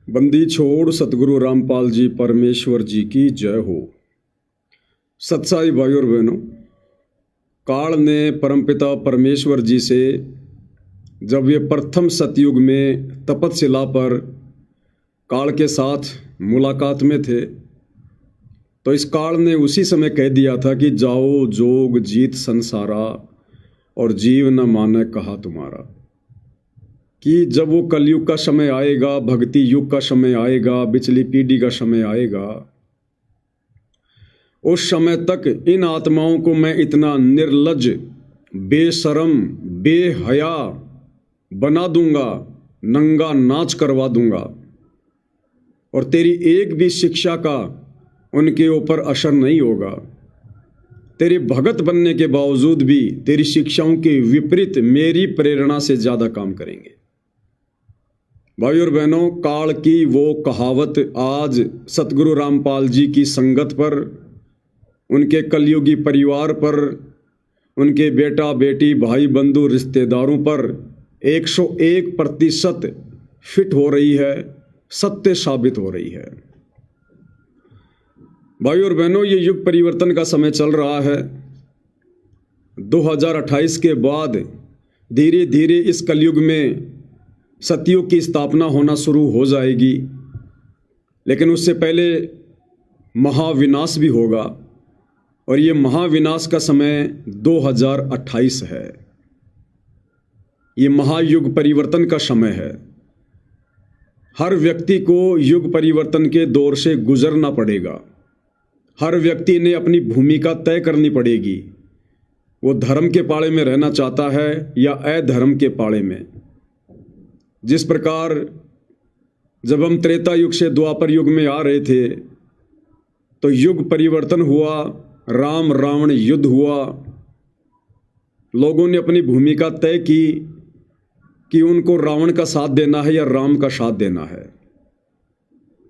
बंदी छोड़ सतगुरु रामपाल जी परमेश्वर जी की जय हो। सत्साई भाइयों और बहनों, काल ने परमपिता परमेश्वर जी से जब ये प्रथम सतयुग में तपतशिला पर काल के साथ मुलाकात में थे तो इस काल ने उसी समय कह दिया था कि जाओ जोग जीत संसारा और जीव न माने कहा तुम्हारा। कि जब वो कलयुग का समय आएगा, भक्ति युग का समय आएगा, बिचली पीढ़ी का समय आएगा, उस समय तक इन आत्माओं को मैं इतना निर्लज्ज, बेशरम, बेहया बना दूंगा, नंगा नाच करवा दूंगा और तेरी एक भी शिक्षा का उनके ऊपर असर नहीं होगा। तेरे भगत बनने के बावजूद भी तेरी शिक्षाओं के विपरीत मेरी प्रेरणा से ज़्यादा काम करेंगे। भाई और बहनों, काल की वो कहावत आज सतगुरु रामपाल जी की संगत पर, उनके कलयुगी परिवार पर, उनके बेटा बेटी भाई बंधु रिश्तेदारों पर 101% फिट हो रही है, सत्य साबित हो रही है। भाई और बहनों, ये युग परिवर्तन का समय चल रहा है। 2028 के बाद धीरे धीरे इस कलयुग में सतयुग की स्थापना होना शुरू हो जाएगी, लेकिन उससे पहले महाविनाश भी होगा और ये महाविनाश का समय 2028 है। ये महायुग परिवर्तन का समय है। हर व्यक्ति को युग परिवर्तन के दौर से गुजरना पड़ेगा। हर व्यक्ति ने अपनी भूमिका तय करनी पड़ेगी। वो धर्म के पाले में रहना चाहता है या अधर्म के पाले में। जिस प्रकार जब हम त्रेता युग से द्वापर युग में आ रहे थे तो युग परिवर्तन हुआ, राम रावण युद्ध हुआ। लोगों ने अपनी भूमिका तय की कि उनको रावण का साथ देना है या राम का साथ देना है।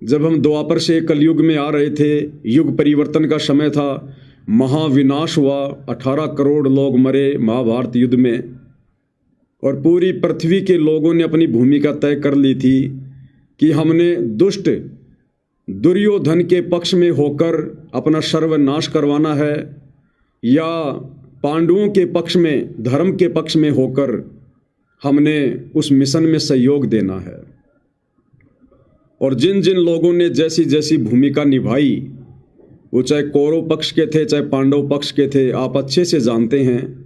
जब हम द्वापर से कलयुग में आ रहे थे, युग परिवर्तन का समय था, महाविनाश हुआ, 18 करोड़ लोग मरे महाभारत युद्ध में और पूरी पृथ्वी के लोगों ने अपनी भूमिका तय कर ली थी कि हमने दुष्ट दुर्योधन के पक्ष में होकर अपना सर्वनाश करवाना है या पांडवों के पक्ष में, धर्म के पक्ष में होकर हमने उस मिशन में सहयोग देना है। और जिन जिन लोगों ने जैसी जैसी भूमिका निभाई, वो चाहे कौरव पक्ष के थे चाहे पांडव पक्ष के थे, आप अच्छे से जानते हैं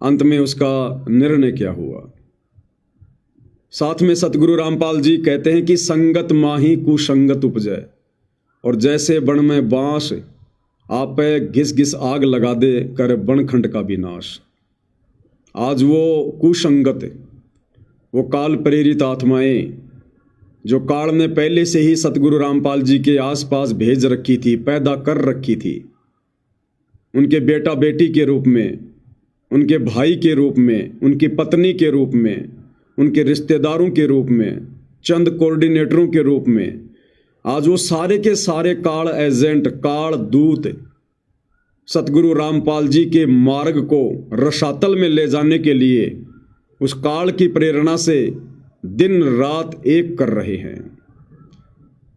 अंत में उसका निर्णय क्या हुआ। साथ में सतगुरु रामपाल जी कहते हैं कि संगत माही कुसंगत उपजै, और जैसे बन में बांस आप घिस घिस आग लगा दे कर बनखंड का विनाश। आज वो कुसंगत, वो काल प्रेरित आत्माएं जो काल ने पहले से ही सतगुरु रामपाल जी के आसपास भेज रखी थी, पैदा कर रखी थी, उनके बेटा बेटी के रूप में, उनके भाई के रूप में, उनकी पत्नी के रूप में, उनके रिश्तेदारों के रूप में, चंद कोऑर्डिनेटरों के रूप में, आज वो सारे के सारे काल एजेंट, काल दूत सतगुरु रामपाल जी के मार्ग को रसातल में ले जाने के लिए उस काल की प्रेरणा से दिन रात एक कर रहे हैं।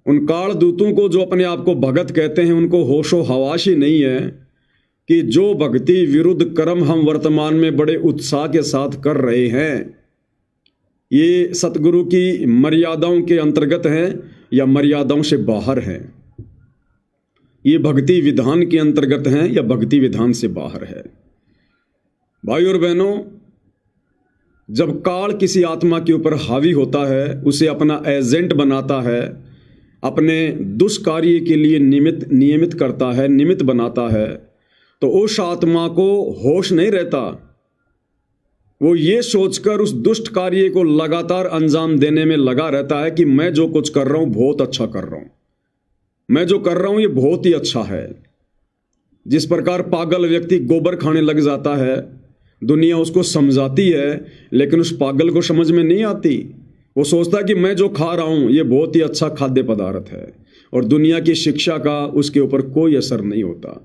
उन काल दूतों को जो अपने आप को भगत कहते हैं, उनको होशो हवास ही नहीं है कि जो भक्ति विरुद्ध कर्म हम वर्तमान में बड़े उत्साह के साथ कर रहे हैं, ये सतगुरु की मर्यादाओं के अंतर्गत हैं या मर्यादाओं से बाहर हैं। ये भक्ति विधान के अंतर्गत हैं या भक्ति विधान से बाहर है। भाई और बहनों, जब काल किसी आत्मा के ऊपर हावी होता है, उसे अपना एजेंट बनाता है, अपने दुष्कार्य के लिए नियमित करता है, निमित्त बनाता है, तो उस आत्मा को होश नहीं रहता। वो ये सोचकर उस दुष्ट कार्य को लगातार अंजाम देने में लगा रहता है कि मैं जो कुछ कर रहा हूं बहुत अच्छा कर रहा हूं, मैं जो कर रहा हूं ये बहुत ही अच्छा है। जिस प्रकार पागल व्यक्ति गोबर खाने लग जाता है, दुनिया उसको समझाती है लेकिन उस पागल को समझ में नहीं आती। वो सोचता है कि मैं जो खा रहा हूं ये बहुत ही अच्छा खाद्य पदार्थ है और दुनिया की शिक्षा का उसके ऊपर कोई असर नहीं होता।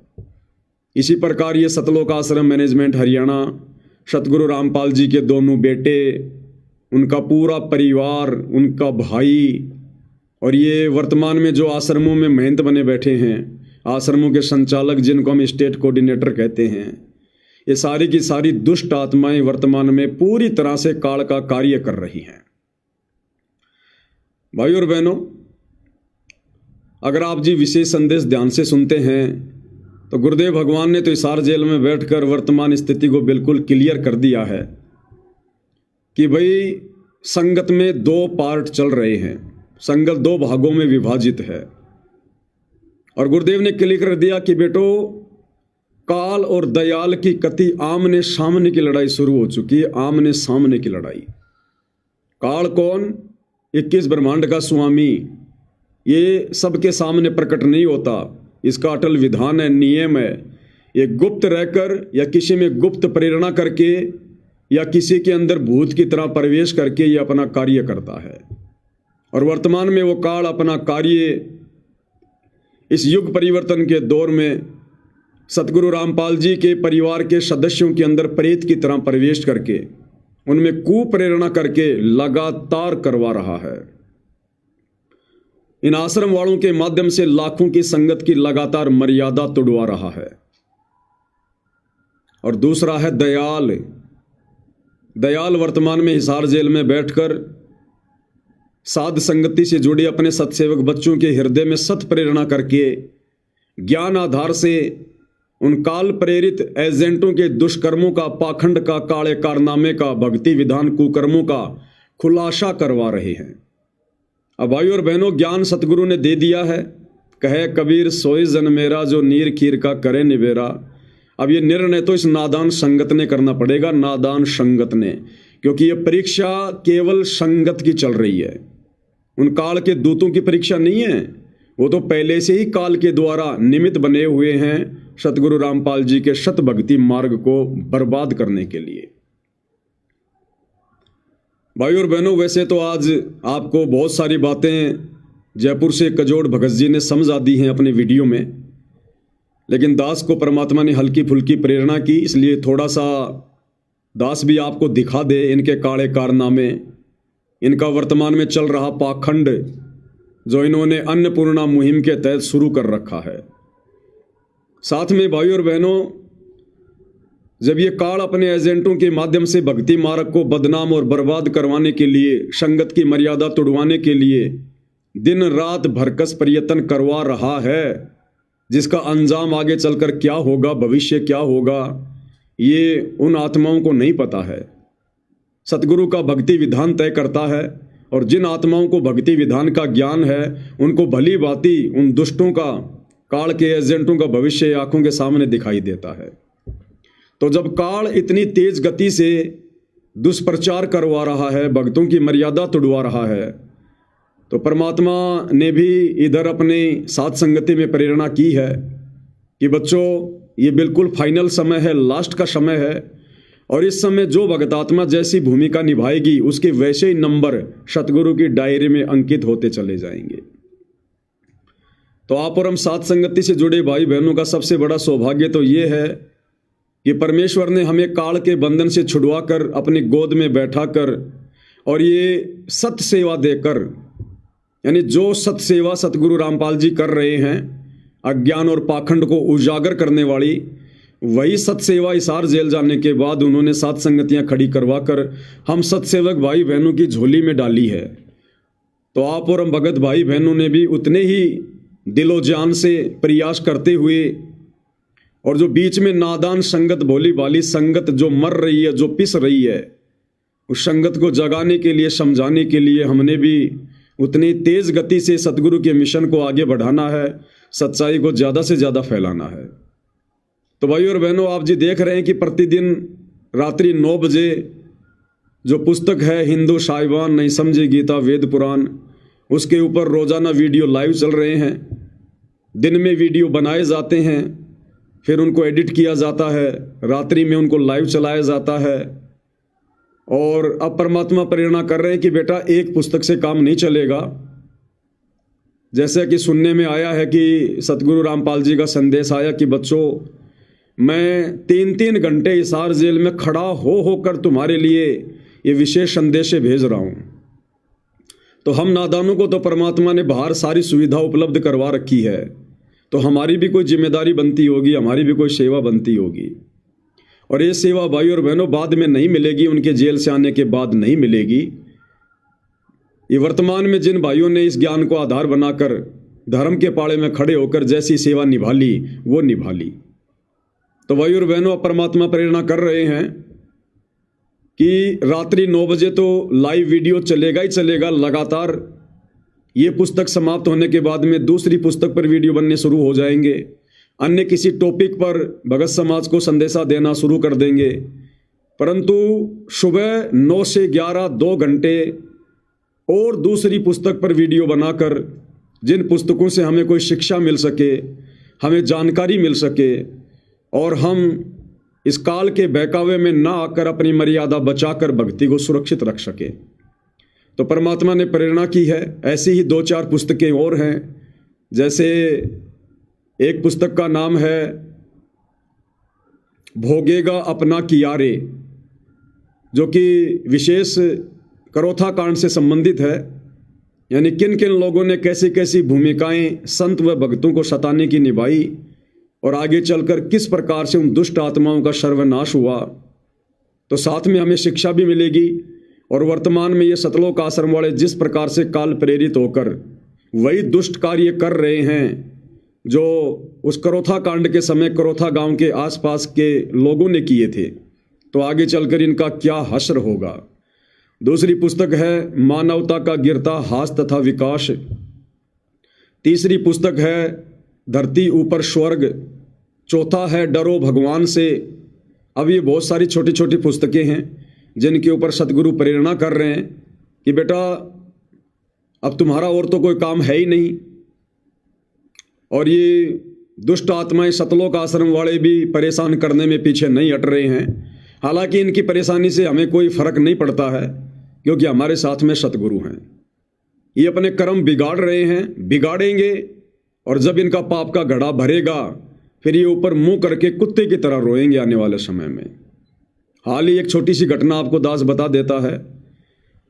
इसी प्रकार ये सतलोक आश्रम मैनेजमेंट हरियाणा, सतगुरु रामपाल जी के दोनों बेटे, उनका पूरा परिवार, उनका भाई, और ये वर्तमान में जो आश्रमों में महंत बने बैठे हैं, आश्रमों के संचालक जिनको हम स्टेट कोऑर्डिनेटर कहते हैं, ये सारी की सारी दुष्ट आत्माएं वर्तमान में पूरी तरह से काल का कार्य कर रही हैं। भाई और बहनों, अगर आप जी विशेष संदेश ध्यान से सुनते हैं तो गुरुदेव भगवान ने तो हिसार जेल में बैठकर वर्तमान स्थिति को बिल्कुल क्लियर कर दिया है कि भाई संगत में दो पार्ट चल रहे हैं, संगत दो भागों में विभाजित है। और गुरुदेव ने क्लियर कर दिया कि बेटो, काल और दयाल की कति आमने सामने की लड़ाई शुरू हो चुकी है, आमने सामने की लड़ाई। काल कौन? 21 ब्रह्मांड का स्वामी। ये सबके सामने प्रकट नहीं होता, इसका अटल विधान है, नियम है। ये गुप्त रहकर या किसी में गुप्त प्रेरणा करके या किसी के अंदर भूत की तरह प्रवेश करके ये अपना कार्य करता है। और वर्तमान में वो काल अपना कार्य इस युग परिवर्तन के दौर में सतगुरु रामपाल जी के परिवार के सदस्यों के अंदर प्रेत की तरह प्रवेश करके उनमें कुप्रेरणा करके लगातार करवा रहा है। इन आश्रम वालों के माध्यम से लाखों की संगत की लगातार मर्यादा तोड़वा रहा है। और दूसरा है दयाल। दयाल वर्तमान में हिसार जेल में बैठकर साध संगति से जुड़े अपने सत्सेवक बच्चों के हृदय में सत प्रेरणा करके ज्ञान आधार से उन काल प्रेरित एजेंटों के दुष्कर्मों का, पाखंड का, काले कारनामे का, भक्ति विधान कुकर्मों का खुलासा करवा रहे हैं। अब भाई और बहनों, ज्ञान सतगुरु ने दे दिया है। कहे कबीर सोए जन मेरा, जो नीर खीर का करे निवेरा। अब ये निर्णय तो इस नादान संगत ने करना पड़ेगा, नादान संगत ने, क्योंकि ये परीक्षा केवल संगत की चल रही है। उन काल के दूतों की परीक्षा नहीं है, वो तो पहले से ही काल के द्वारा निमित्त बने हुए हैं सतगुरु रामपाल जी के शत भक्ति मार्ग को बर्बाद करने के लिए। भाई और बहनों, वैसे तो आज आपको बहुत सारी बातें जयपुर से कजोड़ भगत जी ने समझा दी हैं अपने वीडियो में, लेकिन दास को परमात्मा ने हल्की फुल्की प्रेरणा की, इसलिए थोड़ा सा दास भी आपको दिखा दे इनके काले कारनामे, इनका वर्तमान में चल रहा पाखंड जो इन्होंने अन्नपूर्णा मुहिम के तहत शुरू कर रखा है। साथ में भाई और बहनों, जब ये काल अपने एजेंटों के माध्यम से भक्ति मार्ग को बदनाम और बर्बाद करवाने के लिए, संगत की मर्यादा तोड़वाने के लिए दिन रात भरकस प्रयत्न करवा रहा है, जिसका अंजाम आगे चलकर क्या होगा, भविष्य क्या होगा, ये उन आत्माओं को नहीं पता है। सतगुरु का भक्ति विधान तय करता है, और जिन आत्माओं को भक्ति विधान का ज्ञान है उनको भली भांति उन दुष्टों का, काल के एजेंटों का भविष्य आंखों के सामने दिखाई देता है। तो जब काल इतनी तेज गति से दुष्प्रचार करवा रहा है, भक्तों की मर्यादा तोड़वा रहा है, तो परमात्मा ने भी इधर अपने साथ संगति में प्रेरणा की है कि बच्चों, ये बिल्कुल फाइनल समय है, लास्ट का समय है, और इस समय जो भगतात्मा जैसी भूमिका निभाएगी उसके वैसे ही नंबर सतगुरु की डायरी में अंकित होते चले जाएंगे। तो आप और हम साथ संगति से जुड़े भाई बहनों का सबसे बड़ा सौभाग्य तो ये है कि परमेश्वर ने हमें काल के बंधन से छुड़वा कर अपनी गोद में बैठा कर और ये सत सेवा देकर, यानी जो सत सेवा सतगुरु रामपाल जी कर रहे हैं, अज्ञान और पाखंड को उजागर करने वाली, वही सत्सेवा हिसार जेल जाने के बाद उन्होंने सात संगतियां खड़ी करवा कर हम सत्सेवक भाई बहनों की झोली में डाली है। तो आप और हम भगत भाई बहनों ने भी उतने ही दिलो जान से प्रयास करते हुए, और जो बीच में नादान संगत, भोली भाली संगत जो मर रही है, जो पिस रही है, उस संगत को जगाने के लिए, समझाने के लिए हमने भी उतनी तेज गति से सतगुरु के मिशन को आगे बढ़ाना है, सच्चाई को ज़्यादा से ज़्यादा फैलाना है। तो भाई और बहनों, आप जी देख रहे हैं कि प्रतिदिन रात्रि 9 बजे जो पुस्तक है हिंदू साहिबान नहीं समझे गीता वेद पुराण, उसके ऊपर रोजाना वीडियो लाइव चल रहे हैं। दिन में वीडियो बनाए जाते हैं, फिर उनको एडिट किया जाता है, रात्रि में उनको लाइव चलाया जाता है। और अब परमात्मा प्रेरणा कर रहे हैं कि बेटा, एक पुस्तक से काम नहीं चलेगा। जैसे कि सुनने में आया है कि सतगुरु रामपाल जी का संदेश आया कि बच्चों, मैं 3-3 घंटे हिसार जेल में खड़ा होकर तुम्हारे लिए ये विशेष संदेश भेज रहा हूँ। तो हम नादानों को तो परमात्मा ने बाहर सारी सुविधा उपलब्ध करवा रखी है, तो हमारी भी कोई जिम्मेदारी बनती होगी, हमारी भी कोई सेवा बनती होगी। और ये सेवा भाई और बहनों बाद में नहीं मिलेगी, उनके जेल से आने के बाद नहीं मिलेगी। ये वर्तमान में जिन भाइयों ने इस ज्ञान को आधार बनाकर धर्म के पाड़े में खड़े होकर जैसी सेवा निभा ली वो निभा ली। तो भाई और बहनों, परमात्मा प्रेरणा कर रहे हैं कि रात्रि 9 बजे तो लाइव वीडियो चलेगा ही चलेगा लगातार। ये पुस्तक समाप्त होने के बाद में दूसरी पुस्तक पर वीडियो बनने शुरू हो जाएंगे, अन्य किसी टॉपिक पर भगत समाज को संदेशा देना शुरू कर देंगे। परंतु सुबह 9 से 11 2 घंटे और दूसरी पुस्तक पर वीडियो बनाकर जिन पुस्तकों से हमें कोई शिक्षा मिल सके, हमें जानकारी मिल सके और हम इस काल के बहकावे में ना आकर अपनी मर्यादा बचाकर भक्ति को सुरक्षित रख सके, तो परमात्मा ने प्रेरणा की है। ऐसी ही 2-4 पुस्तकें और हैं। जैसे एक पुस्तक का नाम है भोगेगा अपना कियारे, जो कि विशेष करोथा कांड से संबंधित है, यानी किन किन लोगों ने कैसी कैसी भूमिकाएं संत व भक्तों को सताने की निभाई और आगे चलकर किस प्रकार से उन दुष्ट आत्माओं का सर्वनाश हुआ। तो साथ में हमें शिक्षा भी मिलेगी और वर्तमान में ये सतलोक आश्रम वाले जिस प्रकार से काल प्रेरित होकर वही दुष्ट कार्य कर रहे हैं जो उस करोथा कांड के समय करोथा गांव के आसपास के लोगों ने किए थे, तो आगे चलकर इनका क्या हश्र होगा। दूसरी पुस्तक है मानवता का गिरता हास तथा विकास। तीसरी पुस्तक है धरती ऊपर स्वर्ग। चौथा है डरो भगवान से। अब ये बहुत सारी छोटी छोटी पुस्तकें हैं जिनके ऊपर सतगुरु प्रेरणा कर रहे हैं कि बेटा अब तुम्हारा और तो कोई काम है ही नहीं। और ये दुष्ट आत्माएं सतलोक आश्रम वाले भी परेशान करने में पीछे नहीं हट रहे हैं। हालांकि इनकी परेशानी से हमें कोई फर्क नहीं पड़ता है, क्योंकि हमारे साथ में सतगुरु हैं। ये अपने कर्म बिगाड़ रहे हैं, बिगाड़ेंगे, और जब इनका पाप का घड़ा भरेगा फिर ये ऊपर मुंह करके कुत्ते की तरह रोएंगे आने वाले समय में। हाल ही एक छोटी सी घटना आपको दास बता देता है।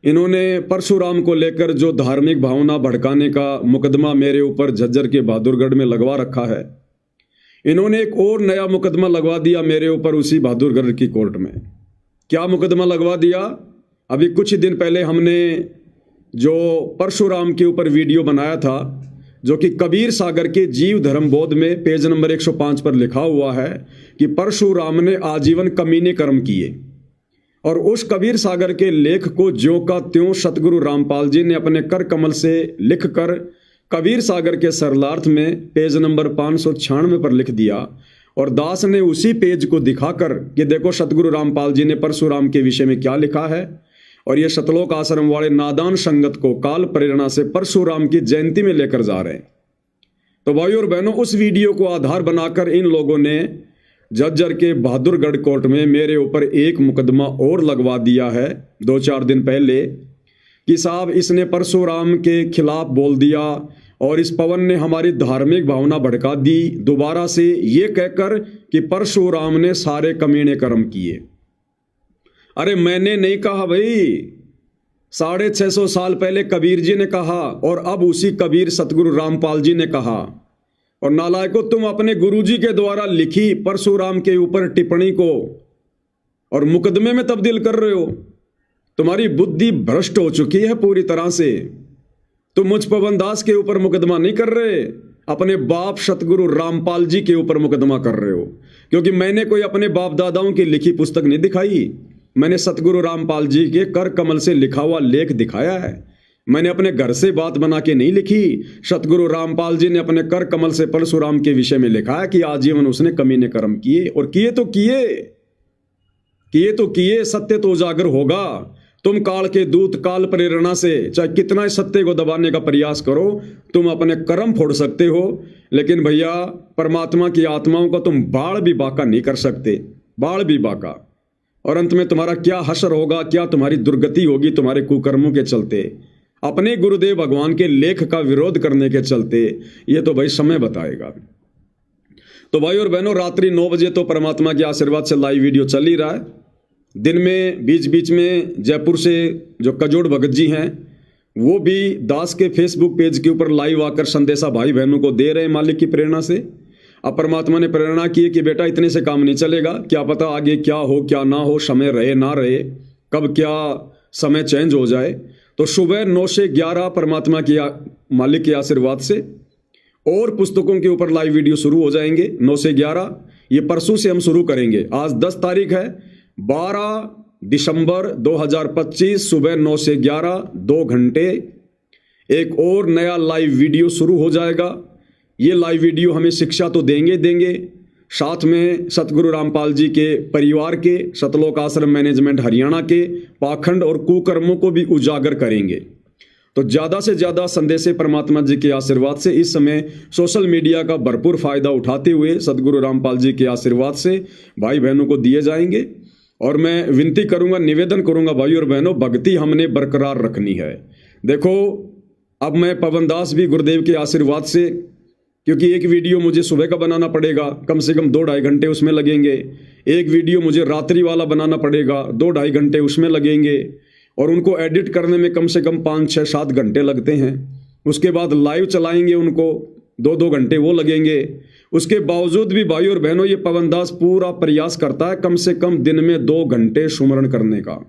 इन्होंने परशुराम को लेकर जो धार्मिक भावना भड़काने का मुकदमा मेरे ऊपर झज्जर के बहादुरगढ़ में लगवा रखा है, इन्होंने एक और नया मुकदमा लगवा दिया मेरे ऊपर उसी बहादुरगढ़ की कोर्ट में। क्या मुकदमा लगवा दिया? अभी कुछ दिन पहले हमने जो परशुराम के ऊपर वीडियो बनाया था, जो कि कबीर सागर के जीव धर्म बोध में पेज नंबर 105 पर लिखा हुआ है कि परशुराम ने आजीवन कमीने कर्म किए, और उस कबीर सागर के लेख को ज्यों का त्यों सतगुरु रामपाल जी ने अपने कर कमल से लिखकर कबीर सागर के सरलार्थ में पेज नंबर 596 पर लिख दिया। और दास ने उसी पेज को दिखाकर कि देखो सतगुरु रामपाल जी ने परशुराम के विषय में क्या लिखा है, और ये सतलोक आश्रम वाले नादान संगत को काल प्रेरणा से परशुराम की जयंती में लेकर जा रहे हैं। तो भाइयों और बहनों, उस वीडियो को आधार बनाकर इन लोगों ने झज्जर के बहादुरगढ़ कोर्ट में मेरे ऊपर एक मुकदमा और लगवा दिया है 2-4 दिन पहले कि साहब इसने परशुराम के खिलाफ बोल दिया और इस पवन ने हमारी धार्मिक भावना भड़का दी, दोबारा से ये कहकर कि परशुराम ने सारे कमीने कर्म किए। अरे मैंने नहीं कहा भाई, 650 साल पहले कबीर जी ने कहा और अब उसी कबीर सतगुरु रामपाल जी ने कहा। और नालायकों, तुम अपने गुरुजी के द्वारा लिखी परशुराम के ऊपर टिप्पणी को और मुकदमे में तब्दील कर रहे हो। तुम्हारी बुद्धि भ्रष्ट हो चुकी है पूरी तरह से। तुम मुझ पवन दास के ऊपर मुकदमा नहीं कर रहे, अपने बाप सतगुरु रामपाल जी के ऊपर मुकदमा कर रहे हो। क्योंकि मैंने कोई अपने बाप दादाओं की लिखी पुस्तक नहीं दिखाई, मैंने सतगुरु रामपाल जी के कर कमल से लिखा हुआ लेख दिखाया है। मैंने अपने घर से बात बना के नहीं लिखी। सतगुरु रामपाल जी ने अपने कर कमल से परशुराम के विषय में लिखा है कि आजीवन उसने कमीने कर्म किए, और किए तो किए, सत्य तो उजागर होगा। तुम काल के दूत काल प्रेरणा से चाहे कितना ही सत्य को दबाने का प्रयास करो, तुम अपने कर्म फोड़ सकते हो, लेकिन भैया परमात्मा की आत्माओं का तुम बाढ़ भी बाका नहीं कर सकते, बाढ़ भी बाका। और अंत में तुम्हारा क्या हश्र होगा, क्या तुम्हारी दुर्गति होगी तुम्हारे कुकर्मों के चलते, अपने गुरुदेव भगवान के लेख का विरोध करने के चलते, ये तो भाई समय बताएगा। तो भाई और बहनों, रात्रि 9 बजे तो परमात्मा के आशीर्वाद से लाइव वीडियो चल ही रहा है। दिन में बीच बीच में जयपुर से जो कजोड़ भगत जी हैं वो भी दास के फेसबुक पेज के ऊपर लाइव आकर संदेशा भाई बहनों को दे रहे हैं मालिक की प्रेरणा से। अब परमात्मा ने प्रेरणा की है कि बेटा इतने से काम नहीं चलेगा, क्या पता आगे क्या हो क्या ना हो, समय रहे ना रहे, कब क्या समय चेंज हो जाए। तो सुबह 9 से 11 परमात्मा की मालिक के आशीर्वाद से और पुस्तकों के ऊपर लाइव वीडियो शुरू हो जाएंगे 9 से 11। ये परसों से हम शुरू करेंगे। आज 10 तारीख है, 12 दिसंबर 2025 सुबह 9 से 11 2 घंटे एक और नया लाइव वीडियो शुरू हो जाएगा। ये लाइव वीडियो हमें शिक्षा तो देंगे, साथ में सतगुरु रामपाल जी के परिवार के, सतलोक आश्रम मैनेजमेंट हरियाणा के पाखंड और कुकर्मों को भी उजागर करेंगे। तो ज़्यादा से ज़्यादा संदेशे परमात्मा जी के आशीर्वाद से इस समय सोशल मीडिया का भरपूर फायदा उठाते हुए सतगुरु रामपाल जी के आशीर्वाद से भाई बहनों को दिए जाएंगे। और मैं विनती करूंगा, निवेदन करूंगा भाई और बहनों, भक्ति हमने बरकरार रखनी है। देखो अब मैं पवन दास भी गुरुदेव के आशीर्वाद से, क्योंकि एक वीडियो मुझे सुबह का बनाना पड़ेगा, कम से कम 2-2.5 घंटे उसमें लगेंगे। एक वीडियो मुझे रात्रि वाला बनाना पड़ेगा, 2-2.5 घंटे उसमें लगेंगे। और उनको एडिट करने में कम से कम 5-6-7 घंटे लगते हैं। उसके बाद लाइव चलाएंगे, उनको 2-2 घंटे वो लगेंगे। उसके बावजूद भी भाई और बहनों, ये पवन दास पूरा प्रयास करता है कम से कम दिन में 2 घंटे सुमरण करने का,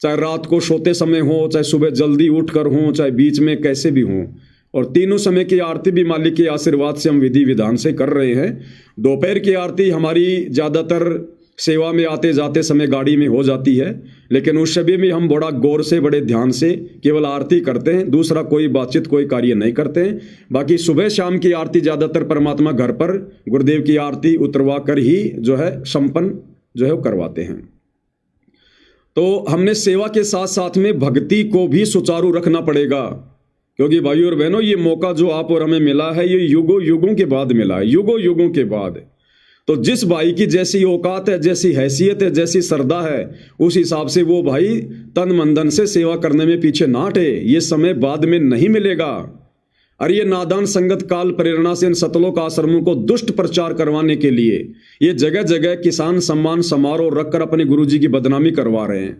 चाहे रात को सोते समय हो, चाहे सुबह जल्दी उठकर हो, चाहे बीच में कैसे भी हो। और तीनों समय की आरती भी मालिक के आशीर्वाद से हम विधि विधान से कर रहे हैं। दोपहर की आरती हमारी ज़्यादातर सेवा में आते जाते समय गाड़ी में हो जाती है, लेकिन उस समय भी हम बड़ा गौर से, बड़े ध्यान से केवल आरती करते हैं, दूसरा कोई बातचीत कोई कार्य नहीं करते हैं। बाकी सुबह शाम की आरती ज़्यादातर परमात्मा घर पर गुरुदेव की आरती उतरवा कर ही जो है संपन्न जो है वो करवाते हैं। तो हमने सेवा के साथ साथ में भक्ति को भी सुचारू रखना पड़ेगा, क्योंकि भाई और बहनों ये मौका जो आप और हमें मिला है ये युगों युगों के बाद मिला है, युगों युगों के बाद। तो जिस भाई की जैसी औकात है, जैसी हैसियत है, जैसी श्रद्धा है, उस हिसाब से वो भाई तन मन धन से सेवा करने में पीछे ना हटे। ये समय बाद में नहीं मिलेगा। अरे ये नादान संगत काल प्रेरणा से इन सतलोक आश्रमों को दुष्ट प्रचार करवाने के लिए ये जगह जगह किसान सम्मान समारोह रखकर अपने गुरुजी की बदनामी करवा रहे हैं।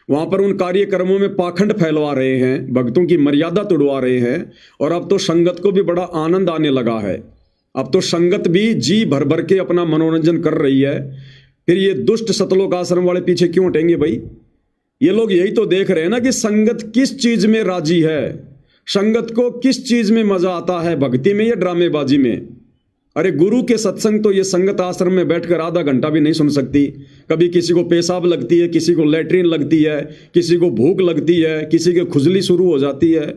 वहां पर उन कार्यक्रमों में पाखंड फैलवा रहे हैं, भक्तों की मर्यादा तोड़वा रहे हैं। और अब तो संगत को भी बड़ा आनंद आने लगा है। अब तो संगत भी जी भर भर के अपना मनोरंजन कर रही है। फिर ये दुष्ट सतलोक आश्रम वाले पीछे क्यों हटेंगे भाई? ये लोग यही तो देख रहे हैं ना कि संगत किस चीज में राजी है, संगत को किस चीज में मजा आता है, भक्ति में या ड्रामेबाजी में। अरे गुरु के सत्संग तो ये संगत आश्रम में बैठकर आधा घंटा भी नहीं सुन सकती। कभी किसी को पेशाब लगती है, किसी को लैट्रिन लगती है, किसी को भूख लगती है, किसी की खुजली शुरू हो जाती है।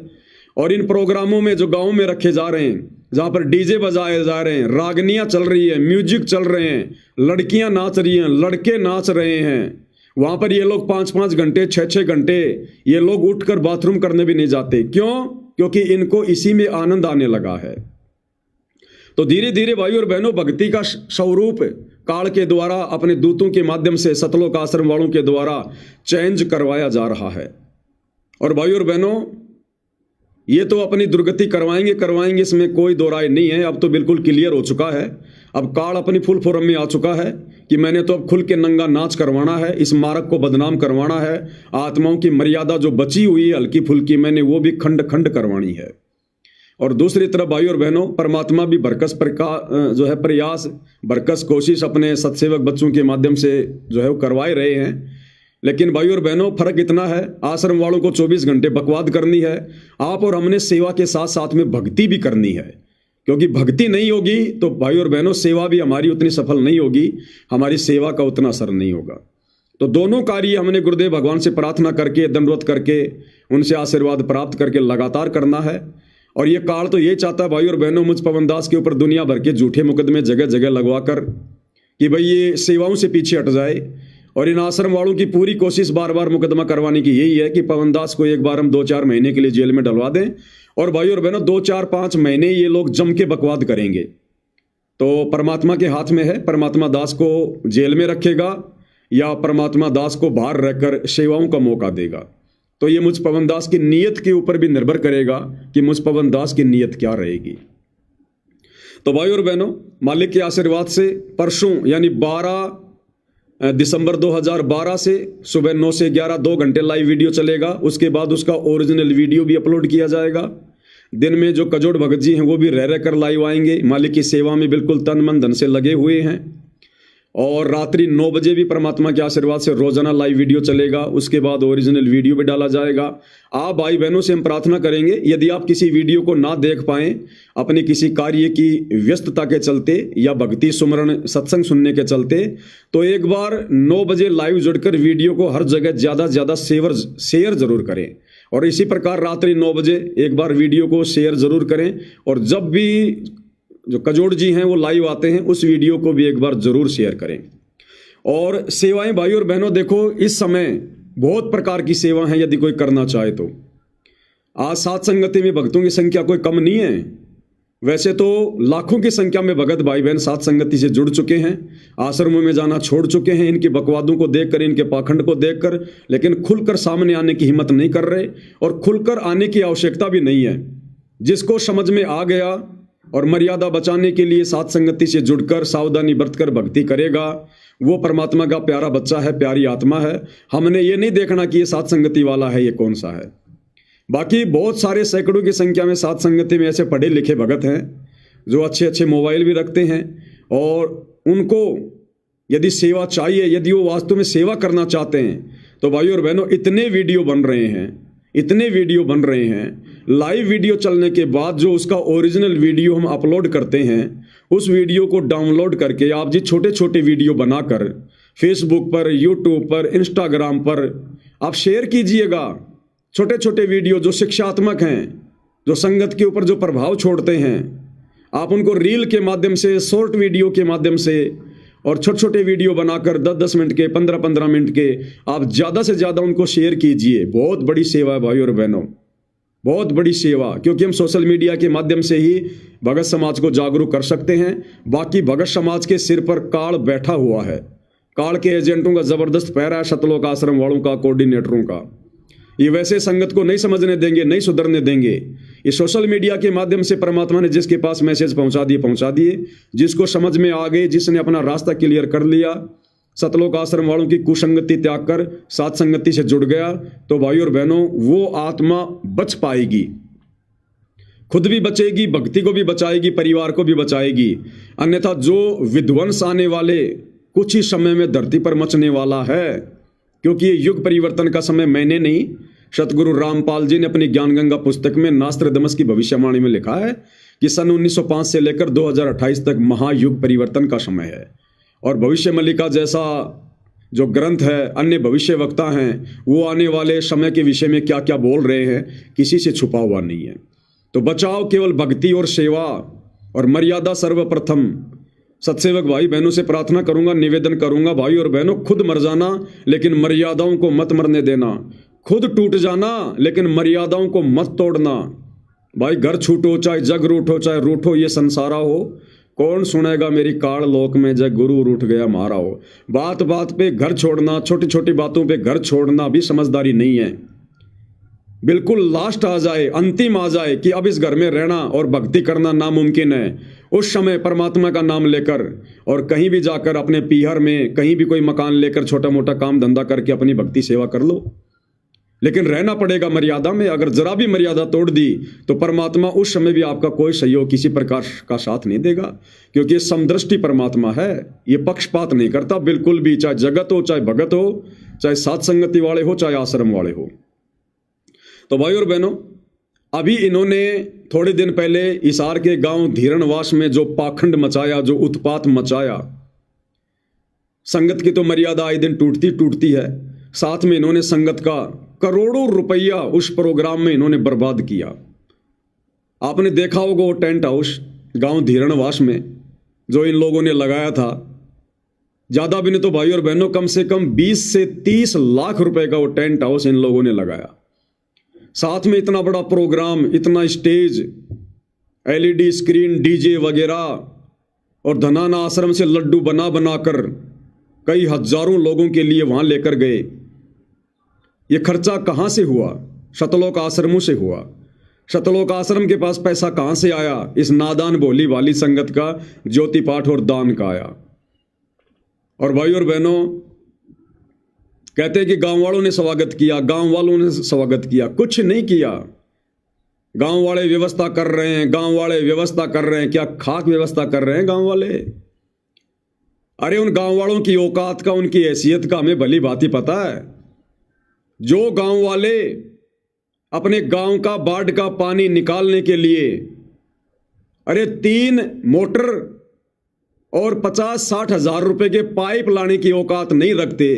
और इन प्रोग्रामों में जो गाँव में रखे जा रहे हैं, जहाँ पर डीजे बजाए जा रहे हैं, रागनियाँ चल रही है, म्यूजिक चल रहे हैं, लड़कियाँ नाच रही हैं, लड़के नाच रहे हैं, वहाँ पर ये लोग 5-5 घंटे 6-6 घंटे ये लोग उठकर बाथरूम करने भी नहीं जाते। क्यों? क्योंकि इनको इसी में आनंद आने लगा है। तो धीरे धीरे भाई और बहनों भक्ति का स्वरूप काल के द्वारा अपने दूतों के माध्यम से सतलोक आश्रम वालों के द्वारा चेंज करवाया जा रहा है। और भाई और बहनों ये तो अपनी दुर्गति करवाएंगे, इसमें कोई दो राय नहीं है। अब तो बिल्कुल क्लियर हो चुका है। अब काल अपनी फुल फॉर्म में आ चुका है कि मैंने तो अब खुल के नंगा नाच करवाना है, इस मार्ग को बदनाम करवाना है। आत्माओं की मर्यादा जो बची हुई है हल्की फुल्की, मैंने वो भी खंड खंड करवानी है। और दूसरी तरफ भाई और बहनों परमात्मा भी बरकस जो है प्रयास, बरकस कोशिश अपने सत्सेवक बच्चों के माध्यम से जो है वो करवाए रहे हैं। लेकिन भाई और बहनों फर्क इतना है, आश्रम वालों को 24 घंटे बकवाद करनी है, आप और हमने सेवा के साथ साथ में भक्ति भी करनी है। क्योंकि भक्ति नहीं होगी तो भाई और बहनों सेवा भी हमारी उतनी सफल नहीं होगी, हमारी सेवा का उतना असर नहीं होगा। तो दोनों कार्य हमने गुरुदेव भगवान से प्रार्थना करके, दंडवत करके, उनसे आशीर्वाद प्राप्त करके लगातार करना है। और ये काल तो ये चाहता है भाई और बहनों, मुझ पवन दास के ऊपर दुनिया भर के झूठे मुकदमे जगह जगह लगवा कर कि भाई ये सेवाओं से पीछे हट जाए। और इन आश्रम वालों की पूरी कोशिश बार बार मुकदमा करवाने की यही है कि पवन दास को एक बार हम 2-4 महीने के लिए जेल में डलवा दें। और भाई और बहनों 2-4-5 महीने ये लोग जम के बकवाद करेंगे। तो परमात्मा के हाथ में है, परमात्मा दास को जेल में रखेगा या परमात्मा दास को बाहर रहकर सेवाओं का मौका देगा। तो ये मुझ पवन दास की नीयत के ऊपर भी निर्भर करेगा कि मुझ पवन दास की नीयत क्या रहेगी। तो भाई और बहनों मालिक के आशीर्वाद से परसों यानी 12 दिसंबर 2012 से सुबह 9 से 11 2 घंटे लाइव वीडियो चलेगा। उसके बाद उसका ओरिजिनल वीडियो भी अपलोड किया जाएगा। दिन में जो कजोड़ भगत जी हैं वो भी रह कर लाइव आएंगे, मालिक की सेवा में बिल्कुल तन मन धन से लगे हुए हैं। और रात्रि 9 बजे भी परमात्मा के आशीर्वाद से रोजाना लाइव वीडियो चलेगा। उसके बाद ओरिजिनल वीडियो भी डाला जाएगा। आप भाई बहनों से हम प्रार्थना करेंगे, यदि आप किसी वीडियो को ना देख पाएं अपने किसी कार्य की व्यस्तता के चलते या भक्ति सुमरण सत्संग सुनने के चलते, तो एक बार 9 बजे लाइव जुड़कर वीडियो को हर जगह ज़्यादा से ज़्यादा शेयर जरूर करें। और इसी प्रकार रात्रि 9 बजे एक बार वीडियो को शेयर जरूर करें। और जब भी जो कजोड़ जी हैं वो लाइव आते हैं उस वीडियो को भी एक बार जरूर शेयर करें। और सेवाएं भाई और बहनों, देखो इस समय बहुत प्रकार की सेवा हैं, यदि कोई करना चाहे तो। आज सात संगति में भक्तों की संख्या कोई कम नहीं है। वैसे तो लाखों की संख्या में भगत भाई बहन सात संगति से जुड़ चुके हैं, आश्रमों में जाना छोड़ चुके हैं, इनके बकवादों को देखकर, इनके पाखंड को देखकर, लेकिन खुलकर सामने आने की हिम्मत नहीं कर रहे और खुलकर आने की आवश्यकता भी नहीं है। जिसको समझ में आ गया और मर्यादा बचाने के लिए सात संगति से जुड़कर सावधानी बरतकर भक्ति करेगा, वो परमात्मा का प्यारा बच्चा है, प्यारी आत्मा है। हमने ये नहीं देखना कि ये सात संगति वाला है, ये कौन सा है। बाकी बहुत सारे सैकड़ों की संख्या में सात संगति में ऐसे पढ़े लिखे भगत हैं जो अच्छे अच्छे मोबाइल भी रखते हैं। और उनको यदि सेवा चाहिए, यदि वो वास्तव में सेवा करना चाहते हैं, तो भाइयों और बहनों इतने वीडियो बन रहे हैं, इतने वीडियो बन रहे हैं। लाइव वीडियो चलने के बाद जो उसका ओरिजिनल वीडियो हम अपलोड करते हैं, उस वीडियो को डाउनलोड करके आप जी छोटे छोटे वीडियो बनाकर फेसबुक पर, यूट्यूब पर, इंस्टाग्राम पर आप शेयर कीजिएगा। छोटे छोटे वीडियो जो शिक्षात्मक हैं, जो संगत के ऊपर जो प्रभाव छोड़ते हैं, आप उनको रील के माध्यम से, शॉर्ट वीडियो के माध्यम से और छोटे छोटे वीडियो बनाकर 10-10 मिनट के, 15-15 मिनट के आप ज़्यादा से ज़्यादा उनको शेयर कीजिए। बहुत बड़ी सेवा है भाई और बहनों, बहुत बड़ी सेवा। क्योंकि हम सोशल मीडिया के माध्यम से ही भगत समाज को जागरूक कर सकते हैं। बाकी भगत समाज के सिर पर काल बैठा हुआ है, काल के एजेंटों का ज़बरदस्त पैरा है, सतलोक आश्रम वालों का, कोऑर्डिनेटरों का। ये वैसे संगत को नहीं समझने देंगे, नहीं सुधरने देंगे। ये सोशल मीडिया के माध्यम से परमात्मा ने जिसके पास मैसेज पहुंचा दिए, जिसको समझ में आ गए, जिसने अपना रास्ता क्लियर कर लिया, सतलोक आश्रम वालों की कुसंगति त्याग कर सात संगति से जुड़ गया, तो भाई और बहनों वो आत्मा बच पाएगी, खुद भी बचेगी, भक्ति को भी बचाएगी, परिवार को भी बचाएगी। अन्यथा जो विध्वंस आने वाले कुछ ही समय में धरती पर मचने वाला है, क्योंकि ये युग परिवर्तन का समय मैंने नहीं, सतगुरु रामपाल जी ने अपनी ज्ञान गंगा पुस्तक में नास्त्रदमस की भविष्यवाणी में लिखा है कि सन 1905 से लेकर 2028 तक महायुग परिवर्तन का समय है। और भविष्य मल्लिका जैसा जो ग्रंथ है, अन्य भविष्य वक्ता हैं, वो आने वाले समय के विषय में क्या क्या बोल रहे हैं, किसी से छुपा हुआ नहीं है। तो बचाव केवल भक्ति और सेवा और मर्यादा सर्वप्रथम। सत्सेवक भाई बहनों से प्रार्थना करूंगा, निवेदन करूंगा, भाई और बहनों खुद मर जाना लेकिन मर्यादाओं को मत मरने देना। खुद टूट जाना लेकिन मर्यादाओं को मत तोड़ना। भाई घर छूटो चाहे जग रूठो, चाहे रूठो ये संसारा हो, कौन सुनेगा मेरी काल लोक में जग गुरु रूठ गया मारा हो। बात बात पे घर छोड़ना, छोटी छोटी बातों पे घर छोड़ना भी समझदारी नहीं है। बिल्कुल लास्ट आ जाए, अंतिम आ जाए कि अब इस घर में रहना और भक्ति करना नामुमकिन है, उस समय परमात्मा का नाम लेकर और कहीं भी जाकर अपने पीहर में कहीं भी कोई मकान लेकर छोटा मोटा काम धंधा करके अपनी भक्ति सेवा कर लो, लेकिन रहना पड़ेगा मर्यादा में। अगर जरा भी मर्यादा तोड़ दी तो परमात्मा उस समय भी आपका कोई सहयोग किसी प्रकार का साथ नहीं देगा, क्योंकि ये समदृष्टि परमात्मा है, ये पक्षपात नहीं करता बिल्कुल भी, चाहे जगत हो, चाहे भगत हो, चाहे सात संगति वाले हो, चाहे आश्रम वाले हो। तो भाई और बहनों, अभी इन्होंने थोड़े दिन पहले हिसार के गांव धीरणवास में जो पाखंड मचाया, जो उत्पात मचाया, संगत की तो मर्यादा आए दिन टूटती है, साथ में इन्होंने संगत का करोड़ों रुपया उस प्रोग्राम में इन्होंने बर्बाद किया। आपने देखा होगा वो टेंट हाउस गांव धीरणवास में जो इन लोगों ने लगाया था, ज्यादा भी नहीं तो भाई और बहनों कम से कम 20 से 30 लाख रुपए का वो टेंट हाउस इन लोगों ने लगाया। साथ में इतना बड़ा प्रोग्राम, इतना स्टेज, LED स्क्रीन, डीजे वगैरह, और धनाना आश्रम से लड्डू बना बनाकर कई हजारों लोगों के लिए वहां लेकर गए। ये खर्चा कहां से हुआ? सतलोक आश्रमों से हुआ। सतलोक आश्रम के पास पैसा कहां से आया? इस नादान भोली वाली संगत का ज्योति पाठ और दान का आया। और भाई और बहनों, कहते हैं कि गांव वालों ने स्वागत किया, गांव वालों ने स्वागत किया, कुछ नहीं किया। गांव वाले व्यवस्था कर रहे हैं, गांव वाले व्यवस्था कर रहे हैं, क्या खाक व्यवस्था कर रहे हैं गांव वाले? अरे उन गांव वालों की औकात का, उनकी हैसियत का हमें भली भांति पता है। जो गांव वाले अपने गांव का बाढ़ का पानी निकालने के लिए अरे 3 मोटर और 50-60 हजार रुपए के पाइप लाने की औकात नहीं रखते,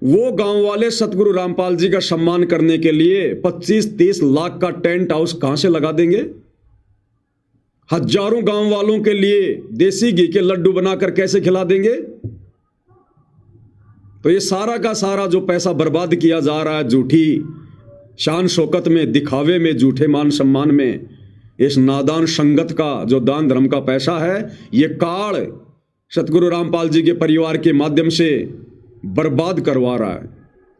वो गांव वाले सतगुरु रामपाल जी का सम्मान करने के लिए 25-30 लाख का टेंट हाउस कहां से लगा देंगे? हजारों गांव वालों के लिए देसी घी के लड्डू बनाकर कैसे खिला देंगे? तो ये सारा का सारा जो पैसा बर्बाद किया जा रहा है, झूठी शान शौकत में, दिखावे में, झूठे मान सम्मान में, इस नादान संगत का जो दान धर्म का पैसा है, ये काल सतगुरु रामपाल जी के परिवार के माध्यम से बर्बाद करवा रहा है।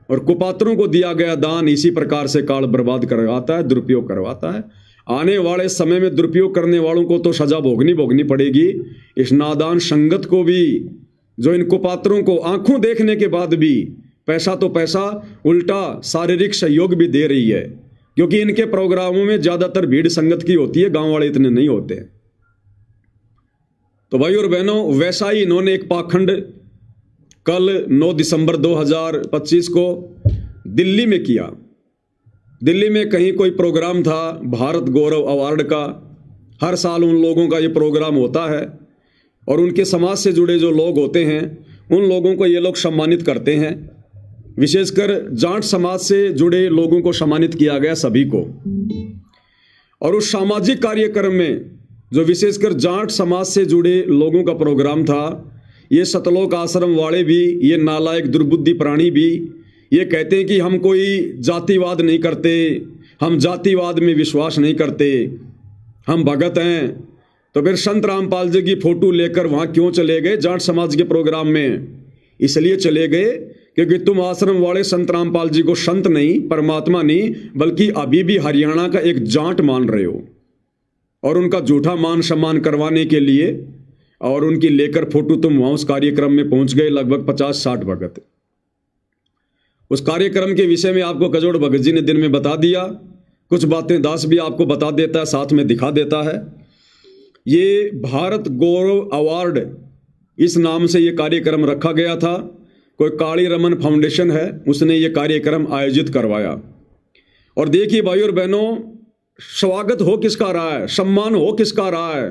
और कुपात्रों को दिया गया दान इसी प्रकार से काल बर्बाद करवाता है, दुरुपयोग करवाता है। आने वाले समय में दुरुपयोग करने वालों को तो सजा भोगनी पड़ेगी। इस नादान संगत को भी, जो इन कुपात्रों को आंखों देखने के बाद भी पैसा तो पैसा, उल्टा शारीरिक सहयोग भी दे रही है, क्योंकि इनके प्रोग्रामों में ज्यादातर भीड़ संगत की होती है, गांव वाले इतने नहीं होते। तो भाई और बहनों, वैसा ही इन्होंने एक पाखंड कल 9 दिसंबर 2025 को दिल्ली में किया। दिल्ली में कहीं कोई प्रोग्राम था भारत गौरव अवार्ड का। हर साल उन लोगों का ये प्रोग्राम होता है और उनके समाज से जुड़े जो लोग होते हैं उन लोगों को ये लोग सम्मानित करते हैं। विशेषकर जाट समाज से जुड़े लोगों को सम्मानित किया गया, सभी को। और उस सामाजिक कार्यक्रम में जो विशेषकर जाट समाज से जुड़े लोगों का प्रोग्राम था, ये सतलोक आश्रम वाले भी, ये नालायक दुर्बुद्धि प्राणी भी, ये कहते हैं कि हम कोई जातिवाद नहीं करते, हम जातिवाद में विश्वास नहीं करते, हम भगत हैं। तो फिर संत रामपाल जी की फोटो लेकर वहाँ क्यों चले गए जाट समाज के प्रोग्राम में? इसलिए चले गए क्योंकि तुम आश्रम वाले संत रामपाल जी को संत नहीं, परमात्मा नहीं, बल्कि अभी भी हरियाणा का एक जाट मान रहे हो। और उनका झूठा मान सम्मान करवाने के लिए और उनकी लेकर फोटो तुम वहाँ उस कार्यक्रम में पहुँच गए, लगभग 50-60 भगत। उस कार्यक्रम के विषय में आपको कजोड़ भगत जी ने दिन में बता दिया, कुछ बातें दास भी आपको बता देता है, साथ में दिखा देता है। ये भारत गौरव अवार्ड इस नाम से ये कार्यक्रम रखा गया था। कोई काली रमन फाउंडेशन है, उसने ये कार्यक्रम आयोजित करवाया। और देखिए भाई और बहनों, स्वागत हो किसका रहा है, सम्मान हो किसका रहा है?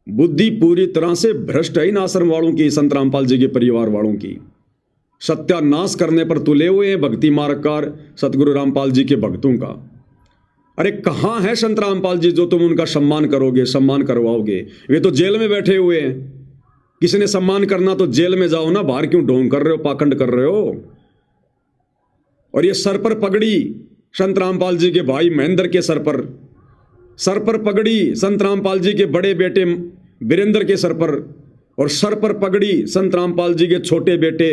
बुद्धि पूरी तरह से भ्रष्ट है इन आश्रम वालों की, संत रामपाल जी के परिवार वालों की। सत्यानाश करने पर तुले हुए हैं भक्ति मार्गकार सतगुरु रामपाल जी के भक्तों का। अरे कहाँ है संत रामपाल जी जो तुम उनका सम्मान करोगे, सम्मान करवाओगे? वे तो जेल में बैठे हुए हैं। किसी ने सम्मान करना तो जेल में जाओ ना, बाहर क्यों ढोंग कर रहे हो, पाखंड कर रहे हो? और ये सर पर पगड़ी संत रामपाल जी के भाई महेंद्र के सर पर पगड़ी संत रामपाल जी के बड़े बेटे वीरेंद्र के सर पर, और सर पर पगड़ी संत रामपाल जी के छोटे बेटे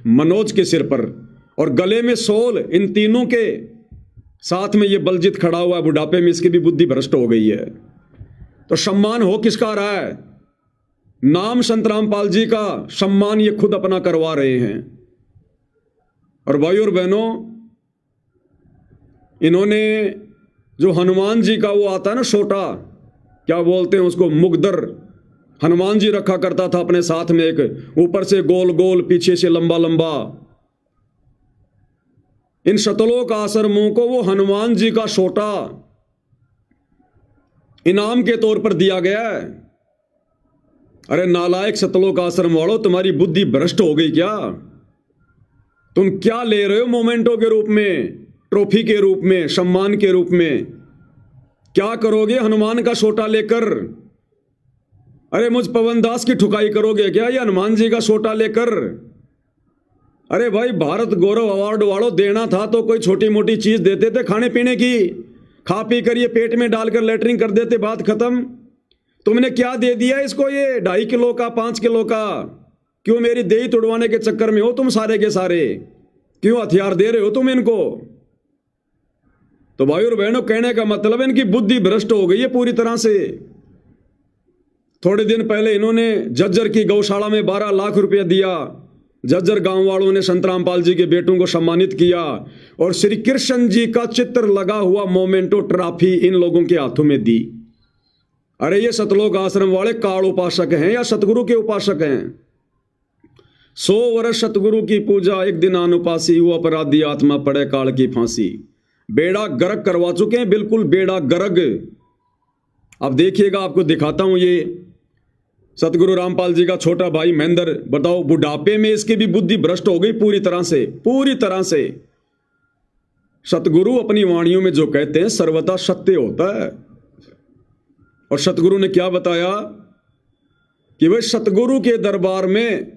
मनोज के सिर पर, और गले में सोल इन तीनों के साथ में ये बलजीत खड़ा हुआ है बुढ़ापे में, इसकी भी बुद्धि भ्रष्ट हो गई है। तो सम्मान हो किसका रहा है? नाम संत रामपाल जी का सम्मान ये खुद अपना करवा रहे हैं। और भाई और बहनों, इन्होंने जो हनुमान जी का वो आता है ना छोटा, क्या बोलते हैं उसको, मुगदर, हनुमान जी रखा करता था अपने साथ में, एक ऊपर से गोल गोल पीछे से लंबा लंबा। इन सतलोक आश्रमों को वो हनुमान जी का छोटा इनाम के तौर पर दिया गया है। अरे नालायक सतलोक आश्रम वालों, तुम्हारी बुद्धि भ्रष्ट हो गई क्या? तुम क्या ले रहे हो मोमेंटो के रूप में, ट्रॉफी के रूप में, सम्मान के रूप में? क्या करोगे हनुमान का छोटा लेकर? अरे मुझ पवन दास की ठुकाई करोगे क्या ये हनुमान जी का छोटा लेकर? अरे भाई, भारत गौरव अवार्ड वालों, देना था तो कोई छोटी मोटी चीज देते थे खाने पीने की, खा पी कर ये पेट में डालकर लेटरिंग कर देते, बात खत्म। तुमने क्या दे दिया इसको, ये 2.5 किलो का, 5 किलो का? क्यों मेरी देही तुड़वाने के चक्कर में हो तुम सारे के सारे? क्यों हथियार दे रहे हो तुम इनको? तो भाई और बहनों, कहने का मतलब इनकी बुद्धि भ्रष्ट हो गई है पूरी तरह से। थोड़े दिन पहले इन्होंने झज्जर की गौशाला में 12 लाख रुपया दिया जज्जर गांव वालों ने संत रामपाल जी के बेटों को सम्मानित किया और श्री कृष्ण जी का चित्र लगा हुआ मोमेंटो ट्रॉफी इन लोगों के हाथों में दी। अरे ये सतलोक आश्रम वाले काल उपासक हैं या सतगुरु के उपासक हैं? 100 वर्ष सतगुरु की पूजा, एक दिन अनुपासी, हुआ अपराधी आत्मा पड़े काल की फांसी। बेड़ा गर्क करवा चुके हैं, बिल्कुल बेड़ा गर्क। अब देखिएगा, आपको दिखाता हूं ये सतगुरु रामपाल जी का छोटा भाई महेंद्र। बताओ, बुढ़ापे में इसकी भी बुद्धि भ्रष्ट हो गई पूरी तरह से, पूरी तरह से। सतगुरु अपनी वाणियों में जो कहते हैं सर्वथा सत्य होता है। और सतगुरु ने क्या बताया कि वह सतगुरु के दरबार में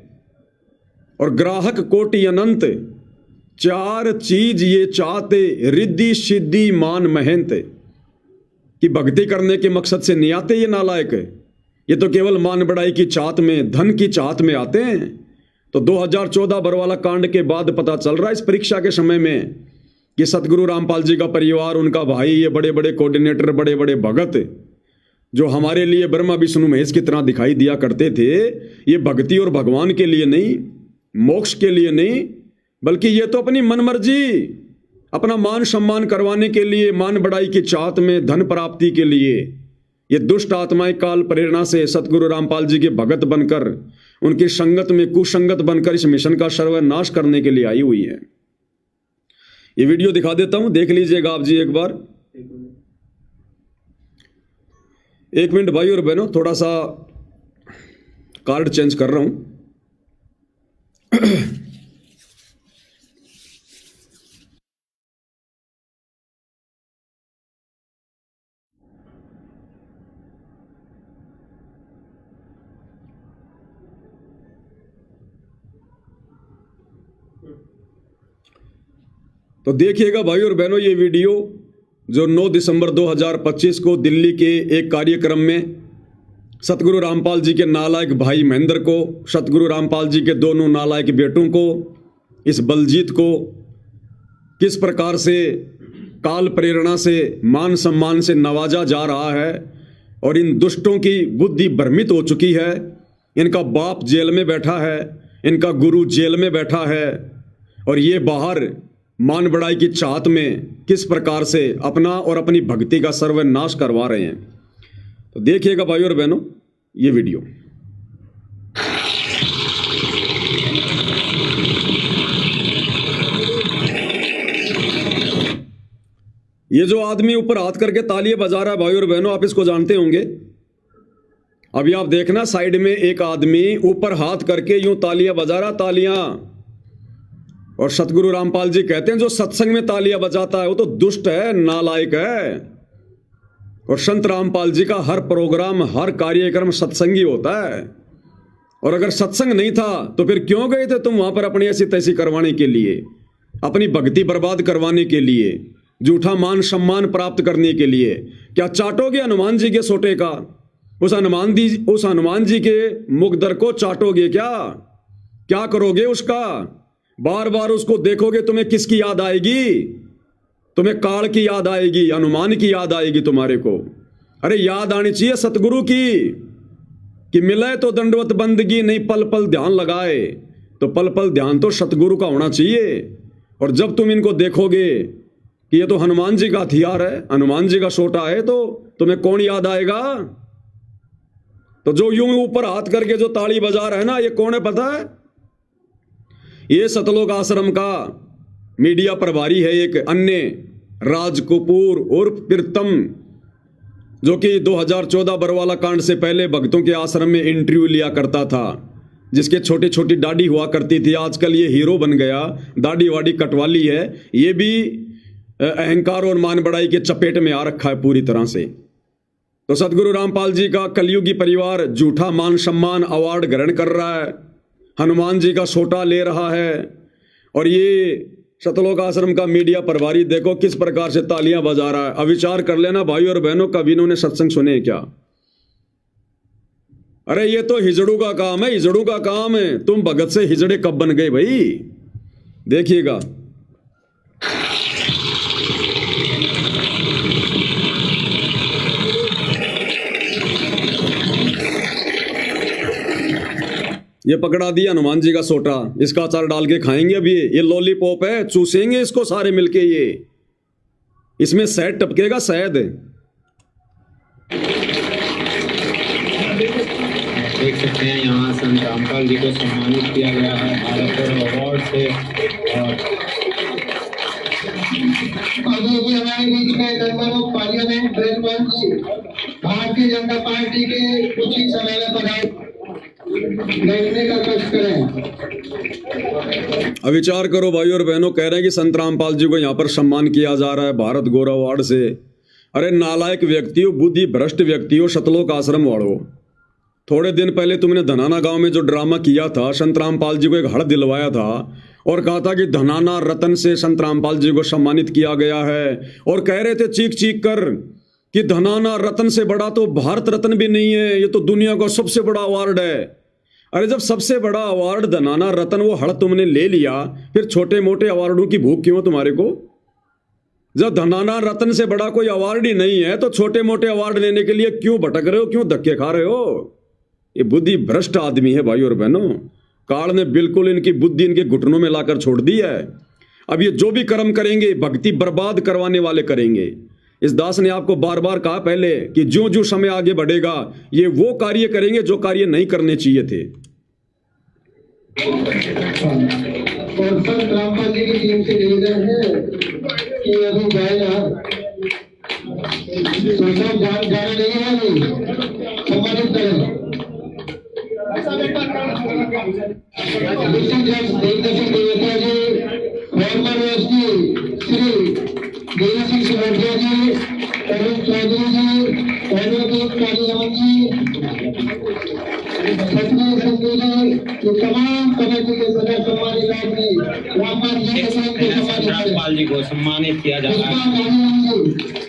और ग्राहक कोटि अनंत, 4 चीज ये चाहते, रिद्धि सिद्धि मान महंत। कि भक्ति करने के मकसद से नहीं आते ये नालायक, ये तो केवल मान बढ़ाई की चाहत में, धन की चाहत में आते हैं। तो 2014 बरवाला कांड के बाद पता चल रहा है इस परीक्षा के समय में कि सतगुरु रामपाल जी का परिवार, उनका भाई, ये बड़े बड़े कोऑर्डिनेटर, बड़े बड़े भगत जो हमारे लिए ब्रह्मा विष्णु महेश की तरह दिखाई दिया करते थे, ये भक्ति और भगवान के लिए नहीं, मोक्ष के लिए नहीं, बल्कि ये तो अपनी मनमर्जी, अपना मान सम्मान करवाने के लिए, मान बढ़ाई की चाहत में, धन प्राप्ति के लिए, ये दुष्ट आत्माएं काल प्रेरणा से सतगुरु रामपाल जी के भगत बनकर, उनकी संगत में कुसंगत बनकर इस मिशन का सर्वनाश करने के लिए आई हुई है। ये वीडियो दिखा देता हूं, देख लीजिएगा आप जी एक बार। 1 मिनट भाई और बहनों, थोड़ा सा कार्ड चेंज कर रहा हूं। तो देखिएगा भाई और बहनों, ये वीडियो जो 9 दिसंबर 2025 को दिल्ली के एक कार्यक्रम में सतगुरु रामपाल जी के नालायक भाई महेंद्र को, सतगुरु रामपाल जी के दोनों नालायक बेटों को, इस बलजीत को किस प्रकार से काल प्रेरणा से, मान सम्मान से नवाजा जा रहा है। और इन दुष्टों की बुद्धि भ्रमित हो चुकी है। इनका बाप जेल में बैठा है, इनका गुरु जेल में बैठा है, और ये बाहर मान बढ़ाई की चाहत में किस प्रकार से अपना और अपनी भक्ति का सर्वनाश करवा रहे हैं। तो देखिएगा भाइयों और बहनों ये वीडियो। ये जो आदमी ऊपर हाथ करके तालियां बजा रहा है भाइयों और बहनों, आप इसको जानते होंगे। अभी आप देखना, साइड में एक आदमी ऊपर हाथ करके यूं तालियां बजा रहा, तालियां। और सतगुरु रामपाल जी कहते हैं जो सत्संग में तालियां बजाता है वो तो दुष्ट है, नालायक है। और संत रामपाल जी का हर प्रोग्राम, हर कार्यक्रम सत्संगी होता है। और अगर सत्संग नहीं था तो फिर क्यों गए थे तुम वहां पर अपनी ऐसी तैसी करवाने के लिए, अपनी भक्ति बर्बाद करवाने के लिए, झूठा मान सम्मान प्राप्त करने के लिए? क्या चाटोगे हनुमान जी के सोटे का? उस हनुमान जी के मुखदर को चाटोगे क्या? क्या करोगे उसका? बार बार उसको देखोगे, तुम्हें किसकी याद आएगी? तुम्हें काल की याद आएगी, हनुमान की याद आएगी तुम्हारे को। अरे याद आनी चाहिए सतगुरु की कि मिले तो दंडवत बंदगी, नहीं पल पल ध्यान लगाए। तो पल पल ध्यान तो सतगुरु का होना चाहिए। और जब तुम इनको देखोगे कि ये तो हनुमान जी का हथियार है, हनुमान जी का सोटा है, तो तुम्हें कौन याद आएगा? तो जो यूं ऊपर हाथ करके जो ताली बजा रहा है ना, ये कौन है पता है? ये सतलोक आश्रम का मीडिया प्रभारी है एक अन्य राज कपूर उर्फ प्रीतम, जो कि 2014 बरवाला कांड से पहले भक्तों के आश्रम में इंटरव्यू लिया करता था, जिसके छोटी छोटी दाढ़ी हुआ करती थी। आजकल ये हीरो बन गया, दाढ़ी वाड़ी कटवा ली है। ये भी अहंकार और मान बढ़ाई के चपेट में आ रखा है पूरी तरह से। तो सतगुरु रामपाल जी का कलयुगी परिवार झूठा मान सम्मान अवार्ड ग्रहण कर रहा है, हनुमान जी का सोटा ले रहा है। और ये सतलोक आश्रम का मीडिया प्रभारी देखो किस प्रकार से तालियां बजा रहा है। अब विचार कर लेना भाई और बहनों, कभी इन्होंने सत्संग सुने क्या? अरे ये तो हिजड़ू का काम है, हिजड़ू का काम है। तुम भगत से हिजड़े कब बन गए भाई? देखिएगा। ये पकड़ा दिया हनुमान जी का सोटा, इसका अचार डाल के खाएंगे। अब ये लॉलीपॉप है, चूसेंगे इसको सारे मिलके, ये इसमें शहद टपकेगा, शहद। देख सकते हैं यहाँ संत रामपाल जी को सम्मानित किया गया है भारत गौरव अवार्ड से। और अभी भी हमारे बीच में member of parliament Brijmohan ji Bharatiya Janata party के कुछ ही समय में पधारे, बैठने का कष्ट करें। अब विचार करो भाई और बहनों, कह रहे हैं कि संत रामपाल जी को यहाँ पर सम्मान किया जा रहा है भारत गौरव अवार्ड से। अरे नालायक व्यक्ति हो, बुद्धि भ्रष्ट व्यक्ति हो, शतलोक आश्रम वालों। थोड़े दिन पहले तुमने धनाना गांव में जो ड्रामा किया था, संत रामपाल जी को एक हड़ दिलवाया था और कहा था कि धनाना रतन से संत रामपाल जी को सम्मानित किया गया है, और कह रहे थे चीख चीख कर कि धनाना रतन से बड़ा तो भारत रत्न भी नहीं है, ये तो दुनिया का सबसे बड़ा अवार्ड है। अरे जब सबसे बड़ा अवार्ड धनाना रतन वो हड़ तुमने ले लिया, फिर छोटे मोटे अवार्डों की भूख क्यों तुम्हारे को? जब धनाना रतन से बड़ा कोई अवार्ड ही नहीं है तो छोटे मोटे अवार्ड लेने के लिए क्यों भटक रहे हो, क्यों धक्के खा रहे हो? ये बुद्धि भ्रष्ट आदमी है भाई और बहनों। काल ने बिल्कुल इनकी बुद्धि इनके घुटनों में लाकर छोड़ दी है। अब ये जो भी कर्म करेंगे भक्ति बर्बाद करवाने वाले करेंगे। इस दास ने आपको बार बार कहा पहले कि जो जो समय आगे बढ़ेगा ये वो कार्य करेंगे जो कार्य नहीं करने चाहिए थे। और संत रामपाल जी की टीम से निवेदन है कि अभी जाएगा तो सब जाना नहीं है, अभी सम्मानित करें। फॉर्मर एसपी श्री देवी सिंह सिमोटिया जी, अरुण चौधरी जी, एडवोकेट काली रमन जी, सतनाम सिंधु जी, ये तमाम कमेटी के सदस्य सम्मानित आदमी रामपाल जी को सम्मानित किया जा रहा है।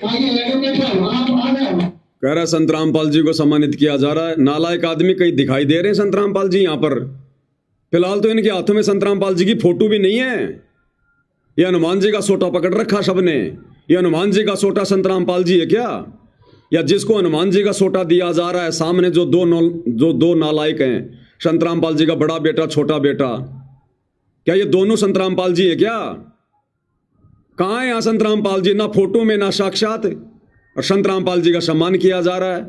आगे एडवोकेट साहब आप आ गए। कह रहा है संत रामपाल जी को सम्मानित किया जा रहा है। नालायक आदमी कहीं दिखाई दे रहे हैं संत रामपाल जी यहाँ पर? फिलहाल तो इनके हाथों में संत रामपाल जी की फोटो भी नहीं है। ये हनुमान जी का सोटा पकड़ रखा सबने। ये हनुमान जी का सोटा संत रामपाल जी है क्या? या जिसको हनुमान जी का सोटा दिया जा रहा है सामने जो दो नालायक हैं, संत रामपाल जी का बड़ा बेटा छोटा बेटा, क्या ये दोनों संत रामपाल जी है क्या? कहाँ है यहाँ संत रामपाल जी? ना फोटो में ना साक्षात, और संत रामपाल जी का सम्मान किया जा रहा है।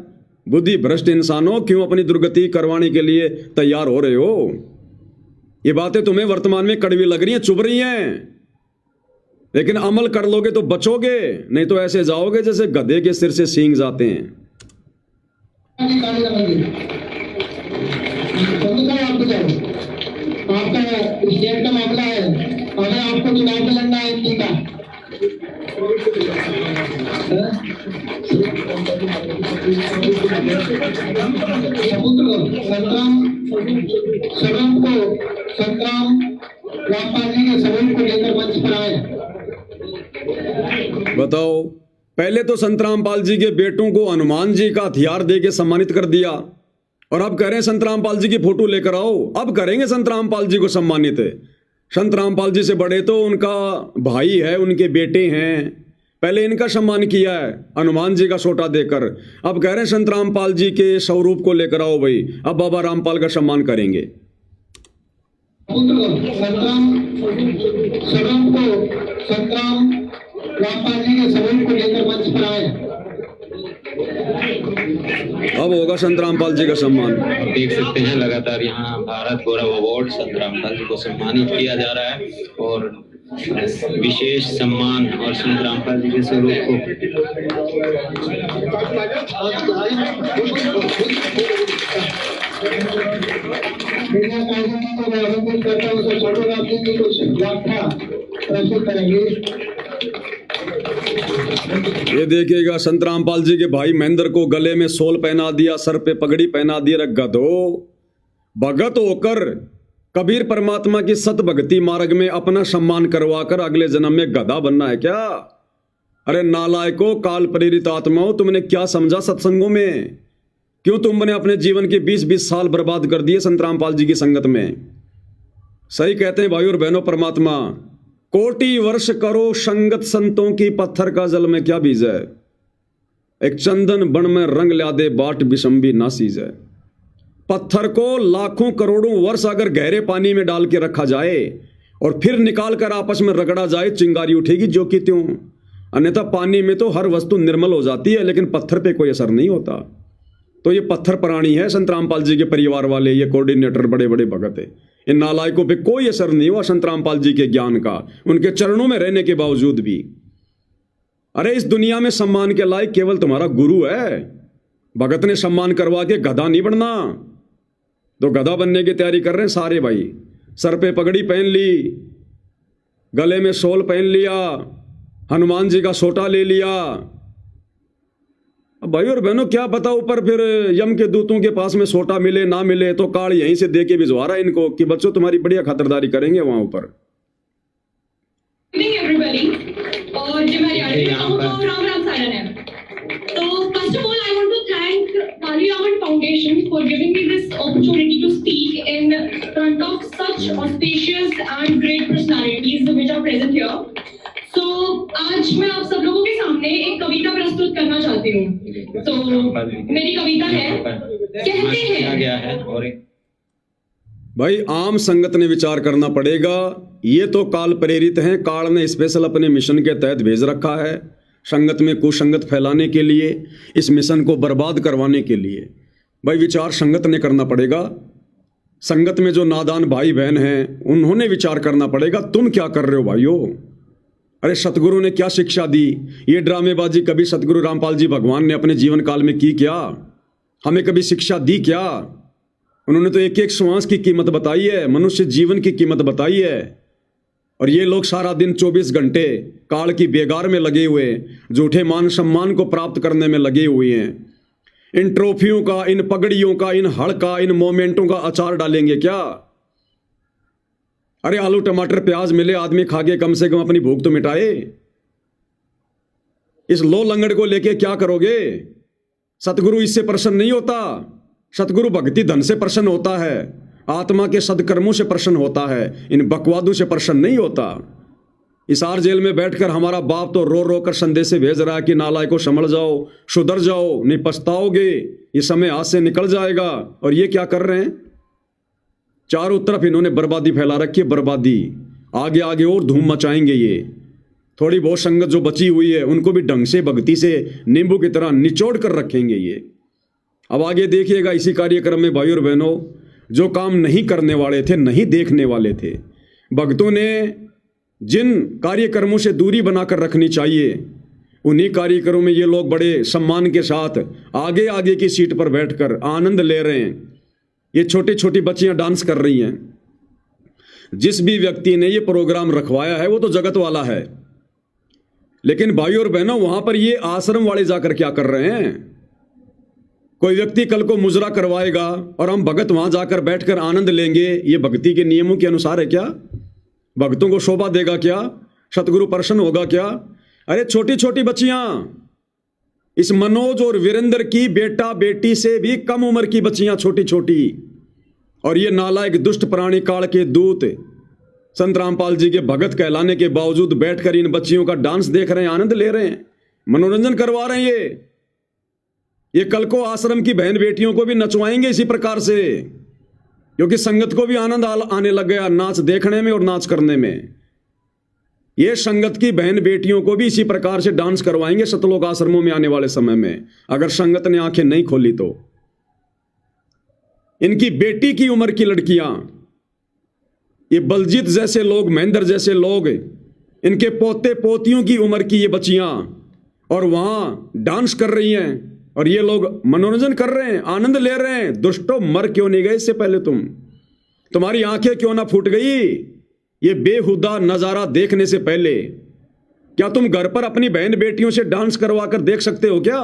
बुद्धि भ्रष्ट इंसानों, क्यों अपनी दुर्गति करवाने के लिए तैयार हो रहे हो? ये बातें तुम्हें वर्तमान में कड़वी लग रही हैं, चुभ रही हैं, लेकिन अमल कर लोगे तो बचोगे, नहीं तो ऐसे जाओगे जैसे गधे के सिर से सींग जाते हैं। आपका स्टेट का मामला है, अगर आपको चुनाव में लड़ना है इनकी का संतराम रामपाल जी के सबूत को लेकर मंच पर आए। बताओ, पहले तो संत रामपाल जी के बेटों को हनुमान जी का हथियार दे के सम्मानित कर दिया, और अब कह रहे हैं संत रामपाल जी की फोटो लेकर आओ। अब करेंगे संत रामपाल जी को सम्मानित। संत रामपाल जी से बड़े तो उनका भाई है, उनके बेटे हैं, पहले इनका सम्मान किया है हनुमान जी का सोटा देकर। अब कह रहे हैं संत रामपाल जी के स्वरूप को लेकर आओ भाई, अब बाबा रामपाल का सम्मान करेंगे। रामपाल जी के स्वरूप को लेकर मंच पर आए। अब होगा संत रामपाल जी का सम्मान। देख सकते हैं लगातार यहाँ भारत गौरव अवार्ड संत रामपाल जी को सम्मानित किया जा रहा है, और विशेष सम्मान और संत रामपाल जी के स्वरूप को ये देखिएगा, संत रामपाल जी के भाई महेंद्र को गले में सोल पहना दिया, सर पे पगड़ी पहना दिया। गधो, भगत होकर कबीर परमात्मा की सत भक्ति मार्ग में अपना सम्मान करवाकर अगले जन्म में गधा बनना है क्या? अरे नालायकों, काल प्रेरित आत्माओं, तुमने क्या समझा सत्संगों में? क्यों तुमने अपने जीवन के 20-20 साल बर्बाद कर दिए संत रामपाल जी की संगत में? सही कहते हैं भाई और बहनों, परमात्मा कोटि वर्ष करो संगत संतों की, पत्थर का जल में क्या बीज है? एक चंदन बन में रंग ला दे बाट बिशंबी ना सीज है। पत्थर को लाखों करोड़ों वर्ष अगर गहरे पानी में डाल के रखा जाए और फिर निकाल कर आपस में रगड़ा जाए, चिंगारी उठेगी जो कि त्यों। अन्यथा पानी में तो हर वस्तु निर्मल हो जाती है, लेकिन पत्थर पे कोई असर नहीं होता। तो ये पत्थर प्राणी है संत रामपाल जी के परिवार वाले, ये कोऑर्डिनेटर बड़े बड़े भगत है। इन नालायकों पे कोई असर नहीं हुआ संत रामपाल जी के ज्ञान का, उनके चरणों में रहने के बावजूद भी। अरे इस दुनिया में सम्मान के लायक केवल तुम्हारा गुरु है। भगत ने सम्मान करवा के गधा नहीं बनना। तो गधा बनने की तैयारी कर रहे हैं सारे भाई। सर पे पगड़ी पहन ली, गले में शॉल पहन लिया, हनुमान जी का सोटा ले लिया। अब भाई और बहनों क्या पता ऊपर फिर यम के दूतों के पास में सोटा मिले ना मिले, तो कार्ड यहीं से दे के भिजवा रहा है इनको कि बच्चों तुम्हारी बढ़िया खातिरदारी करेंगे वहां ऊपर। और जो मेरी राम राम सारन है। तो first of all I want to thank Paliraman foundation for giving me this opportunity to speak in front of such auspicious and great personalities which are present here. So आज मैं आप सब लोगों के सामने एक कविता प्रस्तुत करना चाहती हूँ। तो मेरी कविता है, कहते हैं। भाई आम संगत ने विचार करना पड़ेगा। ये तो काल प्रेरित हैं, काल ने स्पेशल अपने मिशन के तहत भेज रखा है संगत में कुसंगत फैलाने के लिए, इस मिशन को बर्बाद करवाने के लिए। भाई विचार संगत ने करना पड़ेगा। संगत में जो नादान भाई बहन हैं उन्होंने विचार करना पड़ेगा, तुम क्या कर रहे हो भाइयों। अरे सतगुरु ने क्या शिक्षा दी, ये ड्रामेबाजी कभी सतगुरु रामपाल जी भगवान ने अपने जीवन काल में की क्या? हमें कभी शिक्षा दी क्या? उन्होंने तो एक एक श्वास की कीमत बताई है, मनुष्य जीवन की कीमत बताई है। और ये लोग सारा दिन 24 घंटे काल की बेगार में लगे हुए, झूठे मान सम्मान को प्राप्त करने में लगे हुए हैं। इन ट्रॉफियों का, इन पगड़ियों का, इन हड़ का, इन मोमेंटों का अचार डालेंगे क्या? अरे आलू टमाटर प्याज मिले, आदमी खा के कम से कम अपनी भूख तो मिटाए। इस लो लंगड़ को लेके क्या करोगे? सतगुरु इससे प्रसन्न नहीं होता। सतगुरु भक्ति धन से प्रसन्न होता है, आत्मा के सदकर्मों से प्रसन्न होता है, इन बकवादों से प्रसन्न नहीं होता। इसार जेल में बैठकर हमारा बाप तो रो रो कर संदेशे भेज रहा है कि नालायकों संभल जाओ, सुधर जाओ, नहीं पछताओगे, ये समय हाथ से निकल जाएगा। और ये क्या कर रहे हैं? चारों तरफ इन्होंने बर्बादी फैला रखी है, बर्बादी। आगे आगे और धूम मचाएंगे ये। थोड़ी बहुत संगत जो बची हुई है उनको भी ढंग से भक्ति से नींबू की तरह निचोड़ कर रखेंगे ये। अब आगे देखिएगा इसी कार्यक्रम में भाई और बहनों, जो काम नहीं करने वाले थे, नहीं देखने वाले थे, भक्तों ने जिन कार्यक्रमों से दूरी बनाकर रखनी चाहिए, उन्हीं कार्यक्रमों में ये लोग बड़े सम्मान के साथ आगे आगे की सीट पर बैठकर आनंद ले रहे हैं। ये छोटी छोटी बच्चियां डांस कर रही हैं। जिस भी व्यक्ति ने ये प्रोग्राम रखवाया है वो तो जगत वाला है, लेकिन भाई और बहनों वहां पर ये आश्रम वाले जाकर क्या कर रहे हैं? कोई व्यक्ति कल को मुजरा करवाएगा और हम भगत वहां जाकर बैठकर आनंद लेंगे, ये भक्ति के नियमों के अनुसार है क्या? भक्तों को शोभा देगा क्या? सतगुरु प्रसन्न होगा क्या? अरे छोटी छोटी बच्चियां, इस मनोज और वीरेंद्र की बेटा बेटी से भी कम उम्र की बच्चियां, छोटी छोटी, और ये नालायक दुष्ट प्राणी काल के दूत संत रामपाल जी के भगत कहलाने के बावजूद बैठकर इन बच्चियों का डांस देख रहे हैं, आनंद ले रहे हैं, मनोरंजन करवा रहे हैं। ये कल को आश्रम की बहन बेटियों को भी नचवाएंगे इसी प्रकार से, क्योंकि संगत को भी आनंद आने लग गया नाच देखने में और नाच करने में। ये संगत की बहन बेटियों को भी इसी प्रकार से डांस करवाएंगे सतलोक आश्रमों में आने वाले समय में, अगर संगत ने आंखें नहीं खोली तो। इनकी बेटी की उम्र की लड़कियां, ये बलजीत जैसे लोग, महेंद्र जैसे लोग, इनके पोते पोतियों की उम्र की ये बच्चियां, और वहां डांस कर रही हैं, और ये लोग मनोरंजन कर रहे हैं, आनंद ले रहे हैं। दुष्टों, मर क्यों नहीं गए इससे पहले? तुम्हारी आंखें क्यों ना फूट गई ये बेहुदा नजारा देखने से पहले? क्या तुम घर पर अपनी बहन बेटियों से डांस करवा कर देख सकते हो क्या?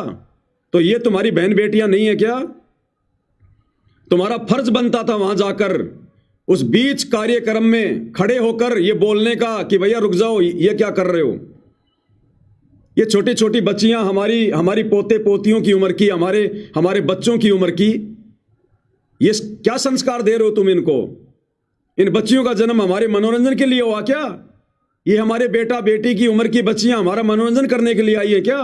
तो ये तुम्हारी बहन बेटियां नहीं है क्या? तुम्हारा फर्ज बनता था वहां जाकर उस बीच कार्यक्रम में खड़े होकर ये बोलने का कि भैया रुक जाओ, ये क्या कर रहे हो? ये छोटी छोटी बच्चियां, हमारी पोते पोतियों की उम्र की, हमारे बच्चों की उम्र की, ये क्या संस्कार दे रहे हो तुम इनको? इन बच्चियों का जन्म हमारे मनोरंजन के लिए हुआ क्या? ये हमारे बेटा बेटी की उम्र की बच्चियां हमारा मनोरंजन करने के लिए आई है क्या?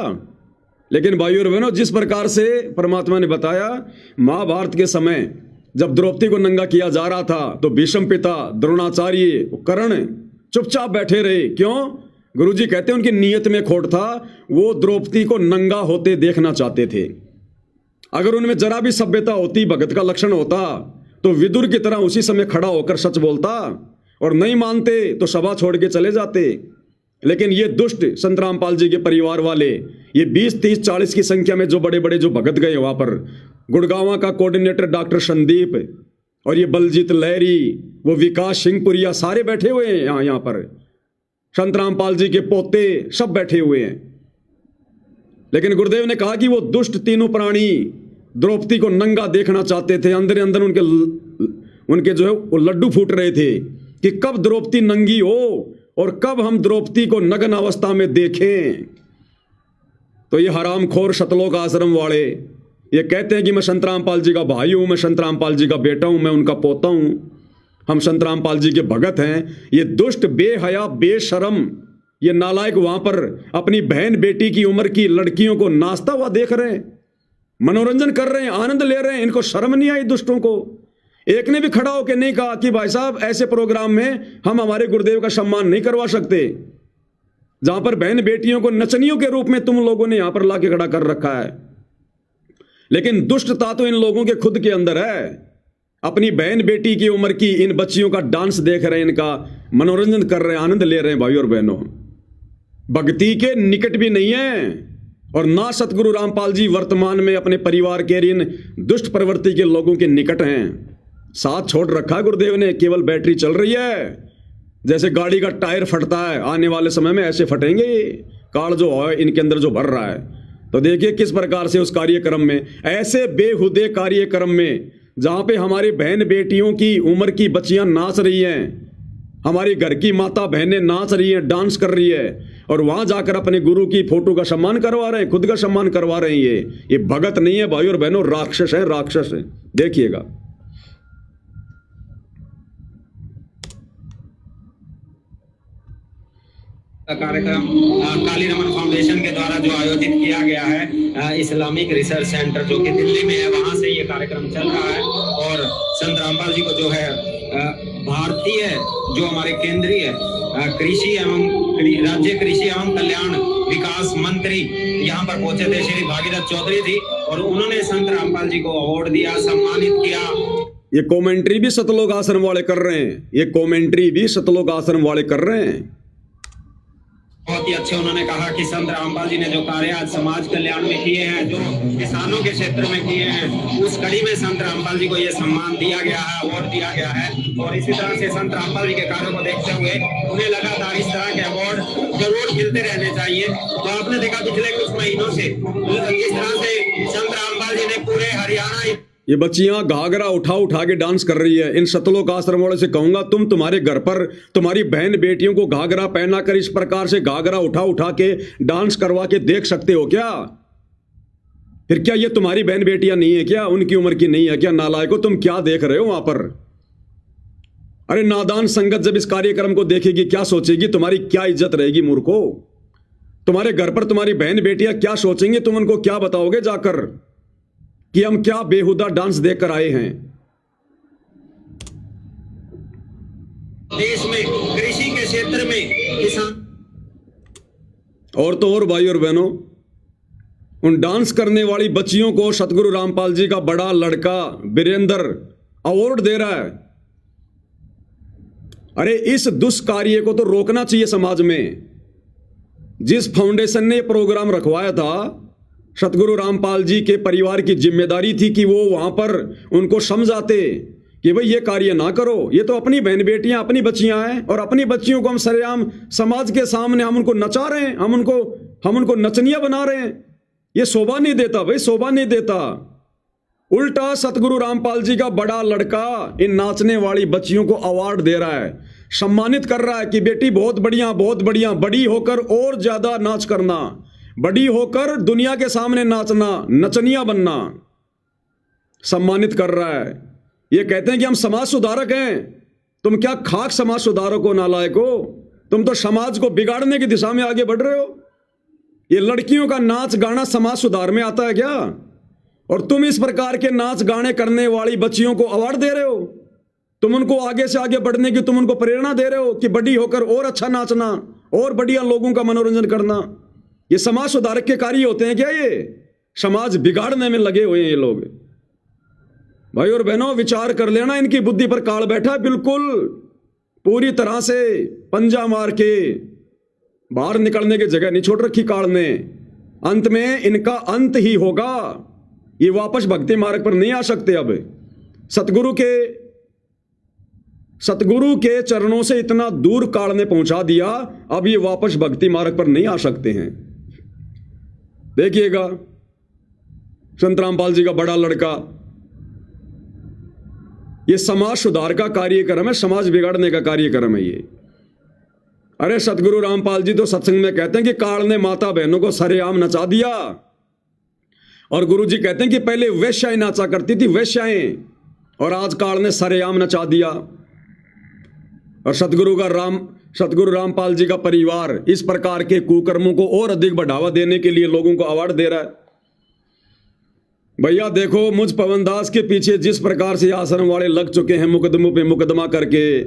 लेकिन भाइयों और बहनों, जिस प्रकार से परमात्मा ने बताया, महाभारत के समय जब द्रौपदी को नंगा किया जा रहा था तो भीष्म पिता, द्रोणाचार्य, कर्ण चुपचाप बैठे रहे। क्यों? गुरुजी कहते हैं उनकी नीयत में खोट था, वो द्रौपदी को नंगा होते देखना चाहते थे। अगर उनमें जरा भी सभ्यता होती, भगत का लक्षण होता, तो विदुर की तरह उसी समय खड़ा होकर सच बोलता, और नहीं मानते तो सभा छोड़ के चले जाते। लेकिन ये दुष्ट संत रामपाल जी के परिवार वाले, ये 20, 30, 40 की संख्या में जो बड़े बड़े जो भगत गए वहां पर, गुड़गांव का कोऑर्डिनेटर डॉक्टर संदीप, और ये बलजीत लहरी, वो विकास सिंहपुरिया, सारे बैठे हुए हैं यहाँ पर। संत रामपाल जी के पोते सब बैठे हुए हैं। लेकिन गुरुदेव ने कहा कि वो दुष्ट तीनों प्राणी द्रौपदी को नंगा देखना चाहते थे। अंदर अंदर उनके जो है वो लड्डू फूट रहे थे कि कब द्रौपदी नंगी हो और कब हम द्रौपदी को नग्न अवस्था में देखें। तो ये हरामखोर सतलोक आश्रम वाले ये कहते हैं कि मैं संत रामपाल जी का भाई हूं, मैं संत रामपाल जी का बेटा हूं, मैं उनका पोता हूं, हम संत रामपाल जी के भगत हैं। ये दुष्ट, बेहया, बेशरम, ये नालायक वहां पर अपनी बहन बेटी की उम्र की लड़कियों को नाचता हुआ देख रहे हैं, मनोरंजन कर रहे हैं, आनंद ले रहे हैं। इनको शर्म नहीं आई दुष्टों को? एक ने भी खड़ा होकर नहीं कहा कि भाई साहब ऐसे प्रोग्राम में हम हमारे गुरुदेव का सम्मान नहीं करवा सकते, जहां पर बहन बेटियों को नचनियों के रूप में तुम लोगों ने यहां पर लाके खड़ा कर रखा है। लेकिन दुष्टता तो इन लोगों के खुद के अंदर है। अपनी बहन बेटी की उम्र की इन बच्चियों का डांस देख रहे हैं, इनका मनोरंजन कर रहे हैं, आनंद ले रहे हैं। भाई और बहनों, भक्ति के निकट भी नहीं है, और ना सतगुरु रामपाल जी वर्तमान में अपने परिवार के इन दुष्ट प्रवृत्ति के लोगों के निकट हैं। साथ छोड़ रखा गुरुदेव ने, केवल बैटरी चल रही है। जैसे गाड़ी का टायर फटता है, आने वाले समय में ऐसे फटेंगे कार जो है इनके अंदर जो भर रहा है। तो देखिए किस प्रकार से उस कार्यक्रम में, ऐसे बेहुदे कार्यक्रम में जहां पे हमारी बहन बेटियों की उम्र की बच्चियां नाच रही हैं, हमारी घर की माता बहनें नाच रही हैं, डांस कर रही है, और वहां जाकर अपने गुरु की फोटो का सम्मान करवा रहे हैं, खुद का सम्मान करवा रहे हैं। ये भगत नहीं है भाई और बहनों, राक्षस है, राक्षस है। देखिएगा कार्यक्रम काली रमन फाउंडेशन के द्वारा जो आयोजित किया गया है, इस्लामिक रिसर्च सेंटर जो कि दिल्ली में है, वहां से ये कार्यक्रम चल रहा है। और संत रामपाल जी को जो है भारतीय जो हमारे केंद्रीय कृषि एवं राज्य कृषि एवं कल्याण विकास मंत्री यहाँ पर पहुंचे थे, श्री भागीरथ चौधरी जी, और उन्होंने संत रामपाल जी को अवार्ड दिया, सम्मानित किया। ये कमेंट्री भी सतलोक आश्रम वाले कर रहे हैं, ये कमेंट्री भी सतलोक आश्रम वाले कर रहे हैं। बहुत ही अच्छे उन्होंने कहा कि संत रामपाल जी ने जो कार्य आज समाज कल्याण में किए हैं, जो किसानों के क्षेत्र में किए हैं, उस कड़ी में संत रामपाल जी को ये सम्मान दिया गया है, अवार्ड दिया गया है। और इसी तरह से संत रामपाल जी के कार्यों को देखते हुए उन्हें लगातार इस तरह के अवार्ड जरूर मिलते रहने चाहिए। तो आपने देखा पिछले कुछ महीनों से इस तरह से संत रामपाल जी ने पूरे हरियाणा, ये बच्चियां घाघरा उठा के डांस कर रही है। इन सतलोक आश्रम वालों से कहूंगा, तुम तुम्हारे घर पर तुम्हारी बहन बेटियों को घाघरा पहना कर इस प्रकार से घाघरा उठा के डांस करवा के देख सकते हो क्या? फिर क्या ये तुम्हारी बहन बेटियां नहीं है क्या? उनकी उम्र की नहीं है क्या? नालायकों, तुम क्या देख रहे हो वहां पर? अरे नादान संगत जब इस कार्यक्रम को देखेगी क्या सोचेगी? तुम्हारी क्या इज्जत रहेगी मूर्खों? तुम्हारे घर पर तुम्हारी बहन बेटियां क्या सोचेंगे? तुम उनको क्या बताओगे जाकर कि हम क्या बेहुदा डांस देखकर आए हैं? देश में कृषि के क्षेत्र में किसान, और तो और भाई और बहनों, उन डांस करने वाली बच्चियों को सतगुरु रामपाल जी का बड़ा लड़का वीरेंद्र अवार्ड दे रहा है। अरे इस दुष्कार्य को तो रोकना चाहिए समाज में। जिस फाउंडेशन ने प्रोग्राम रखवाया था, सतगुरु रामपाल जी के परिवार की जिम्मेदारी थी कि वो वहां पर उनको समझाते कि भाई ये कार्य ना करो, ये तो अपनी बहन बेटियां, अपनी बच्चियां हैं, और अपनी बच्चियों को हम सरेआम समाज के सामने हम उनको नचा रहे हैं, हम उनको नचनिया बना रहे हैं। ये शोभा नहीं देता भाई, शोभा नहीं देता। उल्टा सतगुरु रामपाल जी का बड़ा लड़का इन नाचने वाली बच्चियों को अवार्ड दे रहा है, सम्मानित कर रहा है कि बेटी बहुत बढ़िया, बहुत बढ़िया, बड़ी होकर और ज्यादा नाच करना, बड़ी होकर दुनिया के सामने नाचना, नचनिया बनना, सम्मानित कर रहा है। ये कहते हैं कि हम समाज सुधारक हैं। तुम क्या खाक समाज सुधारक हो नालायको? तुम तो समाज को बिगाड़ने की दिशा में आगे बढ़ रहे हो। ये लड़कियों का नाच गाना समाज सुधार में आता है क्या? और तुम इस प्रकार के नाच गाने करने वाली बच्चियों को अवार्ड दे रहे हो। तुम उनको आगे से आगे बढ़ने की तुम उनको प्रेरणा दे रहे हो कि बड़ी होकर और अच्छा नाचना और बढ़िया लोगों का मनोरंजन करना। ये समाज सुधारक के कार्य होते हैं क्या? ये समाज बिगाड़ने में लगे हुए हैं ये लोग। भाई और बहनों, विचार कर लेना, इनकी बुद्धि पर काल बैठा है बिल्कुल, पूरी तरह से पंजा मार के बाहर निकलने की जगह नहीं छोड़ रखी काल ने। अंत में इनका अंत ही होगा, ये वापस भक्ति मार्ग पर नहीं आ सकते। अब सतगुरु के चरणों से इतना दूर काल ने पहुंचा दिया, अब ये वापस भक्ति मार्ग पर नहीं आ सकते हैं। देखिएगा, संत रामपाल जी का बड़ा लड़का, ये समाज सुधार का कार्यक्रम है, समाज बिगाड़ने का कार्यक्रम है ये। अरे सतगुरु रामपाल जी तो सत्संग में कहते हैं कि काल ने माता बहनों को सरेआम नचा दिया, और गुरु जी कहते हैं कि पहले वेश्याएं नाचा करती थी, वेश्याएं, और आज काल ने सरेआम नचा दिया। और सतगुरु रामपाल जी का परिवार इस प्रकार के कुकर्मों को और अधिक बढ़ावा देने के लिए लोगों को अवार्ड दे रहा है। भैया देखो, मुझ पवनदास के पीछे जिस प्रकार से आश्रम वाले लग चुके हैं, मुकदमों पे मुकदमा करके,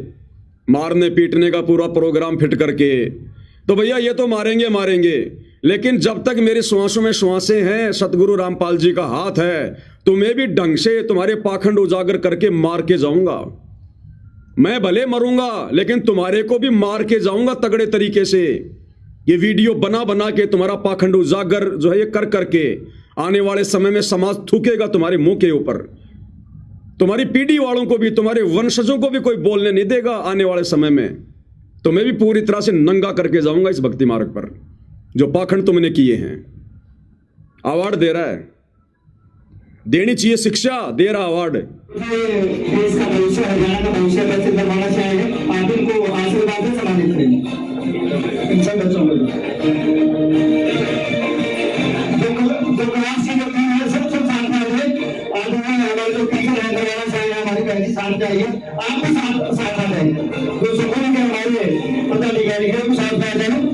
मारने पीटने का पूरा प्रोग्राम फिट करके, तो भैया ये तो मारेंगे, लेकिन जब तक मेरी श्वासों में श्वासें हैं, सतगुरु रामपाल जी का हाथ है, तुम्हें भी ढंग से तुम्हारे पाखंड उजागर करके मार के जाऊंगा। मैं भले मरूंगा, लेकिन तुम्हारे को भी मार के जाऊंगा तगड़े तरीके से। ये वीडियो बना बना के तुम्हारा पाखंड उजागर जो है ये कर करके आने वाले समय में समाज थूकेगा तुम्हारे मुंह के ऊपर। तुम्हारी पीढ़ी वालों को भी, तुम्हारे वंशजों को भी कोई बोलने नहीं देगा आने वाले समय में। तुम्हें भी पूरी तरह से नंगा करके जाऊंगा इस भक्ति मार्ग पर, जो पाखंड तुमने किए हैं। अवार्ड दे रहा है, देनी चाहिए शिक्षा, दे रहा अवार्ड। देश का भविष्य, हरियाणा का भविष्य कैसे करवाना चाहेंगे, आप इनको आशीर्वाद से सम्मानित करेंगे इन सब बच्चों को। जो क्लास की जो टीम है सब साथ में आइए, और हमारे जो टीचर है हरियाणा से हमारी बहनी साथ जाइए, आप भी साथ आ जाइए। जो सुकून के हमारे पता नहीं क्या है, साथ में आ जाए।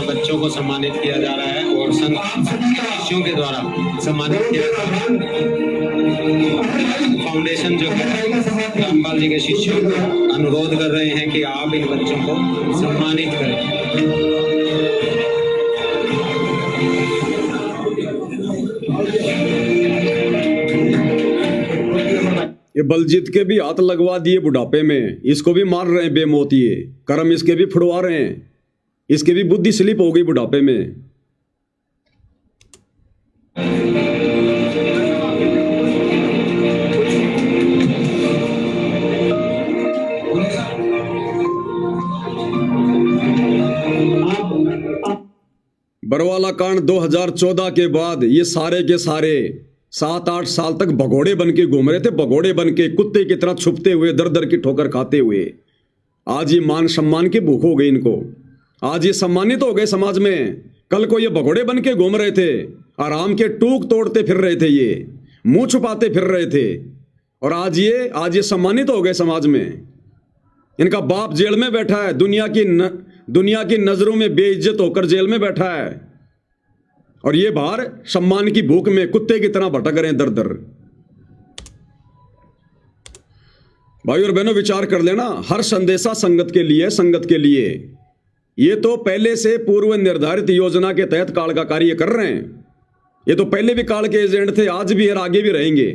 बच्चों को सम्मानित किया जा रहा है और संत शिष्यों के द्वारा सम्मानित किया जा रहा है। फाउंडेशन जो है रामपाल जी के शिष्यों को अनुरोध कर रहे हैं कि आप इन बच्चों को सम्मानित करें। ये बलजीत के भी हाथ लगवा दिए बुढ़ापे में, इसको भी मार रहे हैं बेमौतिए, कर्म इसके भी फुड़वा रहे हैं, इसकी भी बुद्धि स्लिप हो गई बुढ़ापे में। बरवाला कांड 2014 के बाद ये सारे के सारे 7-8 साल तक भगोड़े बन के घूम रहे थे, भगोड़े बन के कुत्ते की तरह छुपते हुए, दर दर की ठोकर खाते हुए। आज ये मान सम्मान की भूख हो गई इनको, आज ये सम्मानित हो गए समाज में। कल को ये भगोड़े बन के घूम रहे थे, आराम के टूक तोड़ते फिर रहे थे, ये मुंह छुपाते फिर रहे थे, और आज ये सम्मानित हो गए समाज में। इनका बाप जेल में बैठा है, दुनिया की नजरों में बेइज्जत होकर जेल में बैठा है, और ये बाहर सम्मान की भूख में कुत्ते की तरह भटक रहे हैं दर दर। भाई और बहनों, विचार कर लेना, हर संदेशा संगत के लिए, संगत के लिए। ये तो पहले से पूर्व निर्धारित योजना के तहत काल का कार्य कर रहे हैं। ये तो पहले भी काल के एजेंट थे, आज भी और आगे भी रहेंगे।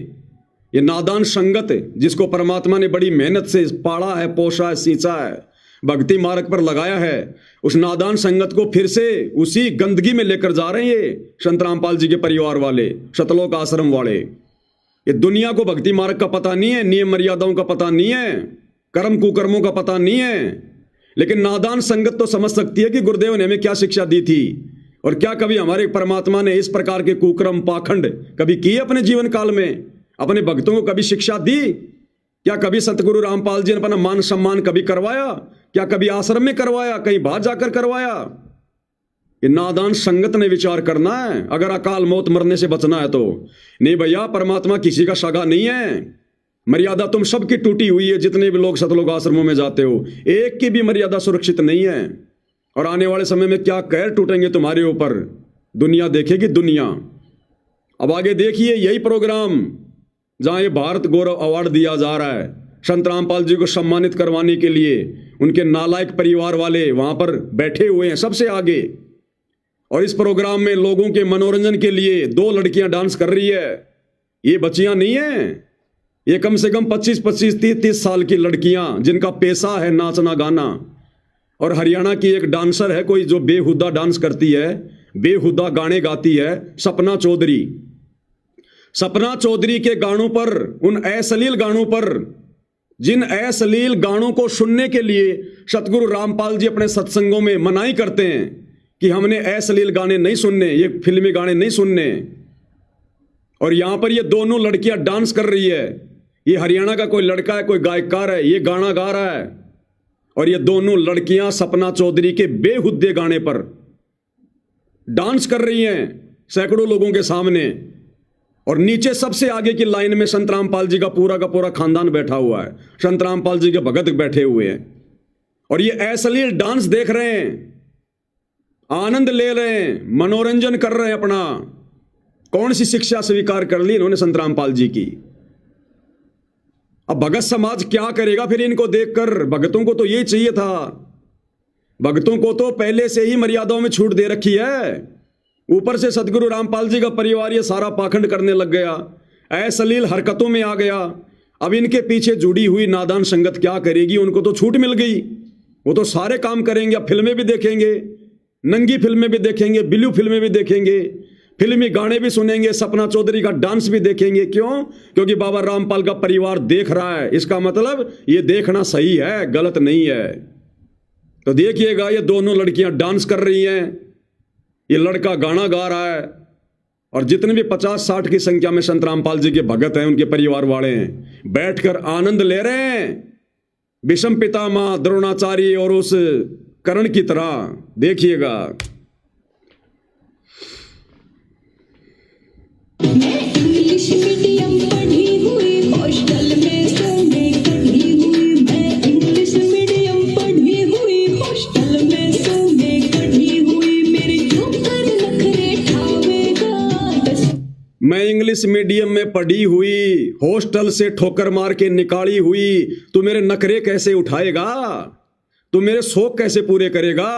ये नादान संगत जिसको परमात्मा ने बड़ी मेहनत से पाला है, पोषा है, सींचा है, भक्ति मार्ग पर लगाया है, उस नादान संगत को फिर से उसी गंदगी में लेकर जा रहे हैं ये संत रामपाल जी के परिवार वाले, शतलोक आश्रम वाले। ये दुनिया को भक्ति मार्ग का पता नहीं है, नियम मर्यादाओं का पता नहीं है, कर्म कुकर्मों का पता नहीं है, लेकिन नादान संगत तो समझ सकती है कि गुरुदेव ने हमें क्या शिक्षा दी थी, और क्या कभी हमारे परमात्मा ने इस प्रकार के कुकर्म पाखंड कभी किए अपने जीवन काल में, अपने भक्तों को कभी शिक्षा दी? क्या कभी सतगुरु रामपाल जी ने अपना मान सम्मान कभी करवाया? क्या कभी आश्रम में करवाया, कहीं बाहर जाकर करवाया? ये नादान संगत ने विचार करना है अगर अकाल मौत मरने से बचना है तो। नहीं भैया, परमात्मा किसी का सगा नहीं है। मर्यादा तुम सबकी टूटी हुई है, जितने भी लोग सतलोक आश्रमों में जाते हो, एक की भी मर्यादा सुरक्षित नहीं है। और आने वाले समय में क्या कहर टूटेंगे तुम्हारे ऊपर, दुनिया देखेगी दुनिया। अब आगे देखिए यही प्रोग्राम जहां ये भारत गौरव अवार्ड दिया जा रहा है, संत रामपाल जी को सम्मानित करवाने के लिए उनके नालायक परिवार वाले वहां पर बैठे हुए हैं सबसे आगे। और इस प्रोग्राम में लोगों के मनोरंजन के लिए 2 लड़कियां डांस कर रही है। ये बच्चियां नहीं है, ये कम से कम 25-25, 30-30 साल की लड़कियां जिनका पेशा है नाचना गाना। और हरियाणा की एक डांसर है कोई जो बेहुदा डांस करती है, बेहुदा गाने गाती है, सपना चौधरी। सपना चौधरी के गानों पर, उन अश्लील गानों पर, जिन अश्लील गानों को सुनने के लिए सतगुरु रामपाल जी अपने सत्संगों में मनाही करते हैं कि हमने अश्लील गाने नहीं सुनने, ये फिल्मी गाने नहीं सुनने। और यहां पर ये दोनों लड़कियां डांस कर रही है। ये हरियाणा का कोई लड़का है, कोई गायकार है, ये गाना गा रहा है। और ये दोनों लड़कियां सपना चौधरी के बेहुद्दे गाने पर डांस कर रही हैं सैकड़ों लोगों के सामने। और नीचे सबसे आगे की लाइन में संत रामपाल जी का पूरा खानदान बैठा हुआ है, संत रामपाल जी के भगत बैठे हुए हैं। और ये अश्लील डांस देख रहे हैं, आनंद ले रहे हैं, मनोरंजन कर रहे हैं अपना। कौन सी शिक्षा स्वीकार कर ली इन्होंने संत रामपाल जी की। अब भगत समाज क्या करेगा फिर इनको देखकर। भगतों को तो ये चाहिए था, भगतों को तो पहले से ही मर्यादाओं में छूट दे रखी है। ऊपर से सतगुरु रामपाल जी का परिवार ये सारा पाखंड करने लग गया, अश्लील हरकतों में आ गया। अब इनके पीछे जुड़ी हुई नादान संगत क्या करेगी, उनको तो छूट मिल गई, वो तो सारे काम करेंगे। अब फिल्में भी देखेंगे, नंगी फिल्में भी देखेंगे, ब्लू फिल्में भी देखेंगे, फिल्मी गाने भी सुनेंगे, सपना चौधरी का डांस भी देखेंगे। क्यों? क्योंकि बाबा रामपाल का परिवार देख रहा है। इसका मतलब ये देखना सही है, गलत नहीं है। तो देखिएगा ये दोनों लड़कियां डांस कर रही हैं, ये लड़का गाना गा रहा है। और जितने भी 50-60 की संख्या में संत रामपाल जी के भगत हैं, उनके परिवार वाले हैं, बैठकर आनंद ले रहे हैं विषम पितामह द्रोणाचार्य और उस कर्ण की तरह। देखिएगा इंग्लिश मीडियम पढ़ी हुई, हॉस्टल में सोने कढ़ी हुई। मैं इंग्लिश मीडियम पढ़ी हुई, हॉस्टल में सोने कढ़ी हुई। मेरे ऊपर नखरे ठावेगा। मैं इंग्लिश मीडियम में पढ़ी हुई, हॉस्टल से ठोकर मार के निकाली हुई। तू मेरे नखरे कैसे उठाएगा, तू मेरे शौक कैसे पूरे करेगा।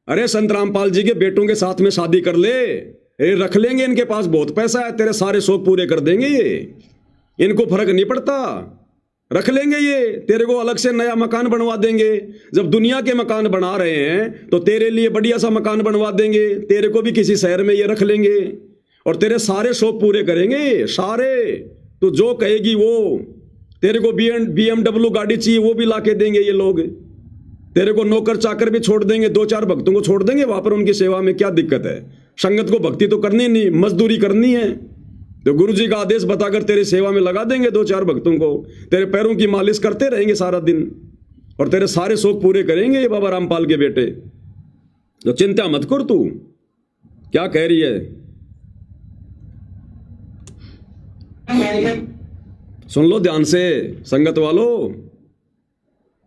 अरे संत रामपाल जी के बेटों के साथ में शादी कर ले, रख लेंगे, इनके पास बहुत पैसा है, तेरे सारे शौक पूरे कर देंगे ये। इनको फर्क नहीं पड़ता, रख लेंगे ये, तेरे को अलग से नया मकान बनवा देंगे। जब दुनिया के मकान बना रहे हैं तो तेरे लिए बढ़िया सा मकान बनवा देंगे, तेरे को भी किसी शहर में ये रख लेंगे और तेरे सारे शौक पूरे करेंगे सारे। तो जो कहेगी वो, तेरे को BMW गाड़ी चाहिए वो भी ला के देंगे ये लोग। तेरे को नौकर चाकर भी छोड़ देंगे, 2-4 भक्तों को छोड़ देंगे वहां पर उनकी सेवा में। क्या दिक्कत है, संगत को भक्ति तो करनी नहीं, मजदूरी करनी है। तो गुरु जी का आदेश बताकर तेरी सेवा में लगा देंगे 2-4 भक्तों को, तेरे पैरों की मालिश करते रहेंगे सारा दिन और तेरे सारे शौक पूरे करेंगे ये बाबा रामपाल के बेटे। तो चिंता मत कर। तू क्या कह रही है, सुन लो ध्यान से संगत वालों।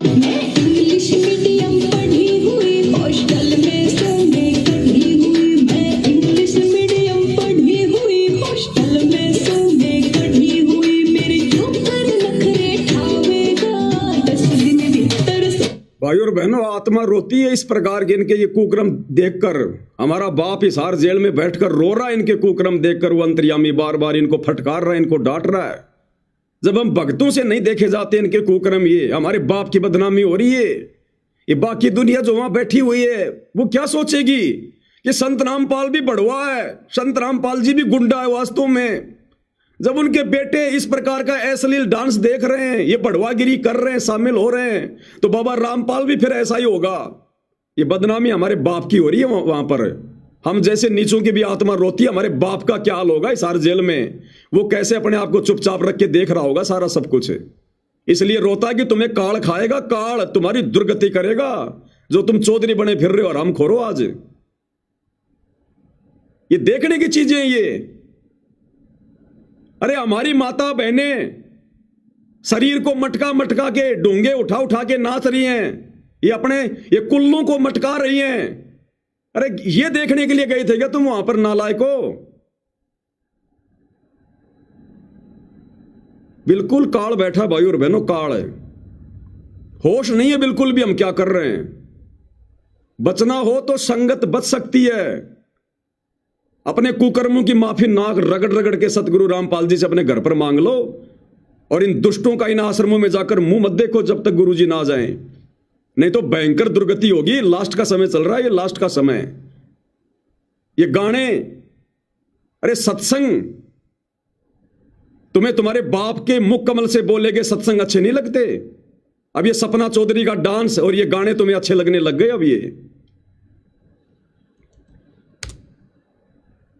मैं इंग्लिश मीडियम पढ़ी हुई, हॉस्टल में सोने कढ़ी हुई। मैं इंग्लिश मीडियम पढ़ी हुई, हॉस्टल में सोने कढ़ी हुई। मेरे ऊपर नखरे ठावेगा 10 दिन भीतर से। भाई और बहनों, आत्मा रोती है इस प्रकार के इनके ये कुक्रम देखकर। हमारा बाप हिसार जेल में बैठकर रो रहा है इनके कुक्रम देखकर। वो अंतर्यामी बार बार इनको फटकार रहा है, इनको डांट रहा है। जब हम भक्तों से नहीं देखे जाते इनके कुक्रम, ये हमारे बाप की बदनामी हो रही है। ये बाकी दुनिया जो वहां बैठी हुई है वो क्या सोचेगी कि संत रामपाल भी बड़वा है, संत रामपाल जी भी गुंडा है वास्तव में। जब उनके बेटे इस प्रकार का अश्लील डांस देख रहे हैं, ये बड़वागिरी कर रहे हैं, शामिल हो रहे हैं, तो बाबा रामपाल भी फिर ऐसा ही होगा। ये बदनामी हमारे बाप की हो रही है वहां पर। हम जैसे नीचों की भी आत्मा रोती है, हमारे बाप का क्या हाल होगा इस हर जेल में। वो कैसे अपने आप को चुपचाप रख के देख रहा होगा सारा सब कुछ। इसलिए रोता है कि तुम्हें काल खाएगा, काल तुम्हारी दुर्गति करेगा, जो तुम चौधरी बने फिर रहे हो, आराम खोरो आज। ये देखने की चीजें ये। अरे हमारी माता बहनें शरीर को मटका मटका के, डोंगे उठा उठा के नाच रही हैं, ये कुल्लों को मटका रही हैं। अरे ये देखने के लिए गए थे क्या तुम वहां पर, नालायको? बिल्कुल काल बैठा भाई और बहनों, काल है। होश नहीं है बिल्कुल भी हम क्या कर रहे हैं। बचना हो तो संगत बच सकती है। अपने कुकर्मों की माफी नाक रगड़ रगड़ के सतगुरु रामपाल जी से अपने घर पर मांग लो, और इन दुष्टों का इन आश्रमों में जाकर मुंह मत देखो जब तक गुरुजी ना जाएं, नहीं तो भयंकर दुर्गति होगी। लास्ट का समय चल रहा है, ये लास्ट का समय। ये गाने, अरे सत्संग, तुम्हें तुम्हारे बाप के मुख कमल से बोले गए सत्संग अच्छे नहीं लगते? अब ये सपना चौधरी का डांस और ये गाने तुम्हें अच्छे लगने लग गए अब ये।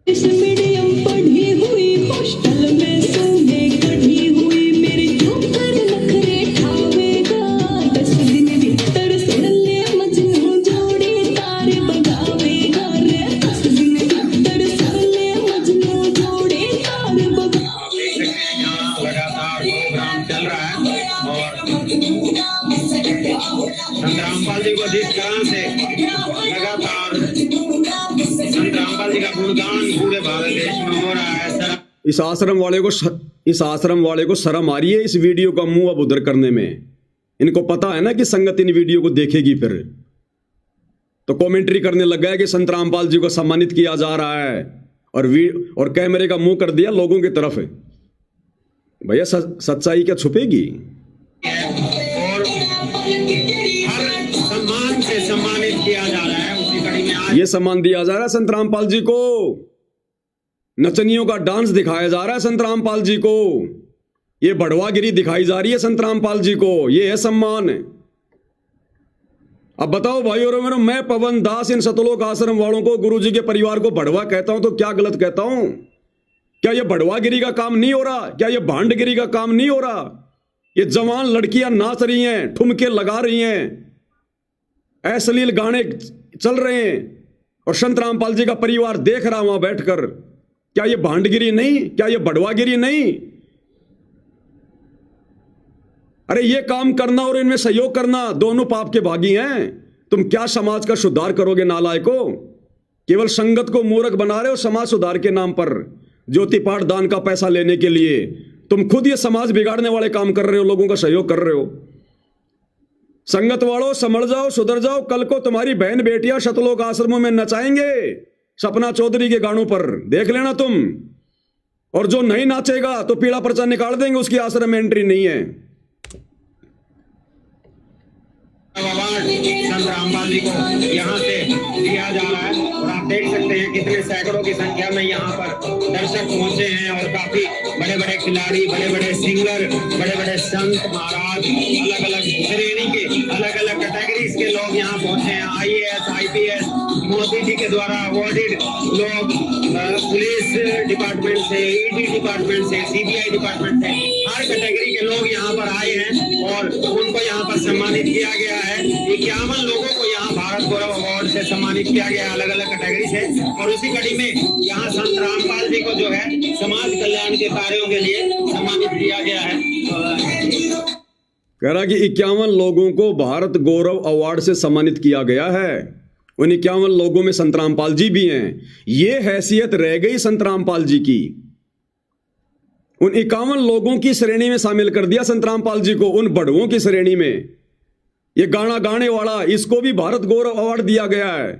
इंग्लिश मीडियम पढ़ी हुई, हॉस्टल में सोने कढ़ी हुई, मेरे ऊपर नखरे ठावेगा, 10 दिन भीतर सुन ले मजनू जोड़ी तार बगावेगा रे, 10 दिन भीतर सुन ले मजनू जोड़ी तार बगावेगा। यहाँ लगातार प्रोग्राम चल रहा है और संत रामपाल जी को जिस तरह से लगातार संत रामपाल जी का गुणगान पूरे भारत देश में हो रहा है। सर इस आश्रम वाले को शर्म आ रही है इस वीडियो का मुंह अब उधर करने में। इनको पता है ना कि संगत इन वीडियो को देखेगी, फिर तो कमेंट्री करने लग गया कि संत रामपाल जी को सम्मानित किया जा रहा है, और कैमरे का मुंह कर दिया लोगों की तरफ। भैया सच्चाई क्या छुपेगी? और हर सम्मान से सम्मानित किया जा रहा है। उसी कड़ी में आज ये सम्मान दिया जा रहा है संत रामपाल जी को। नचनियों का डांस दिखाया जा रहा है संत रामपाल जी को। ये बढ़वागिरी दिखाई जा रही है संत रामपाल जी को। ये है सम्मान। अब बताओ भाई और मेरे, मैं पवन दास इन सतलोक आश्रम वालों को, गुरु जी के परिवार को बढ़वा कहता हूं तो क्या गलत कहता हूं? क्या ये बढ़वागिरी का काम नहीं हो रहा? क्या ये भांडगिरी का काम नहीं हो रहा? ये जवान लड़कियां नाच रही हैं, ठुमके लगा रही हैं, अश्लील गाने चल रहे हैं, और संत रामपाल जी का परिवार देख रहा वहां बैठकर। क्या ये भांडगिरी नहीं? क्या ये बढ़वागिरी नहीं? अरे ये काम करना और इनमें सहयोग करना दोनों पाप के भागी हैं। तुम क्या समाज का सुधार करोगे नालायको? केवल संगत को मूर्ख बना रहे हो समाज सुधार के नाम पर, ज्योति पाठ दान का पैसा लेने के लिए। तुम खुद ये समाज बिगाड़ने वाले काम कर रहे हो, लोगों का सहयोग कर रहे हो। संगत वालों संभल जाओ, सुधर जाओ। कल को तुम्हारी बहन बेटियां सतलोक आश्रमों में नचाएंगे सपना चौधरी के गानों पर, देख लेना तुम। और जो नहीं नाचेगा तो पीला पर्चा निकाल देंगे, उसकी आश्रम में एंट्री नहीं है। अवार्ड संत रामपाल जी को यहाँ से दिया जा रहा है, और आप देख सकते हैं कितने सैकड़ों की संख्या में यहाँ पर दर्शक पहुंचे हैं, और काफी बड़े बड़े खिलाड़ी, बड़े बड़े सिंगर, बड़े बड़े संत महाराज, अलग अलग श्रेणी के, अलग अलग कैटेगरीज के लोग यहाँ पहुंचे हैं। IAS, IPS, मोदी जी के द्वारा अवॉर्डेड लोग, पुलिस डिपार्टमेंट से, ED डिपार्टमेंट से, CBI डिपार्टमेंट से, हर कैटेगरी के लोग यहाँ पर आए हैं और उनको यहाँ पर सम्मानित किया गया है। 51 लोगों को यहाँ भारत गौरव अवार्ड से सम्मानित किया गया, अलग अलग कैटेगरी से। और उसी कड़ी में यहाँ संत रामपाल जी को जो है समाज कल्याण के कार्यों के लिए सम्मानित किया गया है। कह रहा कि 51 लोगों को भारत गौरव अवार्ड से सम्मानित किया गया है। उन 51 लोगों में संत रामपाल जी भी हैं। ये हैसियत रह गई संत रामपाल जी की। उन 51 लोगों की श्रेणी में शामिल कर दिया संत रामपाल जी को, उन बड़ुओं की श्रेणी में। ये गाना गाने वाला, इसको भी भारत गौरव अवार्ड दिया गया है।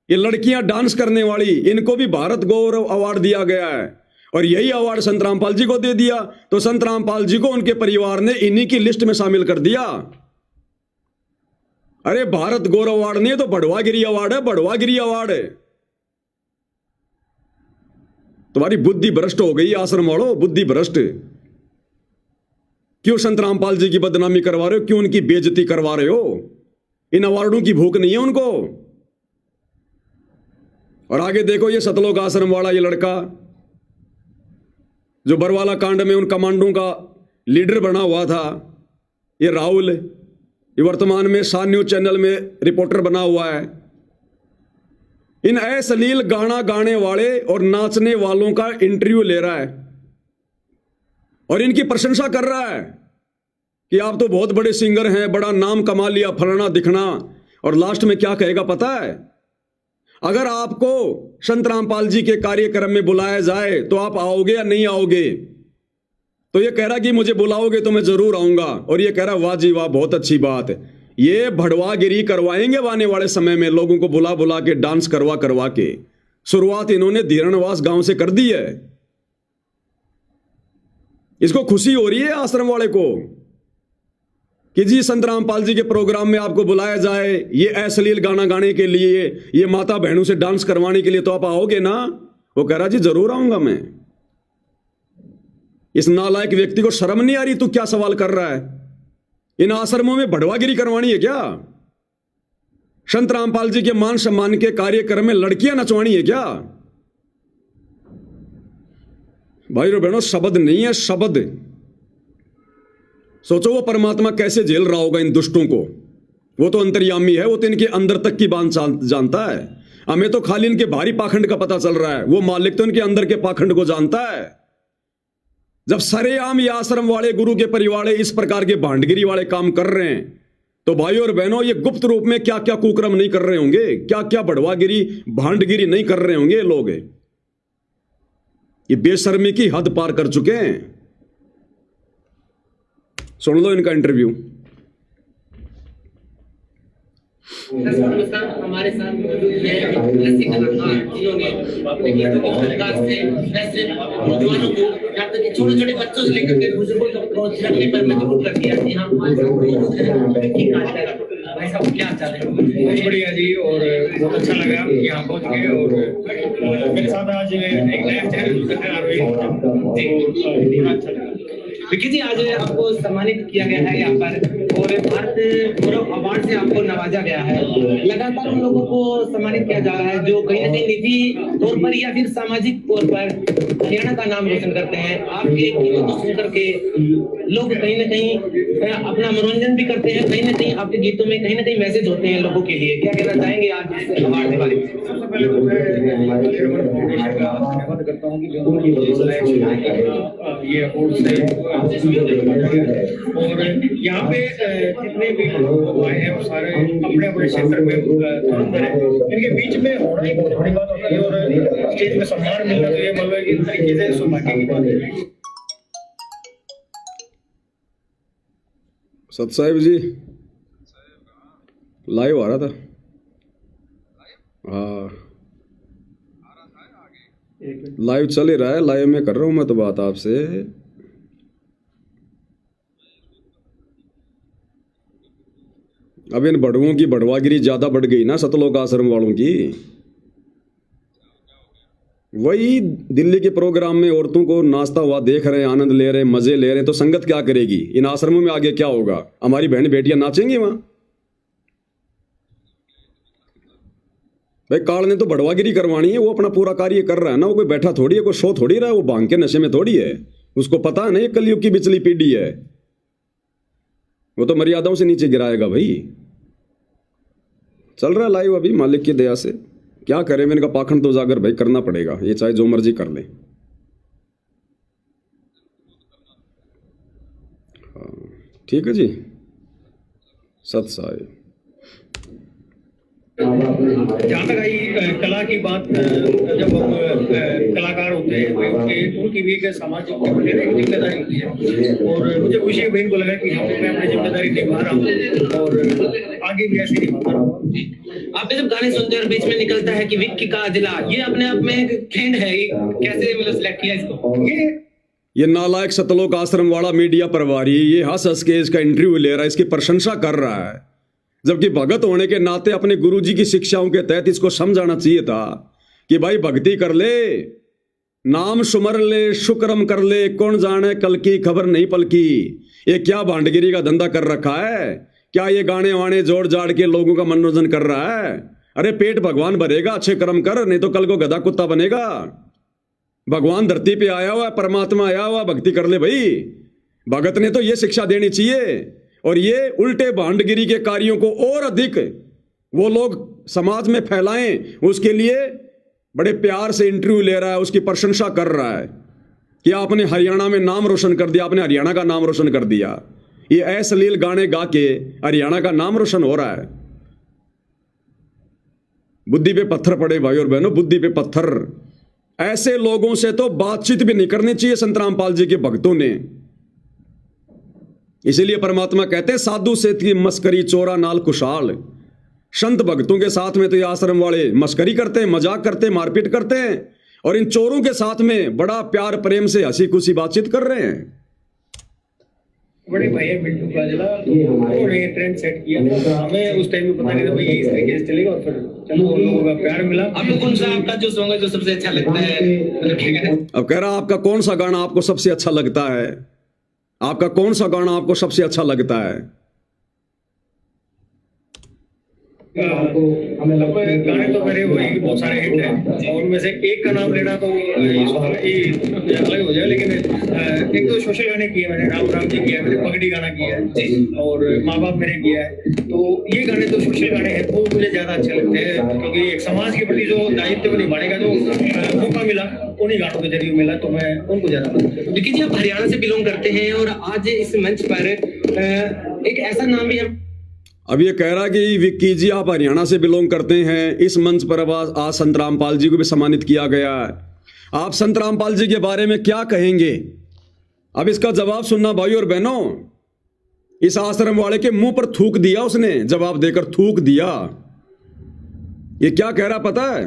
ये लड़कियां डांस करने वाली, इनको भी भारत गौरव अवार्ड दिया गया है। और यही अवार्ड संत रामपाल जी को दे दिया, तो संत रामपाल जी को उनके परिवार ने इन्हीं की लिस्ट में शामिल कर दिया। अरे भारत गौरव अवार्ड नहीं तो बढ़वागिरी अवार्ड है, बढ़वागिरी अवार्ड है। तुम्हारी बुद्धि भ्रष्ट हो गई आश्रम वालों, बुद्धि भ्रष्ट। क्यों संत रामपाल जी की बदनामी करवा रहे हो? क्यों उनकी बेइज्जती करवा रहे हो? इन अवार्डों की भूख नहीं है उनको। और आगे देखो, ये सतलोक आश्रम वाला ये लड़का जो बरवाला कांड में उन कमांडों का लीडर बना हुआ था, ये राहुल, ये वर्तमान में सान न्यूज चैनल में रिपोर्टर बना हुआ है। इन अश्लील गाना गाने वाले और नाचने वालों का इंटरव्यू ले रहा है और इनकी प्रशंसा कर रहा है कि आप तो बहुत बड़े सिंगर हैं, बड़ा नाम कमा लिया, फलाना दिखना। और लास्ट में क्या कहेगा पता है? अगर आपको संत रामपाल जी के कार्यक्रम में बुलाया जाए तो आप आओगे या नहीं आओगे? तो ये कह रहा कि मुझे बुलाओगे तो मैं जरूर आऊंगा। और ये कह रहा वाह जी वाह, बहुत अच्छी बात है। ये भड़वागिरी करवाएंगे आने वाले समय में, लोगों को बुला बुला के, डांस करवा करवा के। शुरुआत इन्होंने धीरणवास गांव से कर दी है। इसको खुशी हो रही है आश्रम वाले को कि जी संत रामपाल जी के प्रोग्राम में आपको बुलाया जाए, ये अश्लील गाना गाने के लिए, ये माता बहनों से डांस करवाने के लिए, तो आप आओगे ना? वो कह रहा जी जरूर आऊंगा मैं। इस नालायक व्यक्ति को शर्म नहीं आ रही? तू क्या सवाल कर रहा है? इन आश्रमों में भड़वागिरी करवानी है क्या? संत रामपाल जी के मान सम्मान के कार्यक्रम में लड़कियां नचवानी है क्या? भाई और बहनों, शब्द नहीं है, शब्द। सोचो वो परमात्मा कैसे झेल रहा होगा इन दुष्टों को। वो तो अंतर्यामी है, वो तो इनके अंदर तक की बात जानता है। हमें तो खाली इनके भारी पाखंड का पता चल रहा है, वो मालिक तो इनके अंदर के पाखंड को जानता है। जब सरेआम ये आश्रम वाले, गुरु के परिवार इस प्रकार के भांडगिरी वाले काम कर रहे हैं, तो भाई और बहनों, ये गुप्त रूप में क्या क्या कुकर्म नहीं कर रहे होंगे, क्या क्या बढ़वागिरी, भांडगिरी नहीं कर रहे होंगे लोग। ये बेशर्मी की हद पार कर चुके हैं। सुन लो इनका इंटरव्यू। नमस्कार, हमारे साथ मौजूद हैं ऐसे कलाकार जिन्होंने अपने गीतों के प्रकार से ऐसे नौजवानों को, यहाँ तक कि छोटे छोटे बच्चों से लेकर के बुजुर्गों तक पहुंच रखने पर मजबूर कर दिया। जी हाँ, हमारे साथ मौजूद हैं भाई साहब, क्या चाहते हैं? बहुत बढ़िया जी, और बहुत अच्छा लगा कि यहाँ पहुँच गए। और मेरे साथ आज एक नया चैनल आ रही है, अच्छा लगा। विकी जी, आज आपको सम्मानित किया गया है यहाँ पर और भारत गौरव अवार्ड से आपको नवाजा गया है। लगातार उन लोगों को सम्मानित किया जा रहा है जो कहीं ना कहीं निजी तौर पर या फिर सामाजिक तौर पर हरियाणा का नाम रोशन करते हैं। आपके गीतों को सुन करके लोग कहीं ना कहीं अपना मनोरंजन भी करते हैं, कहीं ना कहीं आपके गीतों में कहीं ना कहीं मैसेज होते हैं लोगों के लिए। क्या कहना चाहेंगे आज इस अवार्ड के बारे में? सबसे पहले तो मैं काली रमन फाउंडेशन का धन्यवाद करता हूँ कि जो ये अवार्ड से और यहाँ पे जितने भी लोग आए हैं वो सारे अपने अपने क्षेत्र में धुरंधर हैं। इनके बीच में होना ही बहुत बड़ी बात होती है और स्टेज में सम्मान मिलना तो ये मतलब इस तरीके से सौभाग्य की बात है। सत साहिब जी लाइव आ रहा था। हाँ, लाइव चल ही रहा है, लाइव में कर रहा हूँ मैं तो बात आपसे। अब इन बड़ुओं की बढ़वागिरी ज्यादा बढ़ गई ना, सतलोक आश्रम वालों की। वही दिल्ली के प्रोग्राम में औरतों को नाचता हुआ देख रहे हैं, आनंद ले रहे हैं, मजे ले रहे हैं, तो संगत क्या करेगी? इन आश्रमों में आगे क्या होगा? हमारी बहन बेटियां नाचेंगी वहां? भाई काल ने तो बढ़वागिरी करवानी है, वो अपना पूरा कार्य कर रहा है ना। वो कोई बैठा थोड़ी है, कोई सो थोड़ी रहा है, वो भांग के नशे में थोड़ी है। उसको पता है ना ये कलयुग की बिचली पीढ़ी है, वो तो मर्यादाओं से नीचे गिराएगा। भाई चल रहा है लाइव अभी, मालिक की दया से। क्या करें, मैंने कहा पाखंड तो उजागर भाई करना पड़ेगा, ये चाहे जो मर्जी कर ले। हाँ ठीक है जी, सत साहिब। जहाँ तक आई कला की बात, जब हम कलाकार होते हैं तो उनकी भी एक सामाजिक जिम्मेदारी होती है और मुझे खुशी है बहन को लगा कि मैं अपनी जिम्मेदारी निभा रहा हूँ और आगे भी ऐसे निभाता रहूँगा। आपने जब गाने सुनते हैं और बीच में निकलता है कि विक्की का जिला, ये अपने आप में एक ट्रेंड है, कैसे मतलब सिलेक्ट किया इसको? ये नालायक सतलोक आश्रम वाला मीडिया प्रभारी ये हंस हंस के इसका इंटरव्यू ले रहा है, इसकी प्रशंसा कर रहा है, जबकि भगत होने के नाते अपने गुरुजी की शिक्षाओं के तहत इसको समझाना चाहिए था कि भाई भक्ति कर ले, नाम सुमर ले, शुक्रम कर ले, कौन जाने कल की खबर नहीं पलकी। ये क्या भांडगिरी का धंधा कर रखा है? क्या ये गाने वाने जोड़ जाड़ के लोगों का मनोरंजन कर रहा है? अरे पेट भगवान भरेगा, अच्छे कर्म कर, नहीं तो कल को गधा कुत्ता बनेगा। भगवान धरती पे आया हुआ, परमात्मा आया हुआ, भक्ति कर ले भाई। भगत ने तो ये शिक्षा देनी चाहिए और ये उल्टे भांडगिरी के कार्यों को और अधिक वो लोग समाज में फैलाएं, उसके लिए बड़े प्यार से इंटरव्यू ले रहा है, उसकी प्रशंसा कर रहा है कि आपने हरियाणा में नाम रोशन कर दिया, आपने हरियाणा का नाम रोशन कर दिया। ये अश्लील गाने गा के हरियाणा का नाम रोशन हो रहा है। बुद्धि पे पत्थर पड़े भाई और बहनों, बुद्धि पे पत्थर। ऐसे लोगों से तो बातचीत भी नहीं करनी चाहिए संत रामपाल जी के भक्तों ने। इसीलिए परमात्मा कहते हैं साधु से थी मस्करी चोरा नाल खुशहाल। संत भक्तों के साथ में तो ये आश्रम वाले मस्करी करते हैं, मजाक करते हैं, मारपीट करते हैं, और इन चोरों के साथ में बड़ा प्यार प्रेम से हंसी खुशी बातचीत कर रहे हैं। बड़े भैया बिल्टू काजला उन्होंने ट्रेंड सेट किया, हमें उस टाइम में पता नहीं था भाई इस तरीके से चलेगा, और फिर चलो लोगों का प्यार मिला। आपको कौन सा आपका जो सॉन्ग है जो सबसे अच्छा लगता है? अब कह रहा आपका कौन सा गाना आपको सबसे अच्छा लगता है, आपका कौन सा गाना आपको सबसे अच्छा लगता है? गाने तो मेरे वही बहुत सारे हिट हैं, और उनमें से एक का नाम लेना तो ये अलग हो जाए, लेकिन एक तो सोशल गाने किए मैंने, राम राम जी किया है, मैंने पगड़ी गाना किया है, और माँ बाप मेरे किया है। तो ये गाने तो सोशल गाने हैं, वो मुझे ज्यादा अच्छे लगते हैं, क्योंकि एक समाज के प्रति जो दायित्व निभाने का जो मौका मिला उन्हीं गानों के जरिए मिला, तो मैं उनको ज्यादा पसंद करता हूं। देखिए जी, आप हरियाणा से बिलोंग करते हैं और आज इस मंच पर एक ऐसा नाम भी है। अब ये कह रहा कि विक्की जी आप हरियाणा से बिलोंग करते हैं, इस मंच पर आज संत रामपाल जी को भी सम्मानित किया गया है। आप संत रामपाल जी के बारे में क्या कहेंगे? अब इसका जवाब सुनना भाई और बहनों। इस आश्रम वाले के मुंह पर थूक दिया उसने, जवाब देकर थूक दिया। ये क्या कह रहा पता है?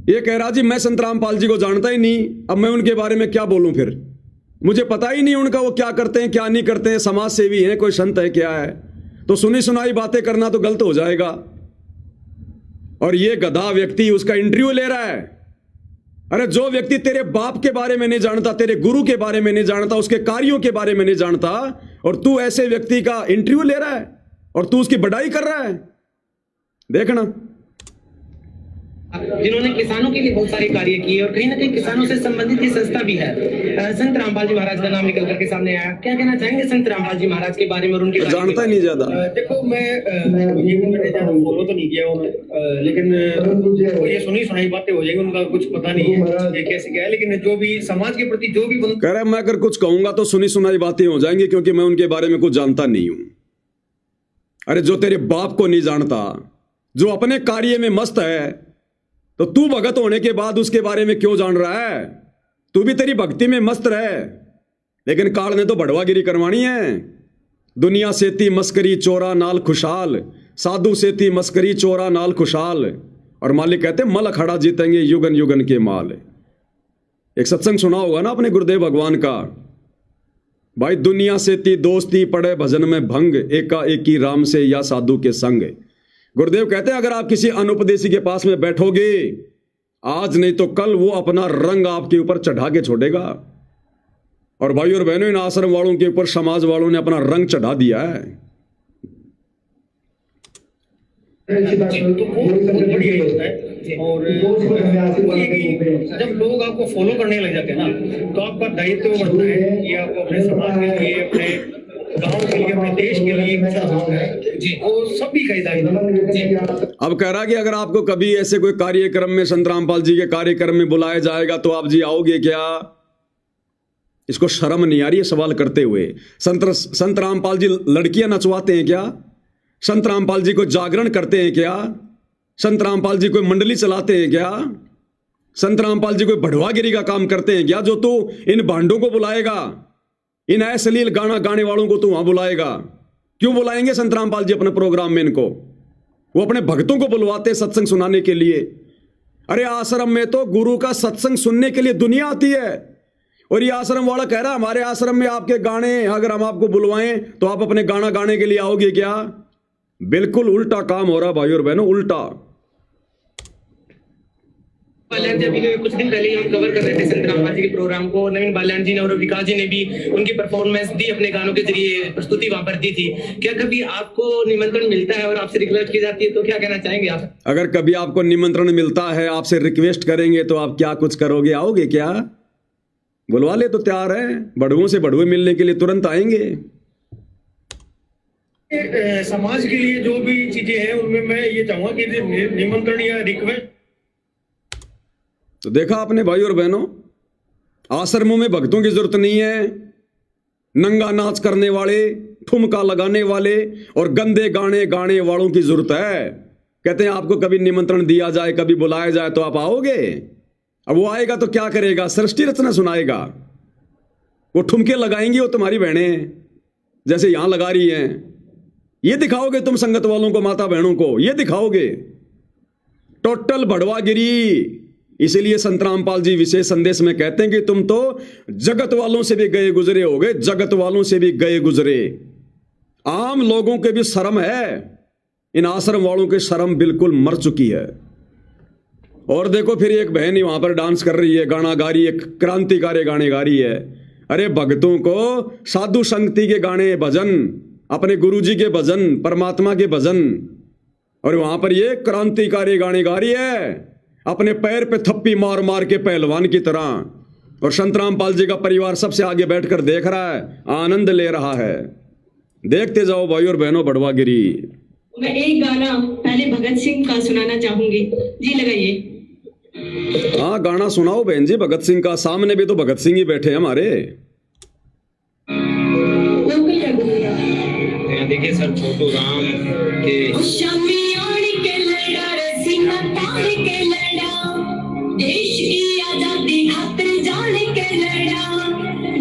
ये कह रहा जी मैं संत रामपाल जी को जानता ही नहीं, अब मैं उनके बारे में क्या बोलूं, फिर मुझे पता ही नहीं उनका वो क्या करते हैं क्या नहीं करते हैं, समाज सेवी हैं, कोई संत है क्या है, तो सुनी सुनाई बातें करना तो गलत हो जाएगा। और ये गधा व्यक्ति उसका इंटरव्यू ले रहा है। अरे जो व्यक्ति तेरे बाप के बारे में नहीं जानता, तेरे गुरु के बारे में नहीं जानता, उसके कार्यों के बारे में नहीं जानता, और तू ऐसे व्यक्ति का इंटरव्यू ले रहा है और तू उसकी बड़ाई कर रहा है, देखना। जिन्होंने किसानों के लिए बहुत सारे कार्य किए और कहीं ना कहीं किसानों से संबंधित ये संस्था भी है। संत रामपाल जी महाराज का नाम निकल करके सामने आया, क्या कहना चाहेंगे संत रामपाल जी महाराज के बारे में और उनके जानता ही नहीं ज्यादा। देखो मैं मैंने ज्यादा फॉलो तो नहीं किया उन्हें, लेकिन ये सुनी सुनाई बातें हो जाएंगी, उनका कुछ पता नहीं है ये कैसे क्या है, लेकिन जो भी समाज के प्रति जो भी कह रहा है मैं अगर कुछ कहूंगा तो सुनी सुनाई बातें हो जाएंगी, क्योंकि मैं उनके बारे में कुछ जानता नहीं हूं। अरे जो तेरे बाप को नहीं जानता, जो अपने कार्य में मस्त है, तो तू भगत होने के बाद उसके बारे में क्यों जान रहा है? तू भी तेरी भक्ति में मस्त रहे, लेकिन काल ने तो बढ़वागिरी करवानी है। दुनिया से थी मस्करी चोरा नाल खुशहाल, साधु से थी मस्करी चोरा नाल खुशहाल, और मालिक कहते मल अखाड़ा जीतेंगे युगन युगन के माल। एक सत्संग सुना होगा ना अपने गुरुदेव भगवान का, भाई दुनिया से थी दोस्ती पड़े भजन में भंग, एका एकी राम से या साधु के संग। गुरुदेव कहते हैं अगर आप किसी अनुपदेशी के पास में बैठोगे, आज नहीं तो कल वो अपना रंग आपके ऊपर चढ़ा के छोड़ेगा। और भाई और बहनों, इन आश्रम वालों के ऊपर समाज वालों ने अपना रंग चढ़ा दिया है। तो वो बहुत बढ़िया होता है। और जब लोग आपको फॉलो करने लग जाते हैं ना, तो आपका दायित्व बढ़ता है कि आप अपने समाज के लिए, अपने गांव के लिए, अपने देश के लिए जी, और सभी का दायित्व। अब कह रहा कि अगर आपको कभी ऐसे कोई कार्यक्रम में संत रामपाल जी के कार्यक्रम में बुलाया जाएगा तो आप जी आओगे क्या? इसको शर्म नहीं आ रही है सवाल करते हुए। संत रामपाल जी लड़कियां नचवाते हैं क्या? संत रामपाल जी को जागरण करते हैं क्या? संत रामपाल जी कोई मंडली चलाते हैं क्या? संत रामपाल जी कोई बढ़वागिरी का काम करते हैं क्या? जो तू इन भांडों को बुलाएगा, इन अश्लील गाना गाने वालों को तू वहां बुलाएगा? क्यों बुलाएंगे संत रामपाल जी अपने प्रोग्राम में इनको? वो अपने भक्तों को बुलवाते सत्संग सुनाने के लिए। अरे आश्रम में तो गुरु का सत्संग सुनने के लिए दुनिया आती है, और ये आश्रम वाला कह रहा है हमारे आश्रम में आपके गाने अगर हम आपको बुलवाएं तो आप अपने गाना गाने के लिए आओगे क्या? बिल्कुल उल्टा काम हो रहा भाई और बहनों, उल्टा। बाल्याण जी, अभी कुछ दिन पहले ही हम कवर कर रहे थे संत रामपाल जी के प्रोग्राम को। नवीन बाल्याण जी ने और विकास जी ने भी उनकी परफॉर्मेंस दी, अपने गानों के जरिए प्रस्तुति वहां पर दी थी। क्या कभी आपको निमंत्रण मिलता है और आपसे रिक्वेस्ट की जाती है तो क्या कहना चाहेंगे आप? अगर कभी आपको निमंत्रण मिलता है, आपसे रिक्वेस्ट करेंगे तो आप क्या कुछ करोगे? आओगे क्या? बुलवा ले तो तैयार है, बड़ुओं से बड़ुए मिलने के लिए तुरंत आएंगे। समाज के लिए जो भी चीजें हैं उनमें मैं ये चाहूंगा कि निमंत्रण या रिक्वेस्ट। तो देखा आपने भाई और बहनों, आश्रमों में भक्तों की जरूरत नहीं है, नंगा नाच करने वाले, ठुमका लगाने वाले और गंदे गाने गाने वालों की जरूरत है। कहते हैं आपको कभी निमंत्रण दिया जाए, कभी बुलाया जाए तो आप आओगे। अब वो आएगा तो क्या करेगा? सृष्टि रचना सुनाएगा। वो ठुमके लगाएंगी, वो तुम्हारी बहनें जैसे यहां लगा रही हैं। ये दिखाओगे तुम संगत वालों को, माता बहनों को ये दिखाओगे? टोटल भड़वागिरी। इसीलिए संत रामपाल जी विशेष संदेश में कहते हैं कि तुम तो जगत वालों से भी गए गुजरे होगे, जगत वालों से भी गए गुजरे। आम लोगों के भी शर्म है, इन आश्रम वालों की शर्म बिल्कुल मर चुकी है। और देखो फिर एक बहन ही वहां पर डांस कर रही है, गाना गा रही है, क्रांतिकारी गाने गा रही है। अरे भक्तों को साधु संगति के गाने, भजन, अपने गुरुजी के भजन, परमात्मा के भजन, और वहां पर ये क्रांतिकारी गाने गा रही है, अपने पैर पे थप्पी मार मार के पहलवान की तरह। और संत रामपाल जी का परिवार सबसे आगे बैठकर देख रहा है, आनंद ले रहा है। देखते जाओ भाई और बहनों भड़वागिरी। मैं एक गाना पहले भगत सिंह का सुनाना चाहूंगी जी, लगाइए। हाँ गाना सुनाओ बहन जी भगत सिंह का। सामने भी तो भगत सिंह ही बैठे हैं हमारे। लोकल कर दूंगा। यहाँ देखिए सर, छोटू राम के शमियान के लड़ा रे सीना तान के लड़ा, देश की आजादी खातिर जान के लड़ा,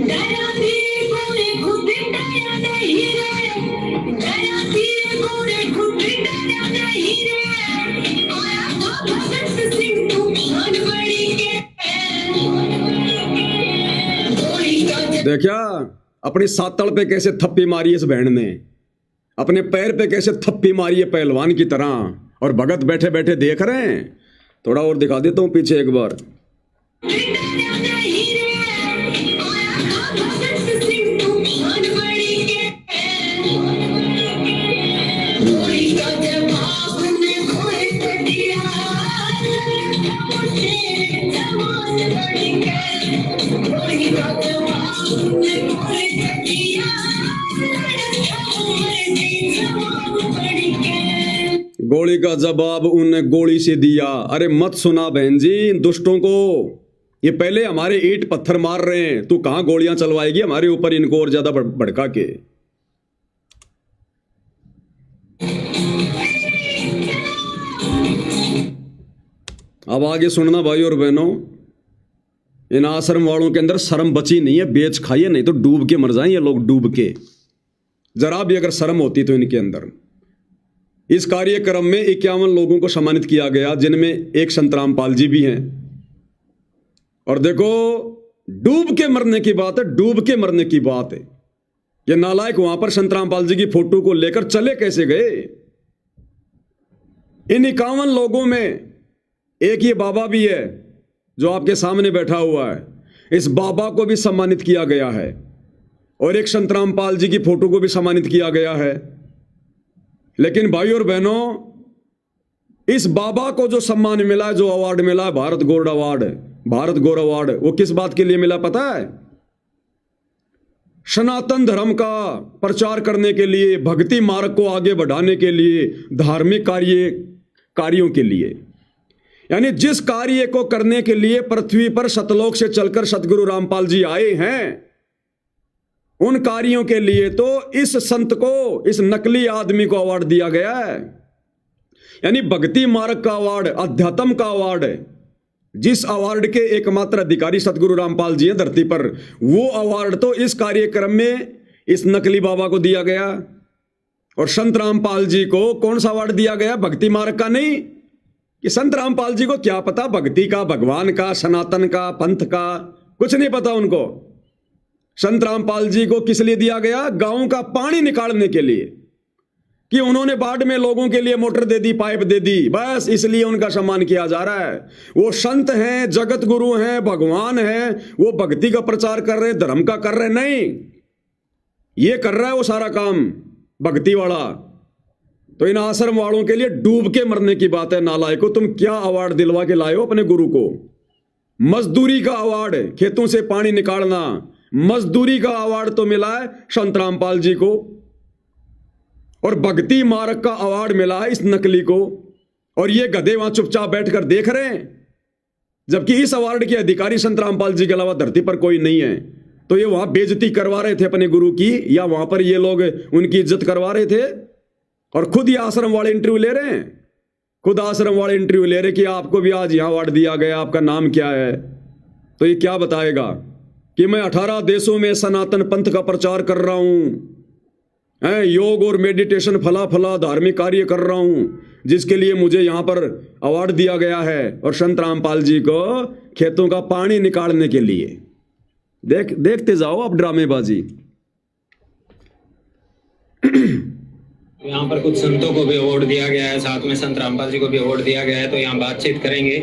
डरा दिए गोरे खुद डरा नहीं रे, डरा दिए गोरे खुद डरा नहीं रे, आया था भगत सिंह तूफान बड़ी के। देखा अपनी सातड़ पे कैसे थप्पी मारी इस बहन ने, अपने पैर पे कैसे थप्पी मारी है पहलवान की तरह, और भगत बैठे बैठे देख रहे हैं। थोड़ा और दिखा देता हूं पीछे एक बार। गोली का जवाब उनने गोली से दिया। अरे मत सुना बहन जी इन दुष्टों को, ये पहले हमारे ईंट पत्थर मार रहे हैं, तू कहां गोलियां चलवाएगी हमारे ऊपर इनको और ज्यादा भड़का के। अब आगे सुनना भाई और बहनों, इन आश्रम वालों के अंदर शर्म बची नहीं है, बेच खाइए नहीं तो डूब के मर जाएं ये लोग, डूब के। जरा भी अगर शर्म होती तो इनके अंदर। इस कार्यक्रम में 51 लोगों को सम्मानित किया गया, जिनमें एक संत रामपाल जी भी हैं। और देखो डूब के मरने की बात है, डूब के मरने की बात है। ये नालायक वहां पर संत रामपाल जी की फोटो को लेकर चले कैसे गए? इन 51 लोगों में एक ये बाबा भी है जो आपके सामने बैठा हुआ है, इस बाबा को भी सम्मानित किया गया है, और एक संत रामपाल जी की फोटो को भी सम्मानित किया गया है। लेकिन भाई और बहनों, इस बाबा को जो सम्मान मिला, जो अवार्ड मिला, भारत गौरव अवार्ड, भारत गौरव अवार्ड, वो किस बात के लिए मिला पता है? सनातन धर्म का प्रचार करने के लिए, भक्ति मार्ग को आगे बढ़ाने के लिए, धार्मिक कार्यों के लिए। यानी जिस कार्य को करने के लिए पृथ्वी पर सतलोक से चलकर सतगुरु रामपाल जी आए हैं, उन कार्यों के लिए तो इस संत को, इस नकली आदमी को अवार्ड दिया गया है। यानी भक्ति मार्ग का अवार्ड, अध्यात्म का अवार्ड, जिस अवार्ड के एकमात्र अधिकारी सतगुरु रामपाल जी हैं धरती पर, वो अवार्ड तो इस कार्यक्रम में इस नकली बाबा को दिया गया। और संत रामपाल जी को कौन सा अवार्ड दिया गया? भक्ति मार्ग का नहीं। कि संत रामपाल जी को क्या पता भक्ति का, भगवान का, सनातन का, पंथ का, कुछ नहीं पता उनको। संत रामपाल जी को किस लिए दिया गया? गांव का पानी निकालने के लिए, कि उन्होंने बाढ़ में लोगों के लिए मोटर दे दी, पाइप दे दी, बस इसलिए उनका सम्मान किया जा रहा है। वो संत हैं, जगत गुरु हैं, भगवान हैं, वो भक्ति का प्रचार कर रहे, धर्म का कर रहे नहीं, ये कर रहा है वो सारा काम भक्ति वाला। तो इन आश्रम वालों के लिए डूब के मरने की बात है। नालायको, तुम क्या अवार्ड दिलवा के लाए हो अपने गुरु को? मजदूरी का अवार्ड, खेतों से पानी निकालना, मजदूरी का अवार्ड तो मिला है संत रामपाल जी को। और भक्ति मार्ग का अवार्ड मिला है इस नकली को, और ये गधे वहां चुपचाप बैठकर देख रहे हैं, जबकि इस अवार्ड के अधिकारी संत रामपाल जी के अलावा धरती पर कोई नहीं है। तो ये वहां बेइज्जती करवा रहे थे अपने गुरु की, या वहां पर ये लोग उनकी इज्जत करवा रहे थे? और खुद ये आश्रम वाले इंटरव्यू ले रहे हैं, खुद आश्रम वाले इंटरव्यू ले रहे कि आपको भी आज यहां अवार्ड दिया गया, आपका नाम क्या है? तो ये क्या बताएगा कि मैं 18 देशों में सनातन पंथ का प्रचार कर रहा हूं, योग और मेडिटेशन फला फला धार्मिक कार्य कर रहा हूं, जिसके लिए मुझे यहां पर अवार्ड दिया गया है, और संत रामपाल जी को खेतों का पानी निकालने के लिए। देखते जाओ आप ड्रामेबाजी। यहाँ पर कुछ संतों को भी अवार्ड दिया गया है, साथ में संत रामपाल जी को भी अवार्ड दिया गया है, तो यहाँ बातचीत करेंगे।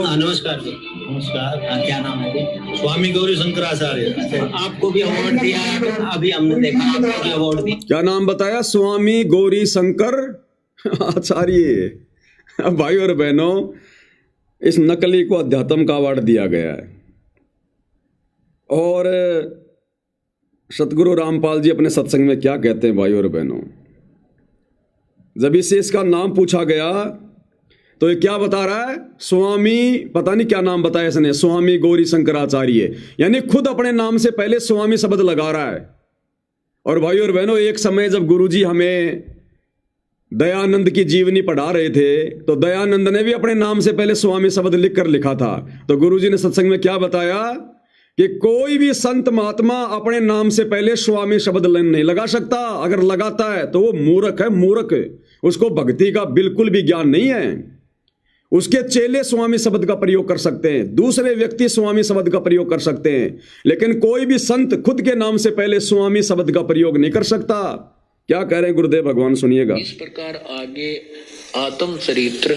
नमस्कार जी। नमस्कार। क्या नाम है जी? स्वामी गौरी शंकराचार्य। आपको भी अवार्ड दिया है, अभी हमने देखा आपको भी अवार्ड दिया। क्या नाम बताया? स्वामी गौरी शंकर आचार्य। अब भाई और बहनों, इस नकली को अध्यात्म का अवार्ड दिया गया है, और सतगुरु रामपाल जी अपने सत्संग में क्या कहते हैं भाई और बहनों? जब इससे इसका नाम पूछा गया तो ये क्या बता रहा है? स्वामी, पता नहीं क्या नाम बताया इसने, स्वामी गौरी शंकराचार्य, यानी खुद अपने नाम से पहले स्वामी शब्द लगा रहा है। और भाई और बहनों, एक समय जब गुरुजी हमें दयानंद की जीवनी पढ़ा रहे थे, तो दयानंद ने भी अपने नाम से पहले स्वामी शब्द लिखकर लिखा था। तो गुरुजी ने सत्संग में क्या बताया कि कोई भी संत महात्मा अपने नाम से पहले स्वामी शब्द नहीं लगा सकता। अगर लगाता है तो वो मूर्ख है, मूर्ख। उसको भक्ति का बिल्कुल भी ज्ञान नहीं है। उसके चेले स्वामी शब्द का प्रयोग कर सकते हैं, दूसरे व्यक्ति स्वामी शब्द का प्रयोग कर सकते हैं, लेकिन कोई भी संत खुद के नाम से पहले स्वामी शब्द का प्रयोग नहीं कर सकता। क्या कह रहे हैं गुरुदेव भगवान, सुनिएगा। इस प्रकार आगे आत्म चरित्र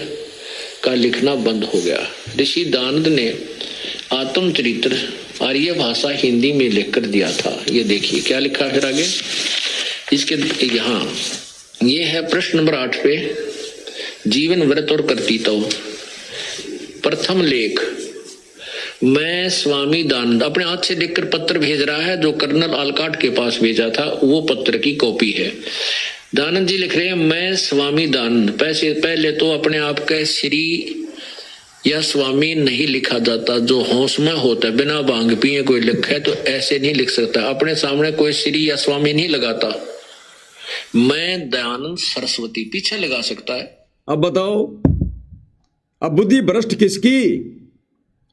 का लिखना बंद हो गया। ऋषि दानंद ने आत्म चरित्र आर्य भाषा हिंदी में लिखकर दिया था। ये देखिए क्या लिखा फिर आगे इसके यहाँ, ये है प्रश्न नंबर 8 पे, जीवन व्रत और कर्तृत्व। प्रथम लेख, मैं स्वामी दानंद अपने हाथ से लिखकर पत्र भेज रहा है, जो कर्नल आलकाट के पास भेजा था वो पत्र की कॉपी है। दानंद जी लिख रहे हैं, मैं स्वामी दानंद। पहले तो अपने आप का श्री या स्वामी नहीं लिखा जाता, जो होश में होता है, बिना भांग पिए कोई लिखे तो ऐसे नहीं लिख सकता। अपने सामने कोई श्री या स्वामी नहीं लगाता। मैं दयानंद सरस्वती पीछे लगा सकता है। अब बताओ, अब बुद्धि भ्रष्ट किसकी?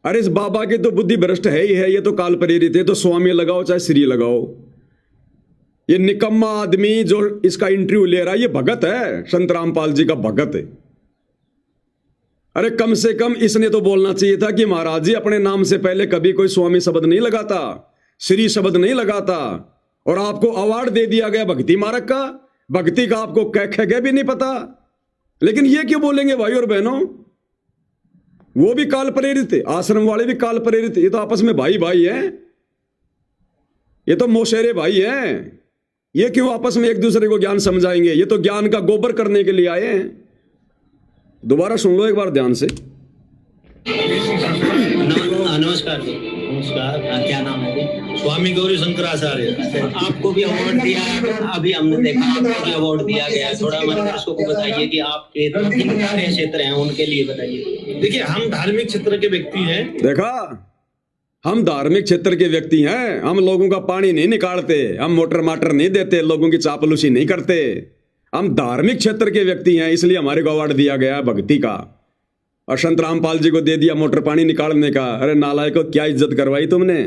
अरे इस बाबा की तो बुद्धि भ्रष्ट है ही है, ये तो काल प्रेरित है, तो स्वामी लगाओ चाहे श्री लगाओ। ये निकम्मा आदमी जो इसका इंटरव्यू ले रहा है, ये भगत है, संत रामपाल जी का भगत है। अरे कम से कम इसने तो बोलना चाहिए था कि महाराज जी अपने नाम से पहले कभी कोई स्वामी शब्द नहीं लगाता, श्री शब्द नहीं लगाता, और आपको अवार्ड दे दिया गया भक्ति मार्ग का। भक्ति का आपको कह भी नहीं पता, लेकिन ये क्यों बोलेंगे भाई और बहनों? वो भी काल प्रेरित है, आश्रम वाले भी काल प्रेरित है। ये तो आपस में भाई भाई हैं, ये तो मोशेरे भाई हैं। ये क्यों आपस में एक दूसरे को ज्ञान समझाएंगे? ये तो ज्ञान का गोबर करने के लिए आए हैं। दोबारा सुन लो एक बार ध्यान से। नमस्कार जी। नमस्कार। क्या नाम है जी? स्वामी गौरी शंकराचार्य। आपको भी अवार्ड दिया है, अभी हमने देखा आपको भी अवार्ड दिया गया है। थोड़ा हमारे दर्शकों को बताइए कि आपके कार्य क्षेत्र हैं उनके लिए बताइए। देखिए, हम धार्मिक क्षेत्र के व्यक्ति हैं। देखा, हम धार्मिक क्षेत्र के व्यक्ति हैं। हम लोगों का पानी नहीं निकालते, हम मोटर माटर नहीं देते, लोगों की चापलूसी नहीं करते। हम धार्मिक क्षेत्र के व्यक्ति हैं, इसलिए हमारे को अवार्ड दिया गया भक्ति का। और संत रामपाल जी को दे दिया मोटर पानी निकालने का। अरे नालायकों, क्या इज्जत करवाई तुमने?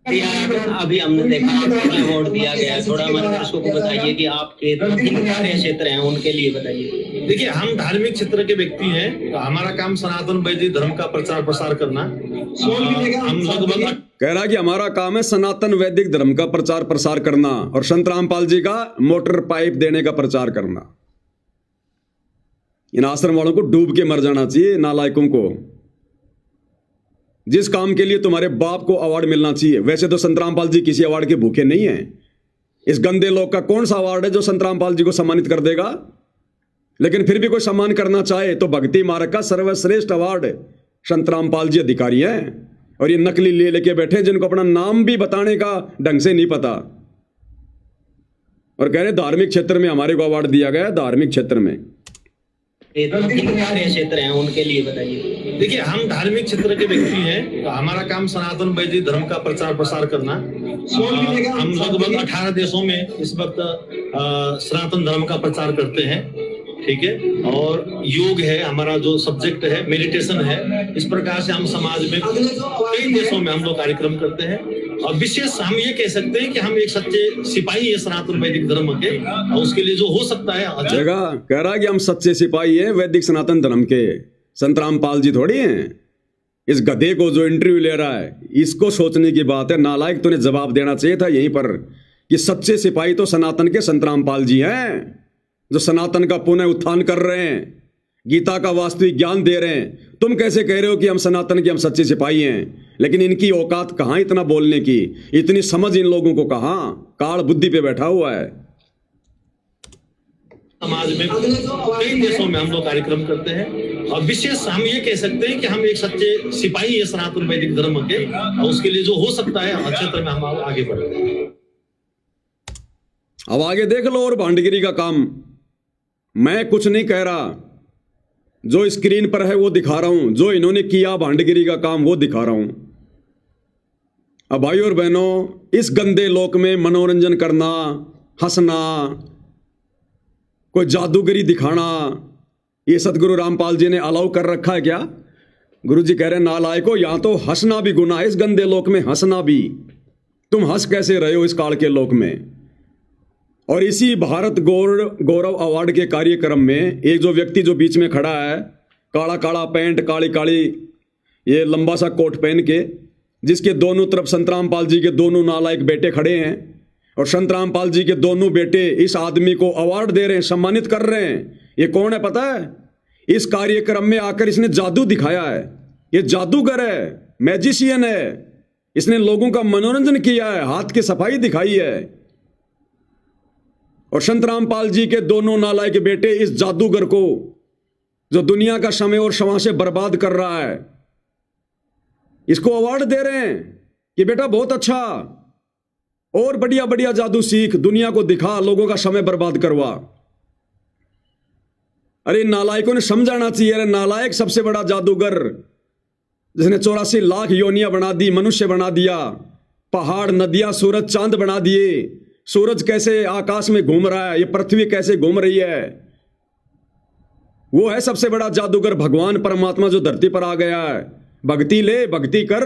अभी हमने देखा आपको भी अवार्ड दिया गया है। थोड़ा हमारे दर्शकों को बताइए कि आपके कार्य क्षेत्र हैं उनके लिए बताइए। देखिए, हम धार्मिक क्षेत्र के व्यक्ति हैं। हमारा काम सनातन वैदिक धर्म का प्रचार प्रसार करना। हम लगभग कह रहा कि हमारा काम है सनातन वैदिक धर्म का प्रचार प्रसार करना, और संत रामपाल जी का मोटर पाइप देने का प्रचार करना। इन आश्रम वालों को डूब के मर जाना चाहिए, नालायकों को। जिस काम के लिए तुम्हारे बाप को अवार्ड मिलना चाहिए। वैसे तो संत रामपाल जी किसी अवार्ड के भूखे नहीं हैं। इस गंदे लोग का कौन सा अवार्ड है जो संत रामपाल जी को सम्मानित कर देगा? लेकिन फिर भी कोई सम्मान करना चाहे तो भक्ति मार्ग का सर्वश्रेष्ठ अवार्ड संत रामपाल जी अधिकारी हैं। और ये नकली ले लेके बैठे जिनको अपना नाम भी बताने का ढंग से नहीं पता, और कह रहे धार्मिक क्षेत्र में हमारे को अवार्ड दिया गया है। धार्मिक क्षेत्र में कार्य क्षेत्र हैं उनके लिए बताइए। देखिए, हम धार्मिक क्षेत्र के व्यक्ति हैं, तो हमारा काम सनातन वैदिक धर्म का प्रचार प्रसार करना। हम लगभग 18 देशों में इस वक्त सनातन धर्म का प्रचार करते हैं, ठीक है। और योग है हमारा जो सब्जेक्ट है, मेडिटेशन है। इस प्रकार से हम समाज में कई देशों में हम लोग कार्यक्रम करते हैं। और विशेष हम ये कह सकते हैं कि हम एक सच्चे सिपाही है सनातन वैदिक धर्म के, और उसके लिए जो हो सकता है जगह कह रहा है कि हम सच्चे सिपाही हैं वैदिक सनातन धर्म के। संत रामपाल जी थोड़ी हैं। इस गधे को जो इंटरव्यू ले रहा है, इसको सोचने की बात है। नालायक, तूने जवाब देना चाहिए था यहीं पर कि सच्चे सिपाही तो सनातन के संत रामपाल जी हैं, जो सनातन का पुनः उत्थान कर रहे हैं, गीता का वास्तविक ज्ञान दे रहे हैं। तुम कैसे कह रहे हो कि हम सनातन के, हम सच्चे सिपाही हैं? लेकिन इनकी औकात कहाँ इतना बोलने की, इतनी समझ इन लोगों को कहाँ? काल बुद्धि पे बैठा हुआ है। समाज में कई देशों में हम लोग कार्यक्रम करते हैं। और विशेष हम ये कह सकते हैं कि हम एक सच्चे सिपाही है सनातन वैदिक धर्म के, और उसके लिए जो हो सकता है क्षेत्र में हम आगे बढ़ते हैं। अब आगे देख लो। और भांडगिरी का काम मैं कुछ नहीं कह रहा, जो स्क्रीन पर है वो दिखा रहा हूं। जो इन्होंने किया भांडगिरी का काम वो दिखा रहा हूं। अब भाई और बहनों, इस गंदे लोक में मनोरंजन करना, हंसना, कोई जादूगरी दिखाना, ये सतगुरु रामपाल जी ने अलाउ कर रखा है क्या? गुरु जी कह रहे हैं नालायको, यहां तो हंसना भी गुनाह है। इस गंदे लोक में हंसना भी। तुम हंस कैसे रहे हो इस काल के लोक में? और इसी भारत गौरव अवार्ड के कार्यक्रम में एक जो व्यक्ति जो बीच में खड़ा है, काला काला पैंट, काली काली ये लंबा सा कोट पहन के, जिसके दोनों तरफ संत रामपाल जी के दोनों नालायक बेटे खड़े हैं, और संत रामपाल जी के दोनों बेटे इस आदमी को अवार्ड दे रहे हैं, सम्मानित कर रहे हैं। ये कौन है पता है? इस कार्यक्रम में आकर इसने जादू दिखाया है। ये जादूगर है, मैजिशियन है। इसने लोगों का मनोरंजन किया है, हाथ की सफाई दिखाई है। और संत रामपाल जी के दोनों नालायक बेटे इस जादूगर को, जो दुनिया का समय और क्षमा से बर्बाद कर रहा है, इसको अवार्ड दे रहे हैं कि बेटा बहुत अच्छा, और बढ़िया बढ़िया जादू सीख, दुनिया को दिखा, लोगों का समय बर्बाद करवा। अरे नालायकों ने समझाना चाहिए। अरे नालायक सबसे बड़ा जादूगर, जिसने 84 लाख योनियां बना दी, मनुष्य बना दिया, पहाड़, नदियां, सूरज, चांद बना दिए। सूरज कैसे आकाश में घूम रहा है, ये पृथ्वी कैसे घूम रही है, वो है सबसे बड़ा जादूगर, भगवान परमात्मा जो धरती पर आ गया है। भक्ति ले, भक्ति कर,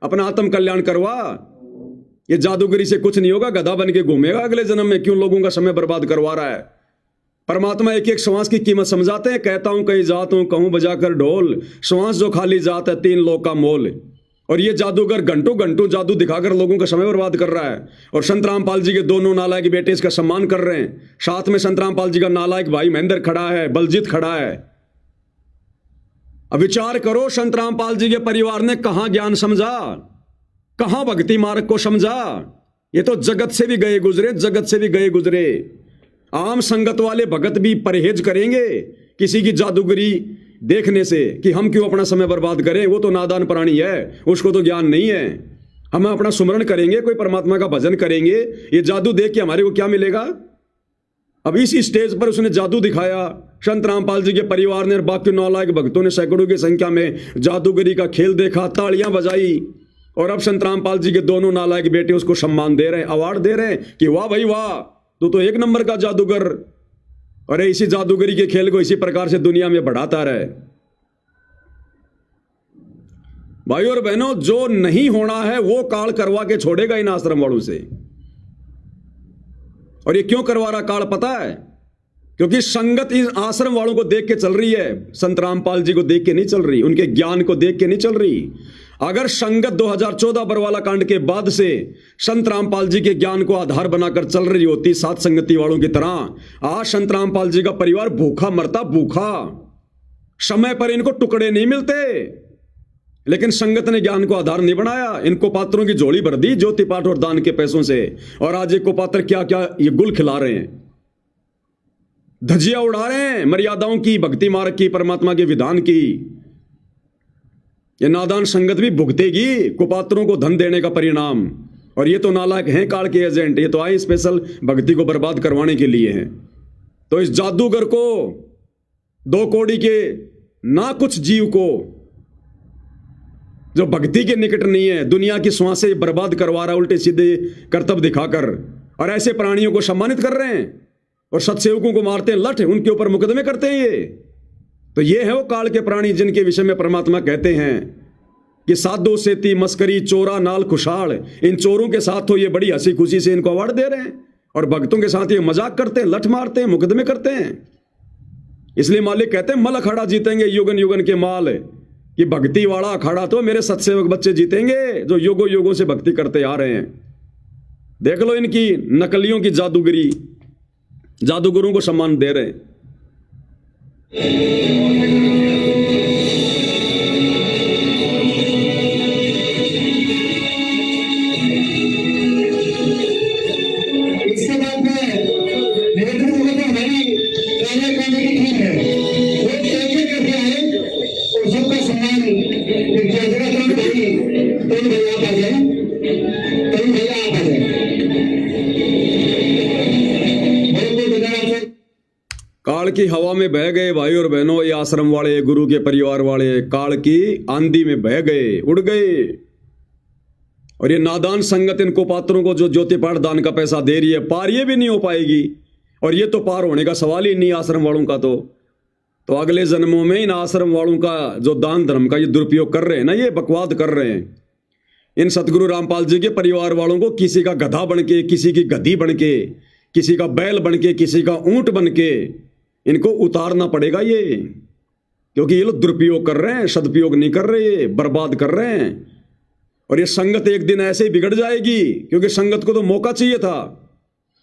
अपना आत्म कल्याण करवा। ये जादूगरी से कुछ नहीं होगा, गधा बन के घूमेगा अगले जन्म में। क्यों लोगों का समय बर्बाद करवा रहा है? परमात्मा एक एक श्वास की कीमत समझाते हैं। कहता हूं कहीं जात हूं, कहूं बजाकर ढोल, श्वास जो खाली जात है 3 लोग का मोल। और ये जादूगर घंटों घंटों जादू दिखाकर लोगों का समय बर्बाद कर रहा है। और संत रामपाल जी के दोनों नालायक बेटे इसका सम्मान कर रहे हैं। साथ में संत रामपाल जी का नालायक भाई महेंद्र खड़ा है, बलजीत खड़ा है। अब विचार करो, संत रामपाल जी के परिवार ने कहां ज्ञान समझा, कहां भक्ति मार्ग को समझा? ये तो जगत से भी गए गुजरे, जगत से भी गए गुजरे। आम संगत वाले भगत भी परहेज करेंगे किसी की जादूगरी देखने से कि हम क्यों अपना समय बर्बाद करें। वो तो नादान प्राणी है, उसको तो ज्ञान नहीं है। हम अपना सुमरण करेंगे, कोई परमात्मा का भजन करेंगे। ये जादू देख के हमारे को क्या मिलेगा? अब इस स्टेज पर उसने जादू दिखाया, संत रामपाल जी के परिवार ने और बाकी नालायक भक्तों ने सैकड़ों की संख्या में जादूगरी का खेल देखा, तालियां बजाई। और अब संत रामपाल जी के दोनों नालायक बेटे उसको सम्मान दे रहे हैं, अवार्ड दे रहे हैं कि वाह भाई वाह, तू तो 1 नंबर का जादूगर। और इसी जादूगरी के खेल को इसी प्रकार से दुनिया में बढ़ाता रहे। भाई और बहनों, जो नहीं होना है वो काल करवा के छोड़ेगा इन आश्रम वालों से। और ये क्यों करवा रहा काल पता है? क्योंकि संगत इन आश्रम वालों को देख के चल रही है, संत रामपाल जी को देख के नहीं चल रही, उनके ज्ञान को देख के नहीं चल रही। अगर संगत 2014 बरवाला कांड के बाद से संत रामपाल जी के ज्ञान को आधार बनाकर चल रही होती सात संगति वालों की तरह, आज संत रामपाल जी का परिवार भूखा मरता, भूखा। समय पर इनको टुकड़े नहीं मिलते, लेकिन संगत ने ज्ञान को आधार नहीं बनाया। इनको पात्रों की झोली भर दी ज्योति पाठ और दान के पैसों से, और आज एक को पात्र क्या क्या ये गुल खिला रहे हैं, धजिया उड़ा रहे हैं मर्यादाओं की, भक्ति मार्ग की, परमात्मा के विधान की। ये नादान संगत भी भुगतेगी कुपात्रों को धन देने का परिणाम। और ये तो नालायक हैं काल के एजेंट, ये तो आए स्पेशल भक्ति को बर्बाद करवाने के लिए हैं। तो इस जादूगर को, 2 कौड़ी के ना कुछ जीव को जो भक्ति के निकट नहीं है, दुनिया की श्वासें बर्बाद करवा रहा, उल्टे सीधे करतब दिखाकर, और ऐसे प्राणियों को सम्मानित कर रहे हैं और सत्सेवकों को मारते हैं लठ, उनके ऊपर मुकदमे करते हैं। ये तो ये है वो काल के प्राणी जिनके विषय में परमात्मा कहते हैं कि साधो सेती मस्करी चोरा नाल खुशाल, इन चोरों के साथ तो ये बड़ी हंसी खुशी से इनको अवार्ड दे रहे हैं और भक्तों के साथ ये मजाक करते हैं, लठ मारते हैं, मुकदमे करते हैं। इसलिए मालिक कहते हैं मल अखाड़ा जीतेंगे युगन युगन के माल, कि भक्ति वाला अखाड़ा तो मेरे सत्सेवक बच्चे जीतेंगे जो युगों युगों से भक्ति करते आ रहे हैं। देख लो इनकी नकलियों की जादूगरी, जादूगरों को सम्मान दे रहे हैं। इसके बाद में निवेदन होगा कि हमारी कार्य करने की टीम है वो कैसे करके आए और सबका सम्मान किया जाएगा। तरुण भैया आप आ जाए, तरुण भैया आप आ जाए। बहुत बहुत धन्यवाद। काल की हवा में बह गए भाई और बहनों, ये आश्रम वाले, गुरु के परिवार वाले काल की आंधी में बह गए, उड़ गए। और ये नादान संगत इन कुपात्रों को जो ज्योति पाठ दान का पैसा दे रही है, पार ये भी नहीं हो पाएगी। और ये तो पार होने का सवाल ही नहीं आश्रम वालों का। तो अगले जन्मों में इन आश्रम वालों का जो दान धर्म का ये दुरुपयोग कर रहे हैं ना, ये बकवाद कर रहे हैं। इन सतगुरु रामपाल जी के परिवार वालों को किसी का गधा बन के, किसी की गधी बन के, किसी का बैल बन के, किसी का ऊंट बन के इनको उतारना पड़ेगा ये, क्योंकि ये लोग दुरुपयोग कर रहे हैं, सदुपयोग नहीं कर रहे, बर्बाद कर रहे हैं। और ये संगत एक दिन ऐसे ही बिगड़ जाएगी, क्योंकि संगत को तो मौका चाहिए था,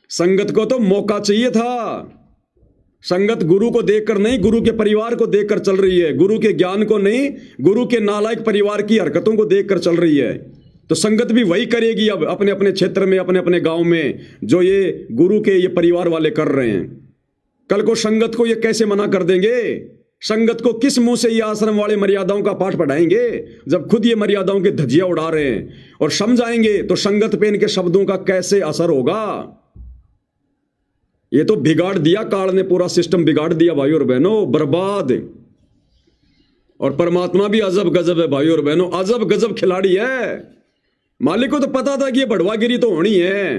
संगत को तो मौका चाहिए था। संगत गुरु को देखकर नहीं, गुरु के परिवार को देखकर चल रही है, गुरु के ज्ञान को नहीं, गुरु के नालायक परिवार की हरकतों को देखकर चल रही है। तो संगत भी वही करेगी अब अपने अपने क्षेत्र में, अपने अपने गांव में, जो ये गुरु के ये परिवार वाले कर रहे हैं। कल को संगत को ये कैसे मना कर देंगे? संगत को किस मुंह से ये आश्रम वाले मर्यादाओं का पाठ पढ़ाएंगे, जब खुद ये मर्यादाओं की धज्जियां उड़ा रहे हैं? और समझाएंगे तो संगत पे इनके शब्दों का कैसे असर होगा? ये तो बिगाड़ दिया काल ने, पूरा सिस्टम बिगाड़ दिया भाई और बहनों, बर्बाद। और परमात्मा भी अजब गजब है भाई और बहनों, अजब गजब खिलाड़ी है। मालिक को तो पता था कि ये बढ़वागिरी तो होनी है।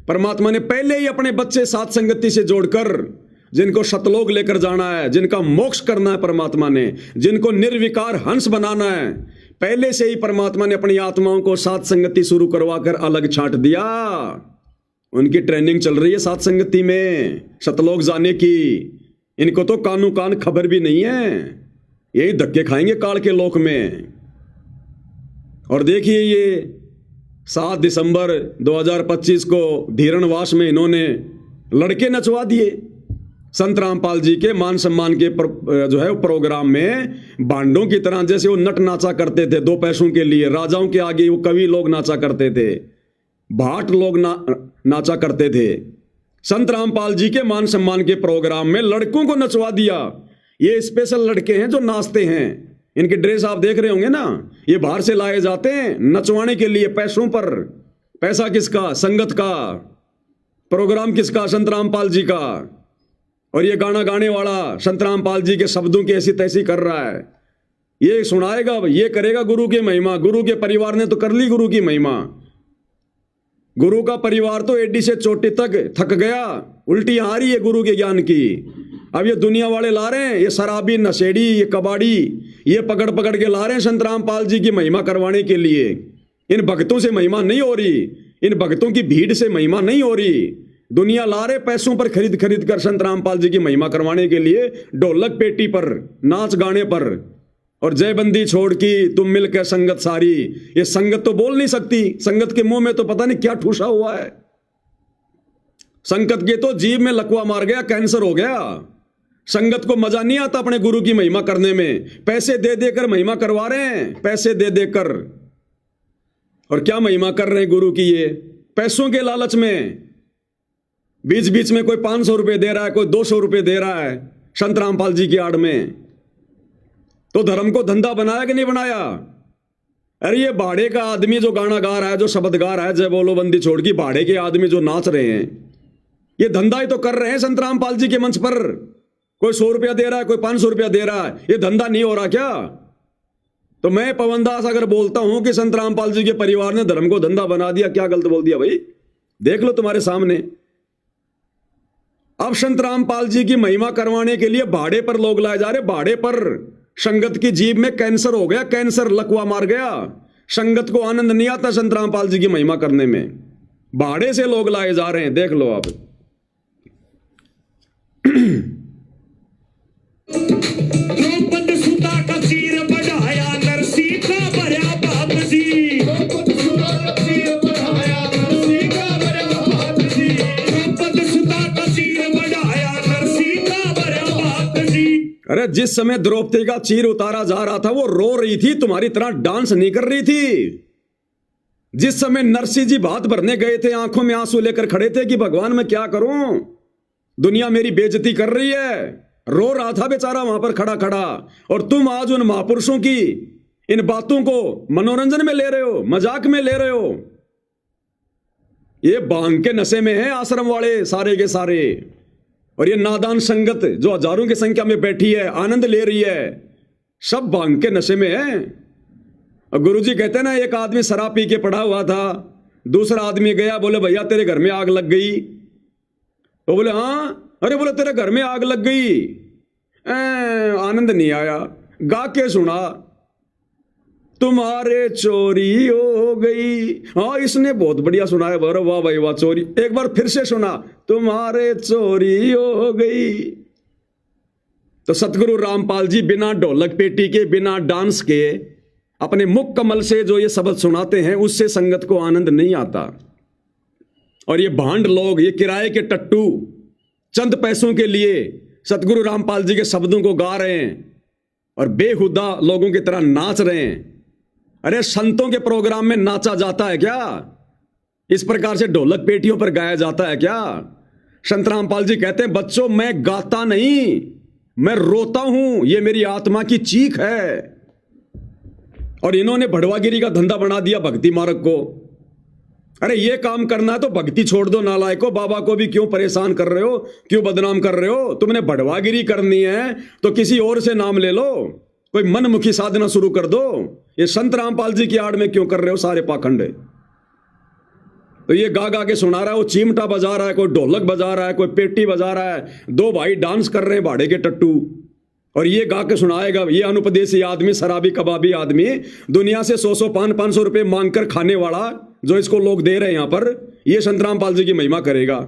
परमात्मा ने पहले ही अपने बच्चे साथ संगति से जोड़कर, जिनको सतलोक लेकर जाना है, जिनका मोक्ष करना है परमात्मा ने, जिनको निर्विकार हंस बनाना है, पहले से ही परमात्मा ने अपनी आत्माओं को साथ संगति शुरू करवा कर अलग छांट दिया। उनकी ट्रेनिंग चल रही है साथ संगति में, सतलोक जाने की। इनको तो कानू कान खबर भी नहीं है, यही धक्के खाएंगे काल के लोक में। और देखिए ये 7 दिसंबर 2025 को धीरणवास में इन्होंने लड़के नचवा दिए। संत रामपाल जी के मान सम्मान के जो है प्रोग्राम में भांडों की तरह, जैसे वो नट नाचा करते थे 2 पैसों के लिए, राजाओं के आगे वो कवि लोग नाचा करते थे, भाट लोग नाचा करते थे। संत रामपाल जी के मान सम्मान के प्रोग्राम में लड़कों को नचवा दिया। ये स्पेशल लड़के हैं जो नाचते हैं, इनके ड्रेस आप देख रहे होंगे ना, ये बाहर से लाए जाते हैं नचवाने के लिए पैसों पर। पैसा किसका? संगत का। प्रोग्राम किसका? संत रामपाल जी का। और ये गाना गाने वाला संत रामपाल जी के शब्दों की ऐसी तैसी कर रहा है, ये सुनाएगा, ये करेगा गुरु की महिमा। गुरु के परिवार ने तो कर ली गुरु की महिमा। गुरु का परिवार तो एडी से चोटी तक थक गया, उल्टी आ रही है गुरु के ज्ञान की। अब ये दुनिया वाले ला रहे हैं, ये शराबी, नशेड़ी, ये कबाड़ी, ये पकड़ पकड़ के ला रहे हैं संत रामपाल जी की महिमा करवाने के लिए। इन भक्तों से महिमा नहीं हो रही, इन भक्तों की भीड़ से महिमा नहीं हो रही। दुनिया ला रहे पैसों पर खरीद खरीद कर संत रामपाल जी की महिमा करवाने के लिए, ढोलक पेटी पर, नाच गाने पर, और जयबंदी छोड़ की तुम मिलकर संगत सारी। ये संगत तो बोल नहीं सकती, संगत के मुंह में तो पता नहीं क्या ठूसा हुआ है। संगत के तो जीभ में लकवा मार गया, कैंसर हो गया। संगत को मजा नहीं आता अपने गुरु की महिमा करने में। पैसे दे देकर महिमा करवा रहे हैं, पैसे दे देकर। और क्या महिमा कर रहे हैं गुरु की? ये पैसों के लालच में बीच बीच में कोई 500 रुपए दे रहा है, कोई 200 रुपए दे रहा है संत रामपाल जी की आड़ में। तो धर्म को धंधा बनाया कि नहीं बनाया? अरे ये भाड़े का आदमी जो गाना गा रहा है, जो शब्द गा रहा है, जय बोलो बंदी छोड़ की, भाड़े के आदमी जो नाच रहे हैं, ये धंधा ही तो कर रहे हैं संत रामपाल जी के मंच पर। कोई 100 रुपया दे रहा है, कोई 500 रुपया दे रहा है, ये धंधा नहीं हो रहा क्या? तो मैं पवन दास अगर बोलता हूं कि संत रामपाल जी के परिवार ने धर्म को धंधा बना दिया, क्या गलत बोल दिया भाई? देख लो तुम्हारे सामने। अब संत रामपाल जी की महिमा करवाने के लिए भाड़े पर लोग लाए जा रहे। भाड़े पर संगत की जीभ में कैंसर हो गया, कैंसर लकवा मार गया। संगत को आनंद नहीं आता संत रामपाल जी की महिमा करने में। भाड़े से लोग लाए जा रहे हैं, देख लो आप। द्रौपद सुता का चीर बढ़ाया, नरसी का भरा बाप जी। द्रौपद सुता का चीर बढ़ाया, नरसी का भरा बाप जी। द्रौपद सुता का चीर बढ़ाया, नरसी का भरा बाप जी। अरे जिस समय द्रौपदी का चीर उतारा जा रहा था वो रो रही थी, तुम्हारी तरह डांस नहीं कर रही थी। जिस समय नरसिंह जी भात भरने गए थे, आंखों में आंसू लेकर खड़े थे कि भगवान मैं क्या करूं, दुनिया मेरी बेइज्जती कर रही है, रो रहा था बेचारा वहां पर खड़ा खड़ा। और तुम आज उन महापुरुषों की इन बातों को मनोरंजन में ले रहे हो, मजाक में ले रहे हो। ये भांग के नशे में है आश्रम वाले सारे के सारे। और ये नादान संगत जो हजारों की संख्या में बैठी है, आनंद ले रही है, सब भांग के नशे में है। और गुरुजी कहते हैं ना, एक आदमी शराब पी के पड़ा हुआ था, दूसरा आदमी गया, बोले भैया तेरे घर में आग लग गई। तो बोले हाँ, अरे बोले तेरे घर में आग लग गई। आनंद नहीं आया, गा के सुना, तुम्हारे चोरी हो गई। हाँ इसने बहुत बढ़िया सुना है, वाह भाई वाह, चोरी। एक बार फिर से सुना, तुम्हारे चोरी हो गई। तो सतगुरु रामपाल जी बिना ढोलक पेटी के, बिना डांस के, अपने मुख कमल से जो ये शब्द सुनाते हैं, उससे संगत को आनंद नहीं आता। और ये भांड लोग, ये किराए के टट्टू, चंद पैसों के लिए सतगुरु रामपाल जी के शब्दों को गा रहे हैं और बेहुदा लोगों की तरह नाच रहे हैं। अरे संतों के प्रोग्राम में नाचा जाता है क्या? इस प्रकार से ढोलक पेटियों पर गाया जाता है क्या? संत रामपाल जी कहते हैं, बच्चों मैं गाता नहीं, मैं रोता हूं, ये मेरी आत्मा की चीख है। और इन्होंने भड़वागिरी का धंधा बना दिया भक्ति मार्ग को। अरे ये काम करना है तो भक्ति छोड़ दो नालायको, बाबा को भी क्यों परेशान कर रहे हो, क्यों बदनाम कर रहे हो? तुमने भड़वागिरी करनी है तो किसी और से नाम ले लो, कोई मनमुखी साधना शुरू कर दो। ये संत रामपाल जी की आड़ में क्यों कर रहे हो सारे पाखंड? तो ये गा गा के सुना रहा है, वो चिमटा बजा रहा है, कोई ढोलक बजा रहा है, कोई पेटी बजा रहा है, दो भाई डांस कर रहे हैं भाड़े के टट्टू, और ये गा के सुनाएगा। ये अनुपदेशी आदमी, शराबी कबाबी आदमी, दुनिया से 100 500 रुपए मांग कर खाने वाला, जो इसको लोग दे रहे हैं यहां पर, ये संत रामपाल जी की महिमा करेगा।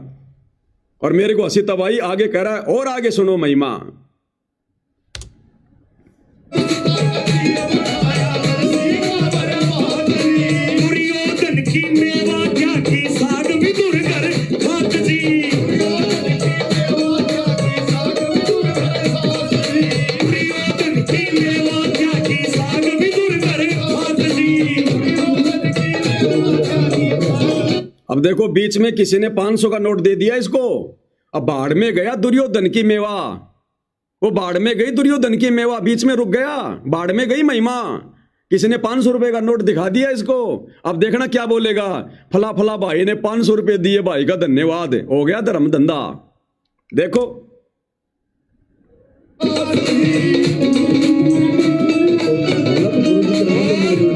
और मेरे को हंसी तब आई, आगे कह रहा है और आगे सुनो महिमा। दुर्योधन की मेवा क्या की साग विदुर कर खात जी। दुर्योधन की मेवा क्या की साग विदुर कर खात जी। अब देखो बीच में किसी ने 500 का नोट दे दिया इसको। अब बाढ़ में गया दुर्योधन की मेवा, वो बाढ़ में गई दुर्योधन की मेवा, बीच में रुक गया, बाढ़ में गई महिमा। किसी ने 500 रुपए का नोट दिखा दिया इसको। अब देखना क्या बोलेगा, फला फला भाई ने 500 रुपए दिए, भाई का धन्यवाद, हो गया धर्म धंधा। देखो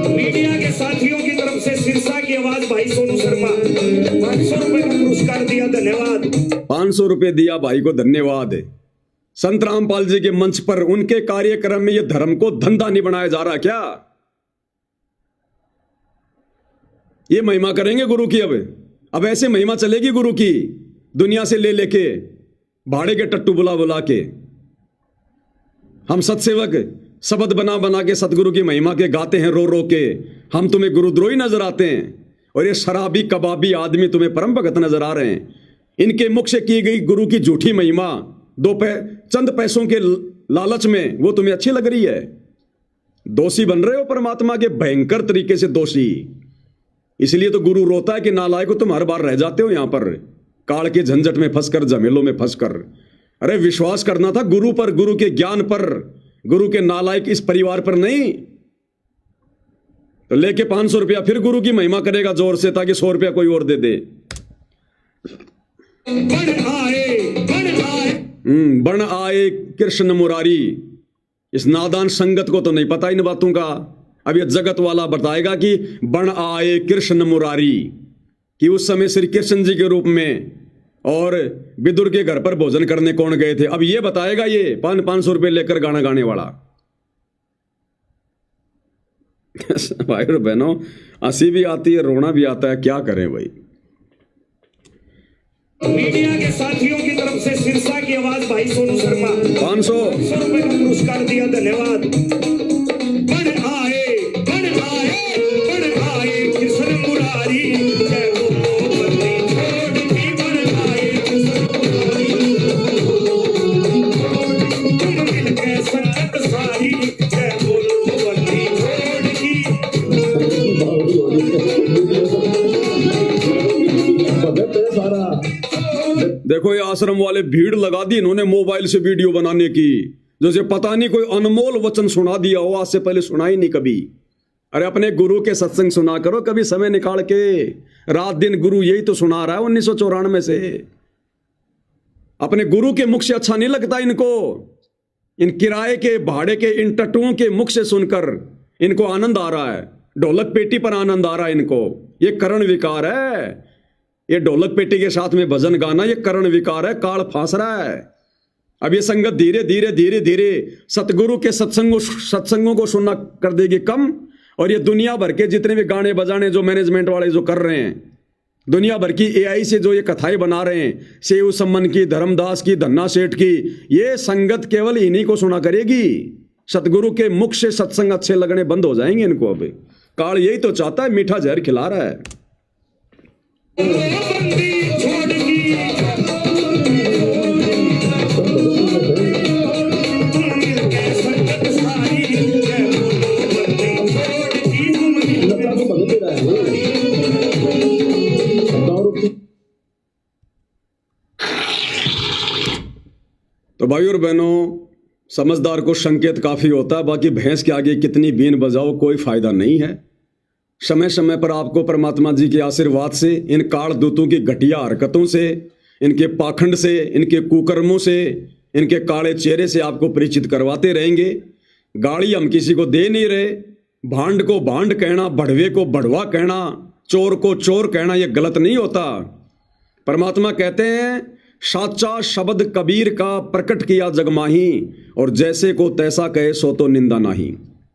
मीडिया के साथियों की तरफ से सिरसा की आवाज भाई सोनू शर्मा 500 रुपए का पुरस्कार दिया, धन्यवाद। 500 रुपए दिया भाई को, धन्यवाद। संत रामपाल जी के मंच पर उनके कार्यक्रम में यह धर्म को धंधा नहीं बनाया जा रहा क्या? ये महिमा करेंगे गुरु की। अब ऐसे महिमा चलेगी गुरु की, दुनिया से ले लेके, भाड़े के टट्टू बुला बुला के। हम सत्सेवक शब्द बना बना के सतगुरु की महिमा के गाते हैं रो रो के, हम तुम्हें गुरुद्रोही नजर आते हैं। और ये शराबी कबाबी आदमी तुम्हें परम भगत नजर आ रहे हैं। इनके मुख से की गई गुरु की झूठी महिमा चंद पैसों के लालच में वो तुम्हें अच्छी लग रही है। दोषी बन रहे हो परमात्मा के, भयंकर तरीके से दोषी। इसलिए तो गुरु रोता है कि नालायक तुम हर बार रह जाते हो यहां पर काल के झंझट में फंसकर, झमेलों में फंसकर। अरे विश्वास करना था गुरु पर, गुरु के ज्ञान पर, गुरु के नालायक इस परिवार पर नहीं, तो लेके 500 रुपया फिर गुरु की महिमा करेगा जोर से, ताकि 100 रुपया कोई और दे दे। बन आए कृष्ण मुरारी। इस नादान संगत को तो नहीं पता इन बातों का। अब ये जगत वाला बताएगा कि बन आए कृष्ण मुरारी, कि उस समय श्री कृष्ण जी के रूप में और विदुर के घर पर भोजन करने कौन गए थे। अब ये बताएगा ये 500 रुपये लेकर गाना गाने वाला। भाई और बहनों, हंसी भी आती है, रोना भी आता है, क्या करें भाई। मीडिया के साथियों की तरफ से सिरसा की आवाज भाई सोनू शर्मा 500 रुपए का पुरस्कार दिया, धन्यवाद। बन आए कृष्ण मुरारी, जय बोलो बंदी छोड़ की, बन आए कृष्ण मुरारी, तुम मिलके संगत सारी, जय बोलो बंदी छोड़ की। देखो ये आश्रम वाले भीड़ लगा दी इन्होंने मोबाइल से वीडियो बनाने की, जैसे पता नहीं कोई अनमोल वचन सुना दिया हो, आज से पहले सुना ही नहीं कभी। अरे अपने गुरु के सत्संग सुना करो कभी समय निकाल के, रात दिन गुरु यही तो सुना रहा है 1994 से। अपने गुरु के मुख से अच्छा नहीं लगता इनको, इन किराए के भाड़े के इन टट्टुओं के मुख से सुनकर इनको आनंद आ रहा है, ढोलक पेटी पर आनंद आ रहा है इनको। ये करण विकार है, ये ढोलक पेटी के साथ में भजन गाना ये करण विकार है, काल फांस रहा है। अब ये संगत धीरे धीरे धीरे धीरे सतगुरु के सत्संगों को सुनना कर देगी कम, और ये दुनिया भर के जितने भी गाने बजाने जो मैनेजमेंट वाले जो कर रहे हैं, दुनिया भर की एआई से जो ये कथाएं बना रहे हैं, सेव सम्मन की, धर्मदास की, धन्ना सेठ की, ये संगत केवल इन्हीं को सुना करेगी। सतगुरु के मुख से सत्संग अच्छे लगने बंद हो जाएंगे इनको। अब काल यही तो चाहता है, मीठा जहर खिला रहा है। तो भाई और बहनों, समझदार को संकेत काफी होता है, बाकी भैंस के आगे कितनी बीन बजाओ कोई फायदा नहीं है। समय समय पर आपको परमात्मा जी के आशीर्वाद से, इन काल दूतों की घटिया हरकतों से, इनके पाखंड से, इनके कुकर्मों से, इनके काले चेहरे से आपको परिचित करवाते रहेंगे। गाड़ी हम किसी को दे नहीं रहे। भांड को भांड कहना, बढ़वे को बढ़वा कहना, चोर को चोर कहना ये गलत नहीं होता। परमात्मा कहते हैं साचा शब्द कबीर का प्रकट किया जगमाही, और जैसे को तैसा कहे सो तो निंदा नहीं।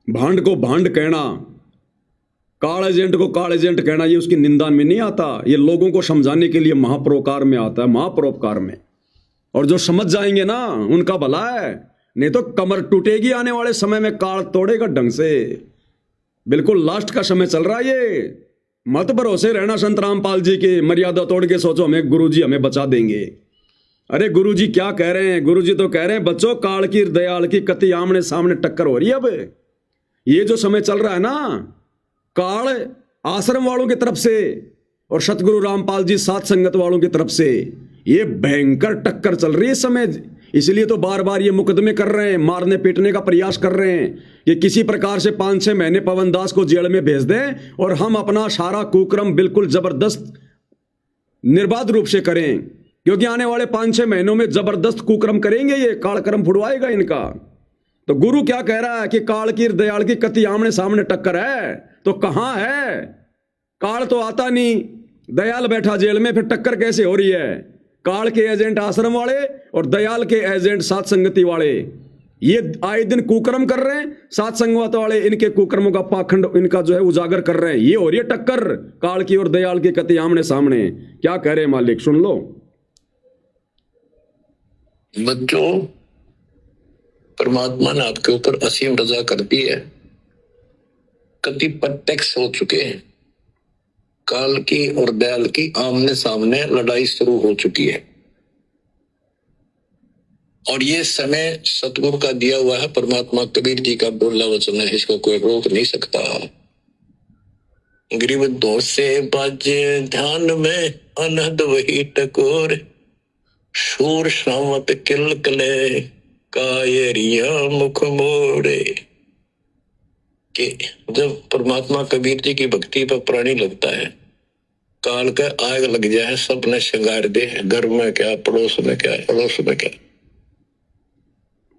भांड को भांड कहना, काल एजेंट को काल एजेंट कहना, ये उसकी निंदा में नहीं आता, ये लोगों को समझाने के लिए महापरोकार में आता है, महापरोपकार में। और जो समझ जाएंगे ना उनका भला है, नहीं तो कमर टूटेगी आने वाले समय में, काल तोड़ेगा ढंग से। बिल्कुल लास्ट का समय चल रहा है ये। मत भरोसे रहना संत रामपाल जी के, मर्यादा तोड़ के सोचो हमें गुरुजी हमें बचा देंगे। अरे गुरुजी क्या कह रहे हैं? गुरुजी तो कह रहे हैं बच्चों, काल की दयाल की कति आमने सामने टक्कर हो रही है। अब ये जो समय चल रहा है ना, काल आश्रम वालों की तरफ से और सतगुरु रामपाल जी साथ संगत वालों की तरफ से ये भयंकर टक्कर चल रही है इस समय। इसलिए तो बार बार ये मुकदमे कर रहे हैं, मारने पीटने का प्रयास कर रहे हैं कि किसी प्रकार से 5-6 महीने पवन दास को जेल में भेज दें और हम अपना सारा कुक्रम बिल्कुल जबरदस्त निर्बाध रूप से करें, क्योंकि आने वाले 5-6 महीनों में जबरदस्त कुक्रम करेंगे, ये कालक्रम फुड़वाएगा इनका। तो गुरु क्या कह रहा है कि काल की दयाल की कति आमने सामने टक्कर है, तो कहां है? काल तो आता नहीं, दयाल बैठा जेल में, फिर टक्कर कैसे हो रही है? काल के एजेंट आश्रम वाले और दयाल के एजेंट साथ संगति वाले, ये आए दिन कुकर्म कर रहे हैं। साथ संगत वाले इनके कुकर्मों का पाखंड इनका जो है उजागर कर रहे हैं। ये हो रही है टक्कर काल की और दयाल की कति आमने सामने। क्या कह रहे हैं मालिक, सुन लो। बच्चों, परमात्मा ने आपके ऊपर असीम रजा कर दी है। कति प्रत्यक्ष हो चुके हैं, काल की और दयाल की आमने सामने लड़ाई शुरू हो चुकी है, और ये समय सतगुरु का दिया हुआ है, परमात्मा कबीर जी का बोला वचन है, इसको कोई रोक नहीं सकता। गरीब दोष से बाजे ध्यान में अनहद वही टकोर, शूर शामत किल कले कायरिया मुख मोड़े। कि जब परमात्मा कबीर जी की भक्ति पर प्राणी लगता है, काल का आग लग जाए, सबने श्रृंगार दे, घर में क्या, पड़ोस में क्या, पड़ोस में क्या।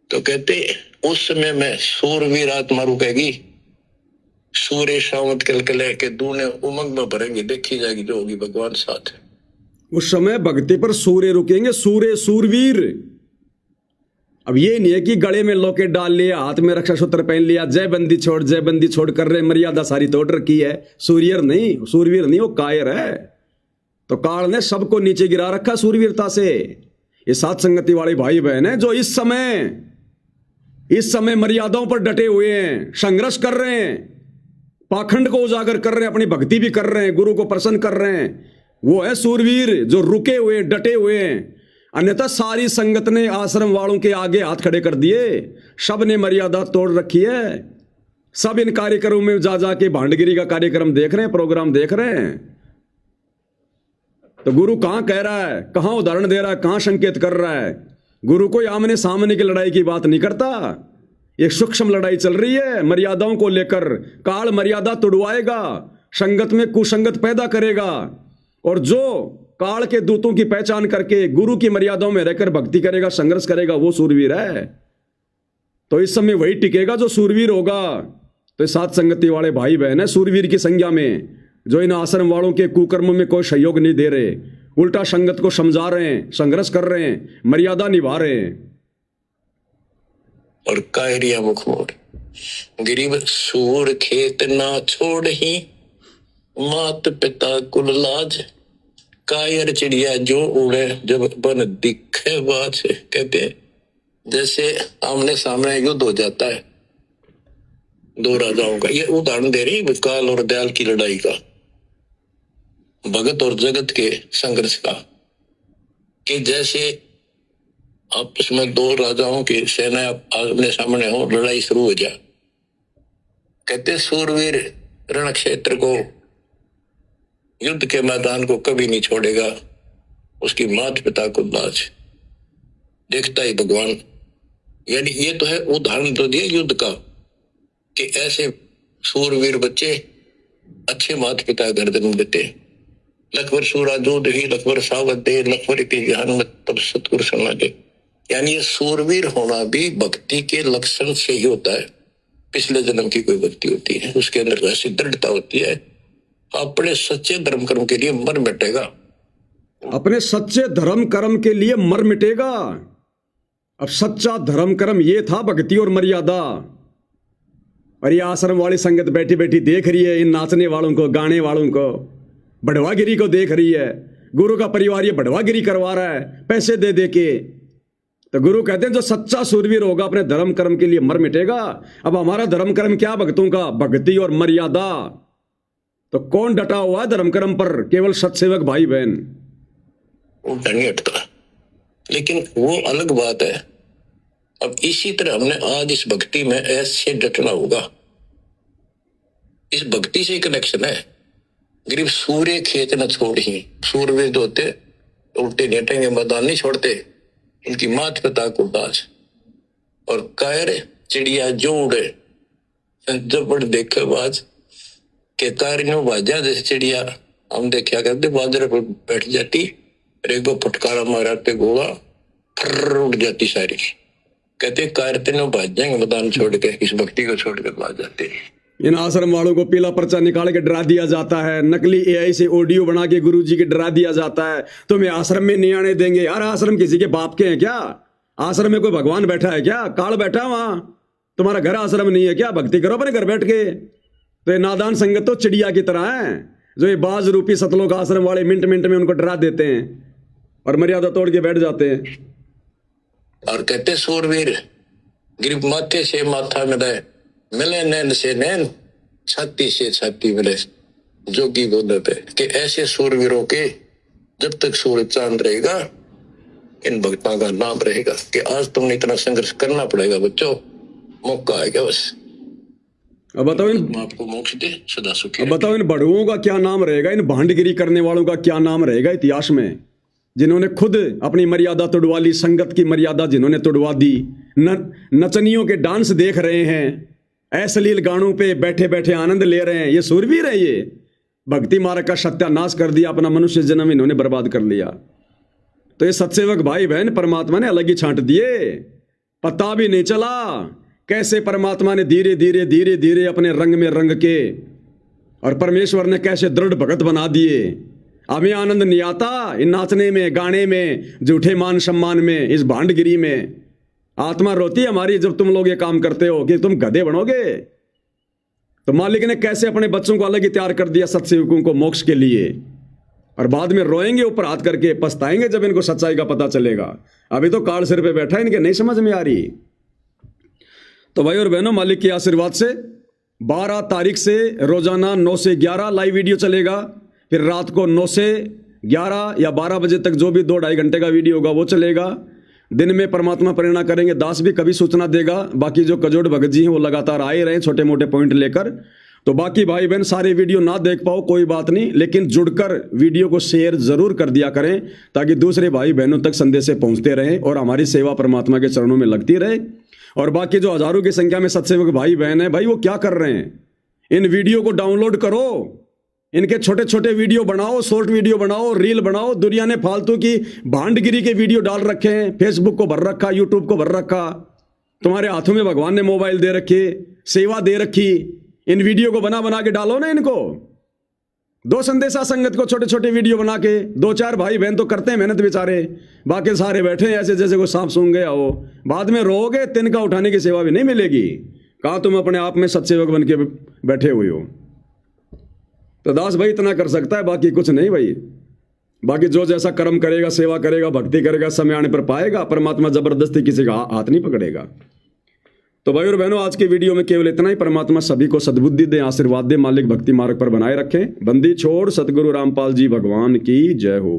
तो कहते उस समय में सूरवीर आत्मा रुकेगी, सूर्य शावत कलकले के दूने उमंग में भरेंगे, देखी जाएगी जो होगी भगवान साथ है। उस समय भक्ति पर सूर्य रुकेंगे, सूर्य सूरवीर। अब ये नहीं है कि गले में लॉकेट डाल लिया, हाथ में रक्षा सूत्र पहन लिया, जय बंदी छोड़ कर रहे, मर्यादा सारी तोड़ रखी है। सूर्य नहीं, सूरवीर नहीं, वो कायर है। तो काल ने सबको नीचे गिरा रखा सूरवीरता से। ये सात संगति वाले भाई बहन हैं जो इस समय मर्यादाओं पर डटे हुए हैं, संघर्ष कर रहे हैं, पाखंड को उजागर कर रहे हैं, अपनी भक्ति भी कर रहे हैं, गुरु को प्रसन्न कर रहे हैं। वो है सूरवीर जो रुके हुए, डटे हुए हैं। अन्यथा सारी संगत ने आश्रम वालों के आगे हाथ खड़े कर दिए, सब ने मर्यादा तोड़ रखी है। सब इन कार्यक्रमों में जा जाके भांडगिरी का कार्यक्रम देख रहे हैं, प्रोग्राम देख रहे हैं। तो गुरु कहां कह रहा है, कहां उदाहरण दे रहा है, कहां संकेत कर रहा है? गुरु कोई आमने सामने की लड़ाई की बात नहीं करता। एक सूक्ष्म लड़ाई चल रही है मर्यादाओं को लेकर। काल मर्यादा तुड़वाएगा, संगत में कुसंगत पैदा करेगा, और जो काल के दूतों की पहचान करके गुरु की मर्यादाओं में रहकर भक्ति करेगा, संघर्ष करेगा, वो सूरवीर है। तो इस समय वही टिकेगा जो सूरवीर होगा। तो सात संगति वाले भाई बहन है सूरवीर की संज्ञा में, जो इन आश्रम वालों के कुकर्म में कोई सहयोग नहीं दे रहे, उल्टा संगत को समझा रहे हैं, संघर्ष कर रहे हैं, मर्यादा निभा रहे हैं। और कायरिया मुख मोड़, गरीब सूर खेत ना छोड़ ही, मात पिता कुल लाज। कायर चिड़िया जो उड़े जब बन दिखे बाज। कहते जैसे आमने सामने युद्ध हो जाता है दो राजाओं का, ये उदाहरण दे रही काल और दयाल की लड़ाई का, भगत और जगत के संघर्ष का। कि जैसे आपस में दो राजाओं की सेना आमने सामने हो, लड़ाई शुरू हो जाए। कहते सूरवीर रण क्षेत्र को, युद्ध के मैदान को कभी नहीं छोड़ेगा, उसकी माता पिता को लाज। देखता ही भगवान। यानी ये तो है उदाहरण तो दिया युद्ध का, कि ऐसे सूरवीर बच्चे अच्छे माता पिता घर जन्म देते। लखवर सूरा जोध ही, लखवर सावध दे, लखवर इति ज्ञान मत तब सतगुरु सुना दे। यानी ये सूरवीर होना भी भक्ति के लक्षण से ही होता है। पिछले जन्म की कोई भक्ति होती है, उसके अंदर ऐसी दृढ़ता होती है, अपने सच्चे धर्म कर्म के लिए मर मिटेगा। अपने सच्चे धर्म कर्म के लिए मर मिटेगा। अब सच्चा धर्म कर्म ये था भक्ति और मर्यादा। और ये आश्रम वाली संगत बैठी बैठी देख रही है इन नाचने वालों को, गाने वालों को, बढ़वागिरी को देख रही है। गुरु का परिवार ये बढ़वागिरी करवा रहा है पैसे दे दे के। तो गुरु कहते हैं जो सच्चा सूरवीर होगा अपने धर्म कर्म के लिए मर मिटेगा। अब हमारा धर्म कर्म क्या भक्तों का? भक्ति और मर्यादा। तो कौन डटा हुआ है धर्म कर्म पर? केवल सत्सेवक भाई बहन। वो नहीं हटता, लेकिन वो अलग बात है। अब इसी तरह हमने आज इस भक्ति में ऐसे डटना होगा। इस भक्ति से कनेक्शन है। गरीब सूर्य खेत न छोड़ ही, सूरवीर जो होते उल्टे नेटेंगे, मैदान नहीं छोड़ते, इनकी मात पिता को दाज। और कायर चिड़िया जो उड़े जब बड़ देखे बाज। के कारियों बाजा जैसे चिड़िया हम देखा करते, बाजरे पर बैठ जाती, एक बार फटकारा मारते गोला फर उड़ जाती सारी। कहते कारते न भाज जाएंगे मैदान छोड़ के, इस भक्ति को छोड़ कर भाज जाते। इन आश्रम वालों को पीला पर्चा निकाल के डरा दिया जाता है, नकली एआई से ऑडियो बना के गुरुजी के डरा दिया जाता है, तुम्हें आश्रम में नहीं आने देंगे। यार आश्रम किसी के बाप के हैं क्या? आश्रम में कोई भगवान बैठा है क्या? काल बैठा है वहां? तुम्हारा घर आश्रम नहीं है क्या? भक्ति करो अपने घर बैठ के। तो ये नादान संगत तो चिड़िया की तरह है, जो ये बाज रूपी सतलोक आश्रम वाले मिनट मिनट में उनको डरा देते हैं और मर्यादा तोड़ के बैठ जाते हैं। और कहते सूरवीर गिरिब माथे से माथा मिले, मिले नैन से नैन, छाती से छाती मिले। जोगी बोलते कि ऐसे सूरवीरों के जब तक सूरज चांद रहेगा, इन भक्तों का नाम रहेगा। कि आज तुमने इतना संघर्ष करना पड़ेगा बच्चों, मौका आएगा बस। अब बताओ आपको मोक्ष दे, सदा सुखी। अब बताओ इन बड़ुओं का क्या नाम रहेगा? इन भांडगिरी करने वालों का क्या नाम रहेगा इतिहास में? जिन्होंने खुद अपनी मर्यादा तोड़वा ली, संगत की मर्यादा जिन्होंने तोड़वा दी, नचनियों के डांस देख रहे हैं, अश्लील गानों पे बैठे बैठे आनंद ले रहे हैं, ये सूरवीर है। ये भक्ति मार्ग का सत्यानाश कर दिया, अपना मनुष्य जन्म इन्होंने बर्बाद कर लिया। तो ये सत्सेवक भाई बहन परमात्मा ने अलग ही छांट दिए, पता भी नहीं चला कैसे परमात्मा ने धीरे धीरे धीरे धीरे अपने रंग में रंग के, और परमेश्वर ने कैसे दृढ़ भगत बना दिए। हमें आनंद नहीं आता इन नाचने में, गाने में, झूठे मान सम्मान में, इस भांडगिरी में। आत्मा रोती है हमारी जब तुम लोग ये काम करते हो कि तुम गधे बनोगे। तो मालिक ने कैसे अपने बच्चों को अलग ही तैयार कर दिया सत्सेवकों को मोक्ष के लिए, और बाद में रोएंगे ऊपर हाथ करके, पछताएंगे जब इनको सच्चाई का पता चलेगा। अभी तो काल सिर पे बैठा है, इनके नहीं समझ में आ रही। तो भाई और बहनों, मालिक के आशीर्वाद से 12 तारीख से रोजाना 9 से 11 लाइव वीडियो चलेगा, फिर रात को 9 से 11 या 12 बजे तक जो भी 2-2.5 घंटे का वीडियो होगा वो चलेगा। दिन में परमात्मा प्रेरणा करेंगे, दास भी कभी सूचना देगा। बाकी जो कजोड़ भगत जी हैं वो लगातार आए रहे छोटे मोटे पॉइंट लेकर। तो बाकी भाई बहन सारे वीडियो ना देख पाओ कोई बात नहीं, लेकिन जुड़कर वीडियो को शेयर जरूर कर दिया करें, ताकि दूसरे भाई बहनों तक संदेश पहुंचते रहें और हमारी सेवा परमात्मा के चरणों में लगती रहे। और बाकी जो हजारों की संख्या में सत्सेवक भाई बहन है, भाई वो क्या कर रहे हैं, इन वीडियो को डाउनलोड करो, इनके छोटे छोटे वीडियो बनाओ, शॉर्ट वीडियो बनाओ, रील बनाओ। दुनिया ने फालतू की भांडगिरी के वीडियो डाल रखे हैं, फेसबुक को भर रखा, यूट्यूब को भर रखा, तुम्हारे हाथों में भगवान ने मोबाइल दे रखे, सेवा दे रखी, इन वीडियो को बना बना के डालो ना इनको। दो संदेशा संगत को छोटे छोटे वीडियो बना के, 2-4 भाई बहन तो करते हैं मेहनत बेचारे, बाकी सारे बैठे हैं ऐसे जैसे कोई सांप सूंघ गया हो। बाद में रोओगे, तिनका उठाने की सेवा भी नहीं मिलेगी। कहा तुम अपने आप में सत्सेवक बन के बैठे हुए हो। तो दास भाई इतना कर सकता है, बाकी कुछ नहीं भाई। बाकी जो जैसा कर्म करेगा, सेवा करेगा, भक्ति करेगा, समय आने पर पाएगा। परमात्मा जबरदस्ती किसी का हाथ नहीं पकड़ेगा। तो भाई और बहनों, आज के वीडियो में केवल इतना ही। परमात्मा सभी को सद्बुद्धि दे, आशीर्वाद दे, मालिक भक्ति मार्ग पर बनाए रखें। बंदी छोड़ सतगुरु रामपाल जी भगवान की जय हो।